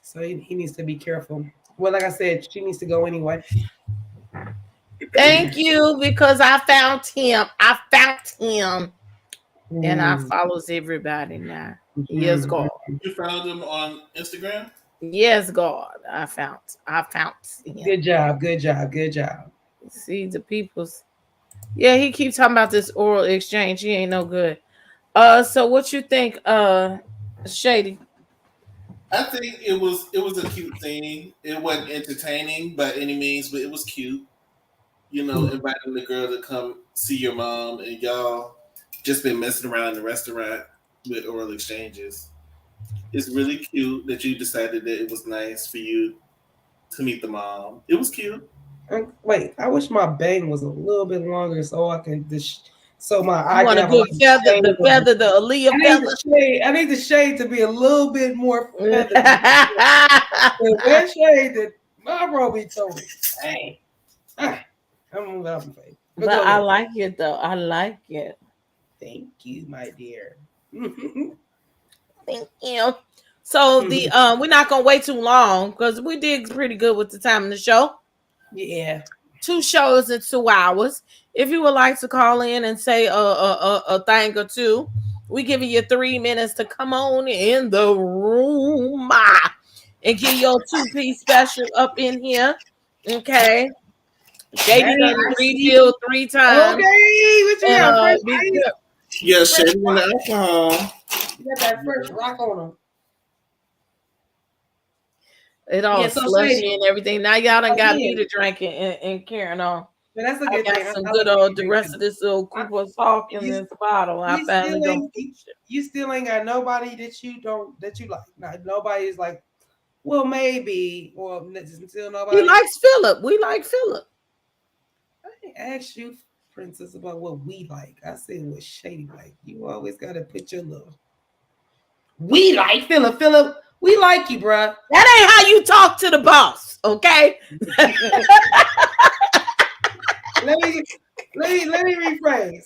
So he needs to be careful. Well, like I said, she needs to go anyway. Thank you, because I found him. And I follows everybody now. Yes, God. You found him on Instagram? Yes, God. I found him. Good job. See the people's. Yeah, he keeps talking about this oral exchange. He ain't no good. So what you think, Shady? I think it was a cute thing. It wasn't entertaining by any means, but it was cute. Inviting the girl to come see your mom, and y'all just been messing around in the restaurant with oral exchanges. It's really cute that you decided that it was nice for you to meet the mom. It was cute. Wait, I wish my bang was a little bit longer so I can so my I want a good feather, the Aaliyah feather. I need the shade to be a little bit more feathered. That shade that my bro be told me. Hey. I'm gonna face. But I like it though. I like it. Thank you, my dear. Thank you. So we're not gonna wait too long because we did pretty good with the time of the show. Yeah. 2 shows in 2 hours. If you would like to call in and say a thing or two, we giving you 3 minutes to come on in the room and get your 2-piece special up in here. Okay. Shady done refill 3 times. Okay, what you got? Yeah, Shady on the alcohol. You got that fresh rock on them. It all slushy and everything. Now y'all done got me to drinking and carrying on. But that's a good thing. Some good the rest of this little Cooper talk in this bottle. You still ain't got nobody that you like. Nobody's like Well, maybe. Well, still nobody. He likes Philip. We like Philip. I didn't ask you, Princess, about what we like. I said what Shady like. You always gotta put your little. We like Philip. Philip, we like you, bruh. That ain't how you talk to the boss, okay? let me rephrase.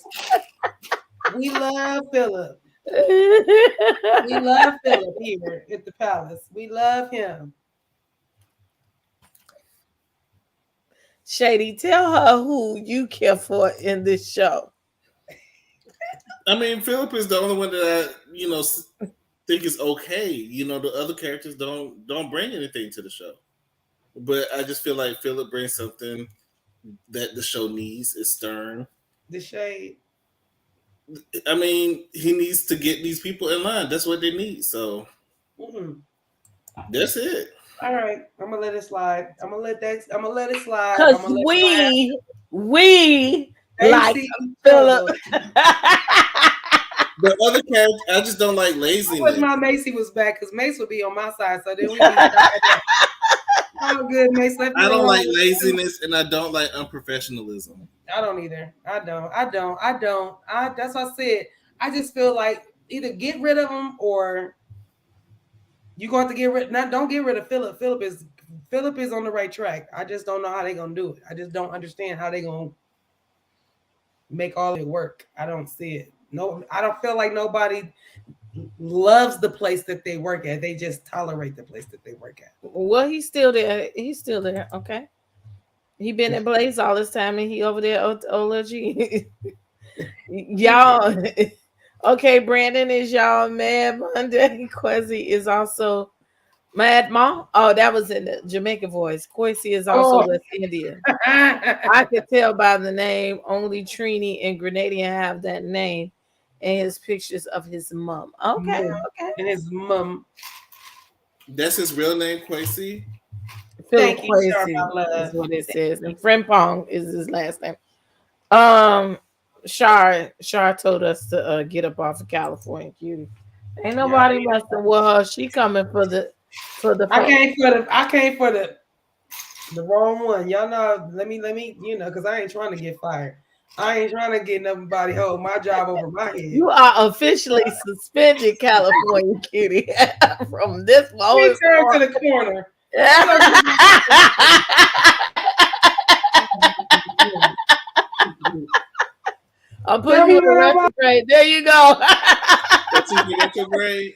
We love Philip. We love Philip here at the palace. We love him. Shady, tell her who you care for in this show. I mean, Philip is the only one that I, think is okay. The other characters don't bring anything to the show. But I just feel like Philip brings something that the show needs. Is stern. The shade. I mean, he needs to get these people in line. That's what they need. So that's it. All right, I'm gonna let it slide. I'm gonna let it slide. Because we like Philip. The other character, I just don't like laziness. I wish my Mase was back because Mase would be on my side. So then we be oh, good, Mase. I don't like laziness and I don't like unprofessionalism. I don't either. I don't. That's what I said. I just feel like either get rid of them or you're going to get rid. Don't get rid of Philip. Philip is on the right track. I just don't know how they're gonna do it. I just don't understand how they're gonna make all of it work. I don't see it. No, I don't feel like nobody loves the place that they work at. They just tolerate the place that they work at. Well, he's still there. Okay. He been in Blaze all this time and he over there OLG. Y'all. Okay, Brandon is y'all Mad Monday. Kwesi is also Mad Ma. Oh, that was in the Jamaican voice. Kwesi is also West Indian. I could tell by the name. Only Trini and Grenadian have that name. And his pictures of his mom. Okay. And his mom. That's his real name, Kwesi? Philip Kwesi is what it says. And Frimpong is his last name. Shar told us to get up off of California, Cutiee. Ain't nobody messing with her. She coming for the I came for the wrong one. Y'all know, let me, because I ain't trying to get fired. I ain't trying to get nobody hold my job over my head. You are officially suspended, California, Cutiee, from this moment. Turn to the corner. I'll put you in retrograde. There you go. That's in retrograde.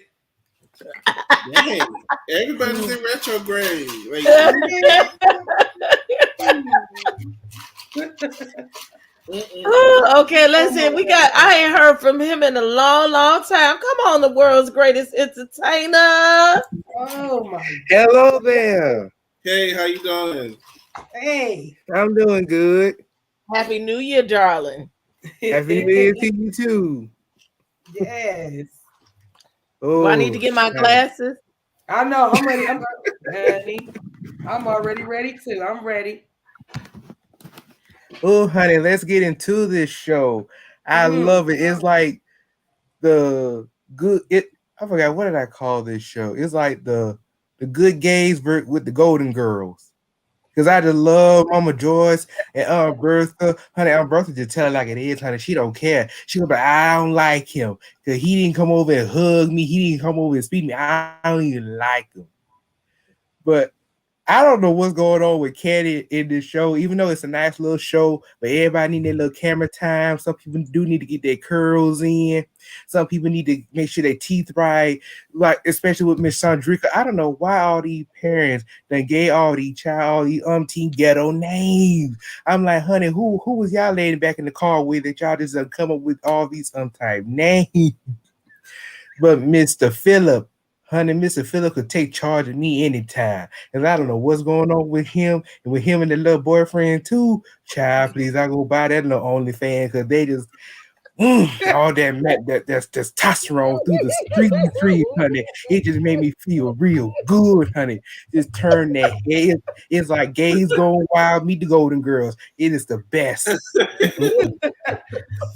Dang, everybody's in retrograde. Okay, let's see. I ain't heard from him in a long, long time. Come on, the world's greatest entertainer. Oh my! Hello there. Hey, how you doing? Hey, I'm doing good. Happy New Year, darling. Happy New Year to you too. Yes. Oh, do I need to get my glasses? I know. I'm ready. I'm already ready too. I'm ready. Oh, honey, let's get into this show. I love it. It's like the good. I forgot, what did I call this show? It's like the good gays with the Golden Girls. Because I just love Mama Joyce and Aunt Bertha. Honey, Aunt Bertha just tell it like it is, honey. She don't care. She gonna be, I don't like him. Because he didn't come over and hug me. He didn't come over and speak to me. I don't even like him. But I don't know what's going on with Kandi in this show, even though it's a nice little show, but everybody need their little camera time. Some people do need to get their curls in. Some people need to make sure their teeth right, like especially with Miss Sandrika. I don't know why all these parents done gave all these umpteen ghetto names. I'm like, honey, who was y'all laying back in the car with that y'all just come up with all these type names? But Mr. Philip, honey, Mr. Philip could take charge of me anytime. And I don't know what's going on with him and the little boyfriend too. Child, please, I go buy that little OnlyFans because they just all that's testosterone through the street, honey. It just made me feel real good, honey. Just turn that head. It's like gays going wild, meet the Golden Girls. It is the best.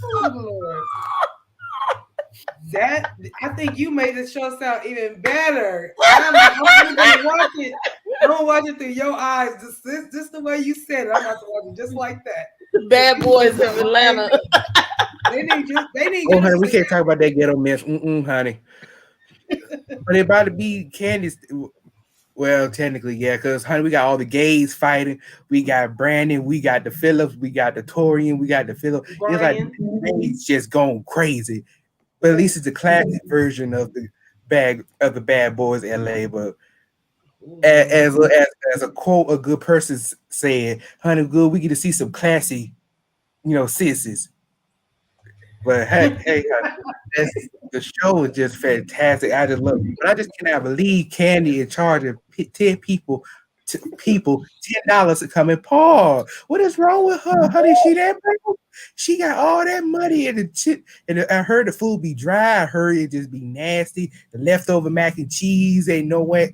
Oh, Lord. That I think you made the show sound even better. I'm gonna watch it. I'm gonna watch it through your eyes. Just the way you said it. I'm about to watch it just like that. Bad Boys of Atlanta. They need you. Oh, honey, we can't talk about that ghetto mess, honey. But it about to be Candy's. Well, technically, yeah, because honey, we got all the gays fighting. We got Brandon, we got the Phillips, we got the Torian, we got the Philip. It's like it's just going crazy. But at least it's a classic version of the Bad Boys LA. But as a quote, a good person said, "Honey, good, we get to see some classy, sissies." But hey, the show is just fantastic. I just love it. But I just cannot believe Kandi in charge of 10 people $10 to come and Paul. What is wrong with her? How did she that broke? She got all that money and I heard the food be dry. I heard it just be nasty. The leftover mac and cheese ain't no way.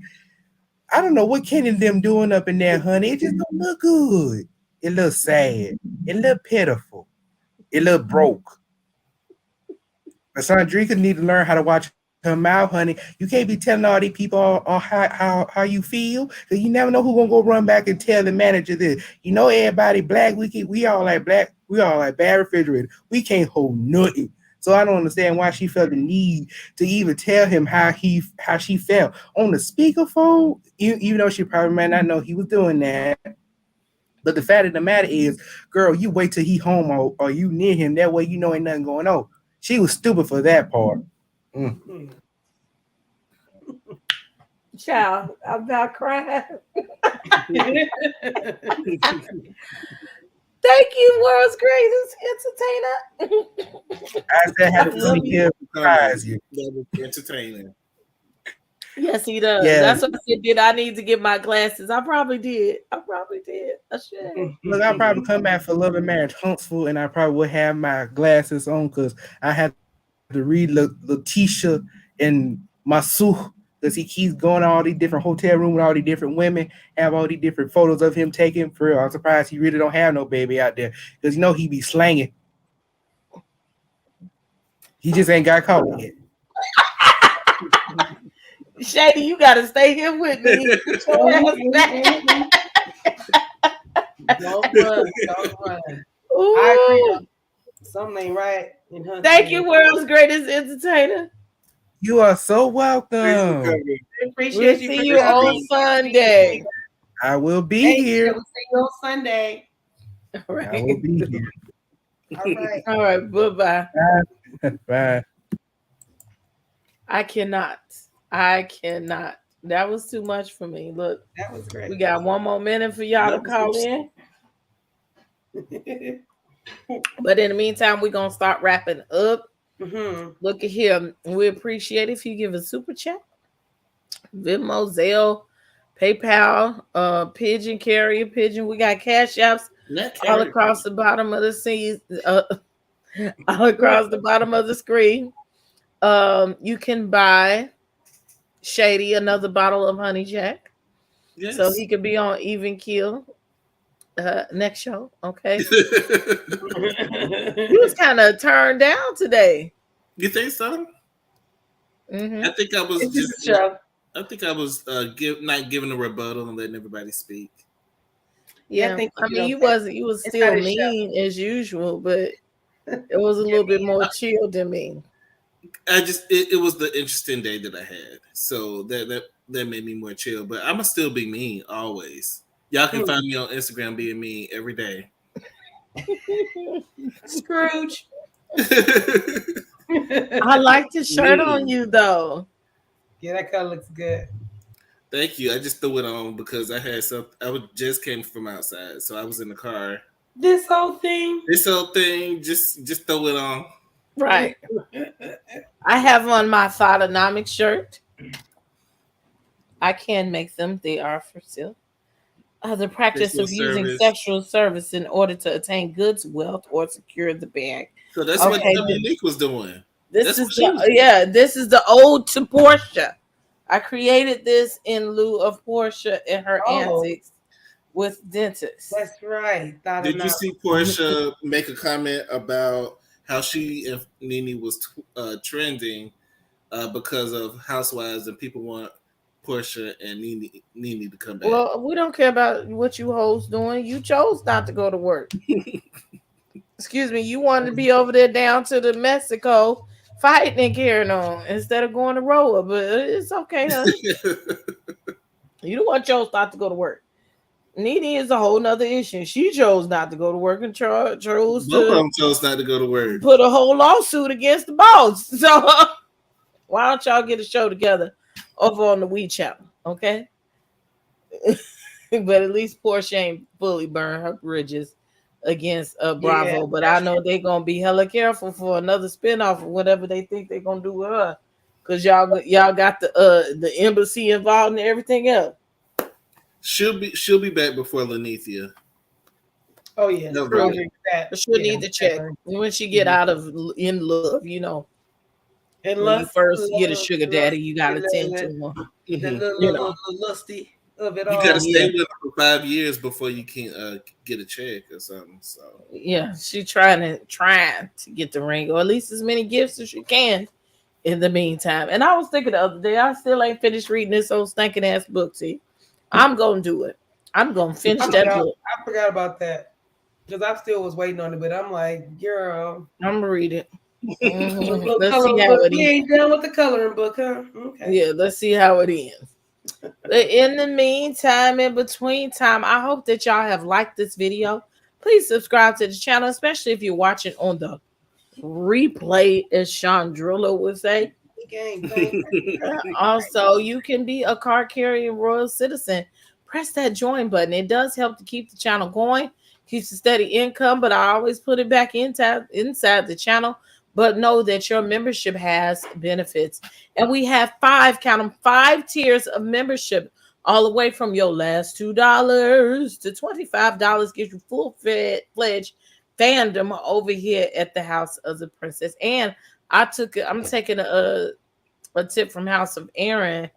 I don't know what Kandi and them doing up in there, honey. It just don't look good. It looks sad. It look pitiful. It look broke. But Sandrika need to learn how to watch her mouth, honey. You can't be telling all these people how you feel, because you never know who gonna go run back and tell the manager this. Everybody black. We all like black. We all like bad refrigerator. We can't hold nothing. So I don't understand why she felt the need to even tell him how she felt on the speakerphone, even though she probably might not know he was doing that. But the fact of the matter is, girl, you wait till he home or you near him. That way you know ain't nothing going on. She was stupid for that part. Child, I'm not crying. Thank you, world's greatest entertainer. I said, have to surprise you. Entertaining. Yes, he does. Yeah. That's what I said. Did I need to get my glasses? I probably did. I should. Look, I'll probably come back for Love and Marriage Huntsville, and I probably would have my glasses on because I had to read Letitia and Masu because he keeps going to all these different hotel rooms with all these different women, have all these different photos of him taken. For real, I'm surprised he really don't have no baby out there because he be slanging. He just ain't got caught yet. Shady, you gotta stay here with me. Don't run. I agree. Something ain't right in her. Thank you, world's greatest entertainer. You are so welcome. Appreciate we'll see you on Sunday. I will be here. We'll see you on Sunday. All right. I will be here. All right. All right. Bye-bye. Bye. I cannot. That was too much for me. Look, that was great. We got one more minute for y'all to call in. But in the meantime, we're going to start wrapping up. Mm-hmm. Look at here. We appreciate it if you give a super chat. Venmo, Zelle, PayPal, Pigeon, Carrier Pigeon. We got cash apps all across the bottom of the scene, all across the bottom of the screen. You can buy Shady another bottle of Honey Jack. Yes. So he could be on Even Kill next show. Okay. He was kind of turned down today. You think so? Mm-hmm. I think I was not giving a rebuttal and letting everybody speak. Yeah, I mean, you was still mean as usual, but it was a little bit more chill than me. It was the interesting day that I had, so that made me more chill. But I'ma still be mean always. Y'all can find me on Instagram being mean every day. Scrooge. I like the shirt on you though. Yeah, that color looks good. Thank you. I just threw it on because I had just came from outside, so I was in the car. This whole thing, just throw it on. Right. I have on my Thotonomics shirt. I can make them. They are for sale. The practice of using sexual service in order to attain goods, wealth, or secure the bag. So that's what Dominique was doing. This is the ode to Portia. I created this in lieu of Portia and her antics with dentists. That's right. Did you see Portia make a comment about how she and Nene was trending because of Housewives, and people want Portia and Nene to come back. Well, we don't care about what you hoes doing. You chose not to go to work. Excuse me. You wanted to be over there down to the Mexico fighting and carrying on instead of going to Roa, but it's okay, honey. You the one chose not to go to work. Nene is a whole nother issue. She chose not to go to work and chose Both of them chose not to go to work. Put a whole lawsuit against the boss. So why don't y'all get a show together over on the We channel, okay? But at least Portia ain't fully burned her bridges against Bravo. Yeah, but I know they're gonna be hella careful for another spinoff or whatever they think they're gonna do with her, because y'all got the embassy involved and everything else. She'll be back before Lanithia. Oh yeah, no, right. She'll need to check when she get out of in love, you know. And when you first get a sugar daddy, you gotta tend to him. The little lusty of it all. You gotta stay with her for 5 years before you can get a check or something. So yeah, she trying to get the ring, or at least as many gifts as she can in the meantime. And I was thinking the other day, I still ain't finished reading this old stinking ass book. See, I'm gonna do it. I'm gonna finish that book. I forgot about that because I still was waiting on it, but I'm like, girl, I'm gonna read it. Mm-hmm. Let's see how it ends. We ain't done with the coloring book, huh? Okay. Yeah, let's see how it ends. But in the meantime, in between time, I hope that y'all have liked this video. Please subscribe to the channel, especially if you're watching on the replay, as Chandrilla would say. Also, you can be a card carrying royal citizen. Press that join button. It does help to keep the channel going, keeps a steady income, but I always put it back inside the channel. But know that your membership has benefits. And we have 5 tiers of membership, all the way from your last $2 to $25 gives you full-fledged fandom over here at the House of the Princess. And I'm taking a tip from House of Aaron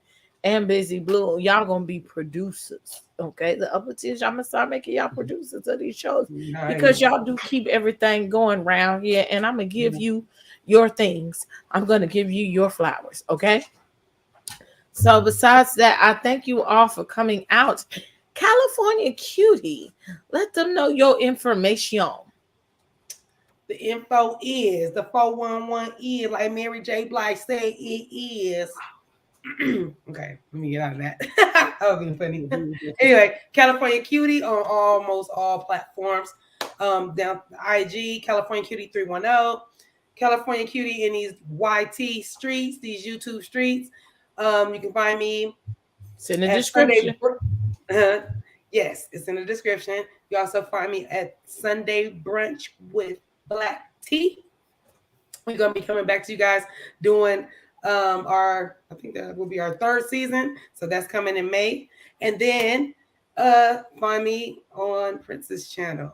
and Busy Blue. Y'all gonna be producers. Okay, the upper tiers, y'all gonna start making y'all producers of these shows, because y'all do keep everything going around here. And I'm gonna give you your things. I'm gonna give you your flowers. Okay. So besides that, I thank you all for coming out. California Cutiee, let them know your information. The info is the 411 is like Mary J. Blige said it is. Okay, let me get out of that. That was being funny. Anyway, California Cutiee on almost all platforms. Down IG, California Cutiee 310, California Cutiee in these YT streets, these YouTube streets. You can find me. It's in the description. Yes, it's in the description. You also find me at Sunday Brunch with Black Tea. We're gonna be coming back to you guys doing I think that will be our 3rd season. So that's coming in May. And then find me on Princess channel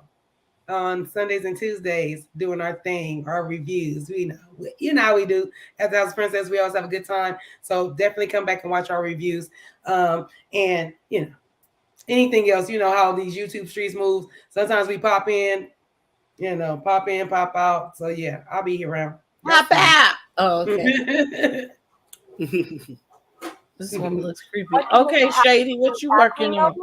on Sundays and Tuesdays doing our thing, our reviews. You know how we do at the House of Princess. We always have a good time. So definitely come back and watch our reviews. And anything else, how these YouTube streets move. Sometimes we pop in, pop in, pop out. So yeah, I'll be around. Pop out. Oh, okay. This one looks creepy. Okay, Shady, what you working on?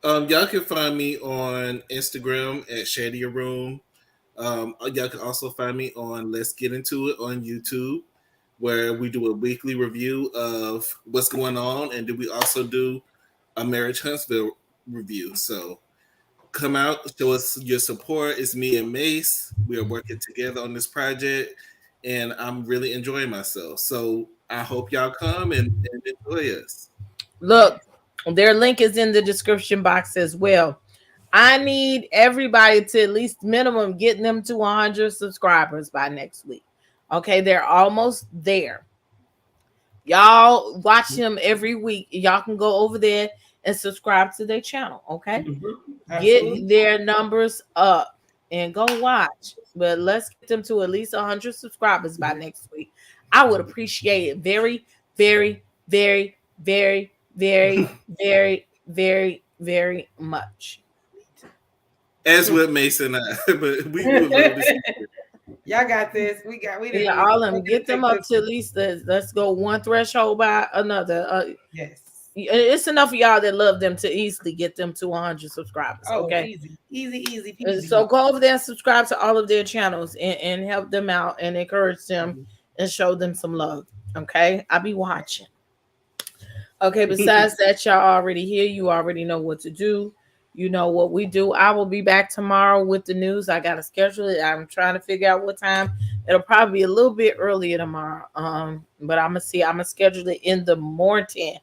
Y'all can find me on Instagram at Shady Room. Y'all can also find me on Let's Get Into It on YouTube, where we do a weekly review of what's going on, and then we also do a Marriage Huntsville review. So come out, show us your support. It's me and Mase. We are working together on this project, and I'm really enjoying myself. So I hope y'all come and enjoy us. Look, their link is in the description box as well. I need everybody to at least minimum getting them to 100 subscribers by next week. Okay, they're almost there. Y'all watch them every week. Y'all can go over there and subscribe to their channel. Okay, get their numbers up and go watch. But let's get them to at least 100 subscribers by next week. I would appreciate it very, very, very, very, very, very, very, very much. As with Mason, but we would love to see it. Y'all got this. We didn't all of them. Get them up to at least let's go one threshold by another. Yes. It's enough of y'all that love them to easily get them to 100 subscribers. Okay, easy. So go over there and subscribe to all of their channels and help them out and encourage them and show them some love. Okay, I'll be watching. Okay, besides that, y'all already here. You already know what to do. You know what we do. I will be back tomorrow with the news. I got to schedule it. I'm trying to figure out what time. It'll probably be a little bit earlier tomorrow. But I'm gonna schedule it in the morning.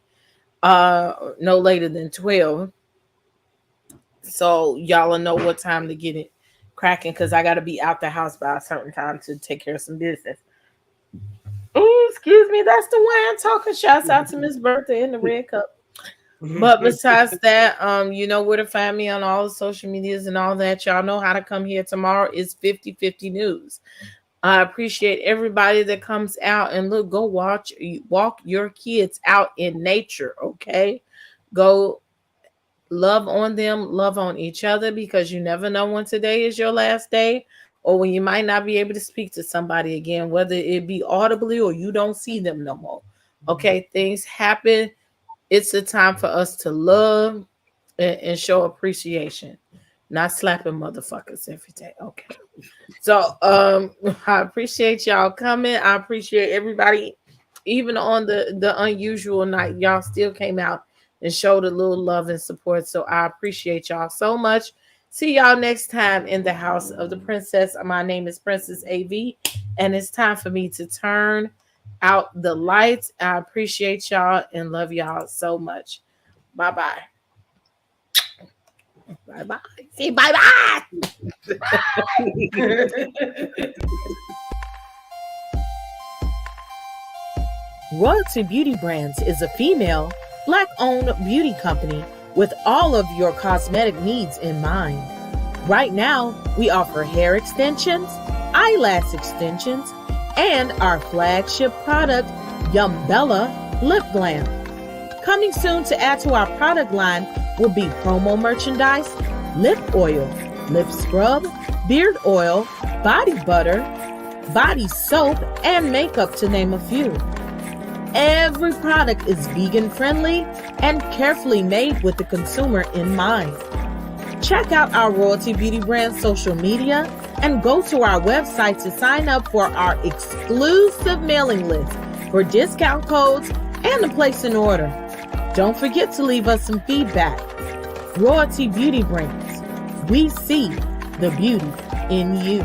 No later than 12. So y'all will know what time to get it cracking, because I got to be out the house by a certain time to take care of some business. Oh, excuse me, that's the way I'm talking. Shouts out to Miss Bertha in the red cup. But besides that, you know where to find me on all the social medias and all that. Y'all know how to come here tomorrow. Is 50/50 News. I appreciate everybody that comes out and go walk your kids out in nature. Okay, go love on them, love on each other, because you never know when today is your last day, or when you might not be able to speak to somebody again, whether it be audibly or you don't see them no more. Okay, things happen. It's a time for us to love and show appreciation, not slapping motherfuckers every day. Okay. So I appreciate y'all coming. I appreciate everybody, even on the unusual night. Y'all still came out and showed a little love and support. So I appreciate y'all so much. See y'all next time in the House of the Princess. My name is Princess A.V. and it's time for me to turn out the lights. I appreciate y'all and love y'all so much. Bye-bye. Bye-bye. See, bye-bye. Royalty Beauty Brands is a female, Black-owned beauty company with all of your cosmetic needs in mind. Right now, we offer hair extensions, eyelash extensions, and our flagship product, Yumbella Lip Glam. Coming soon to add to our product line will be promo merchandise, lip oil, lip scrub, beard oil, body butter, body soap, and makeup, to name a few. Every product is vegan friendly and carefully made with the consumer in mind. Check out our Royalty Beauty Brand social media and go to our website to sign up for our exclusive mailing list for discount codes and to place an order. Don't forget to leave us some feedback. Royalty Beauty Brands. We see the beauty in you.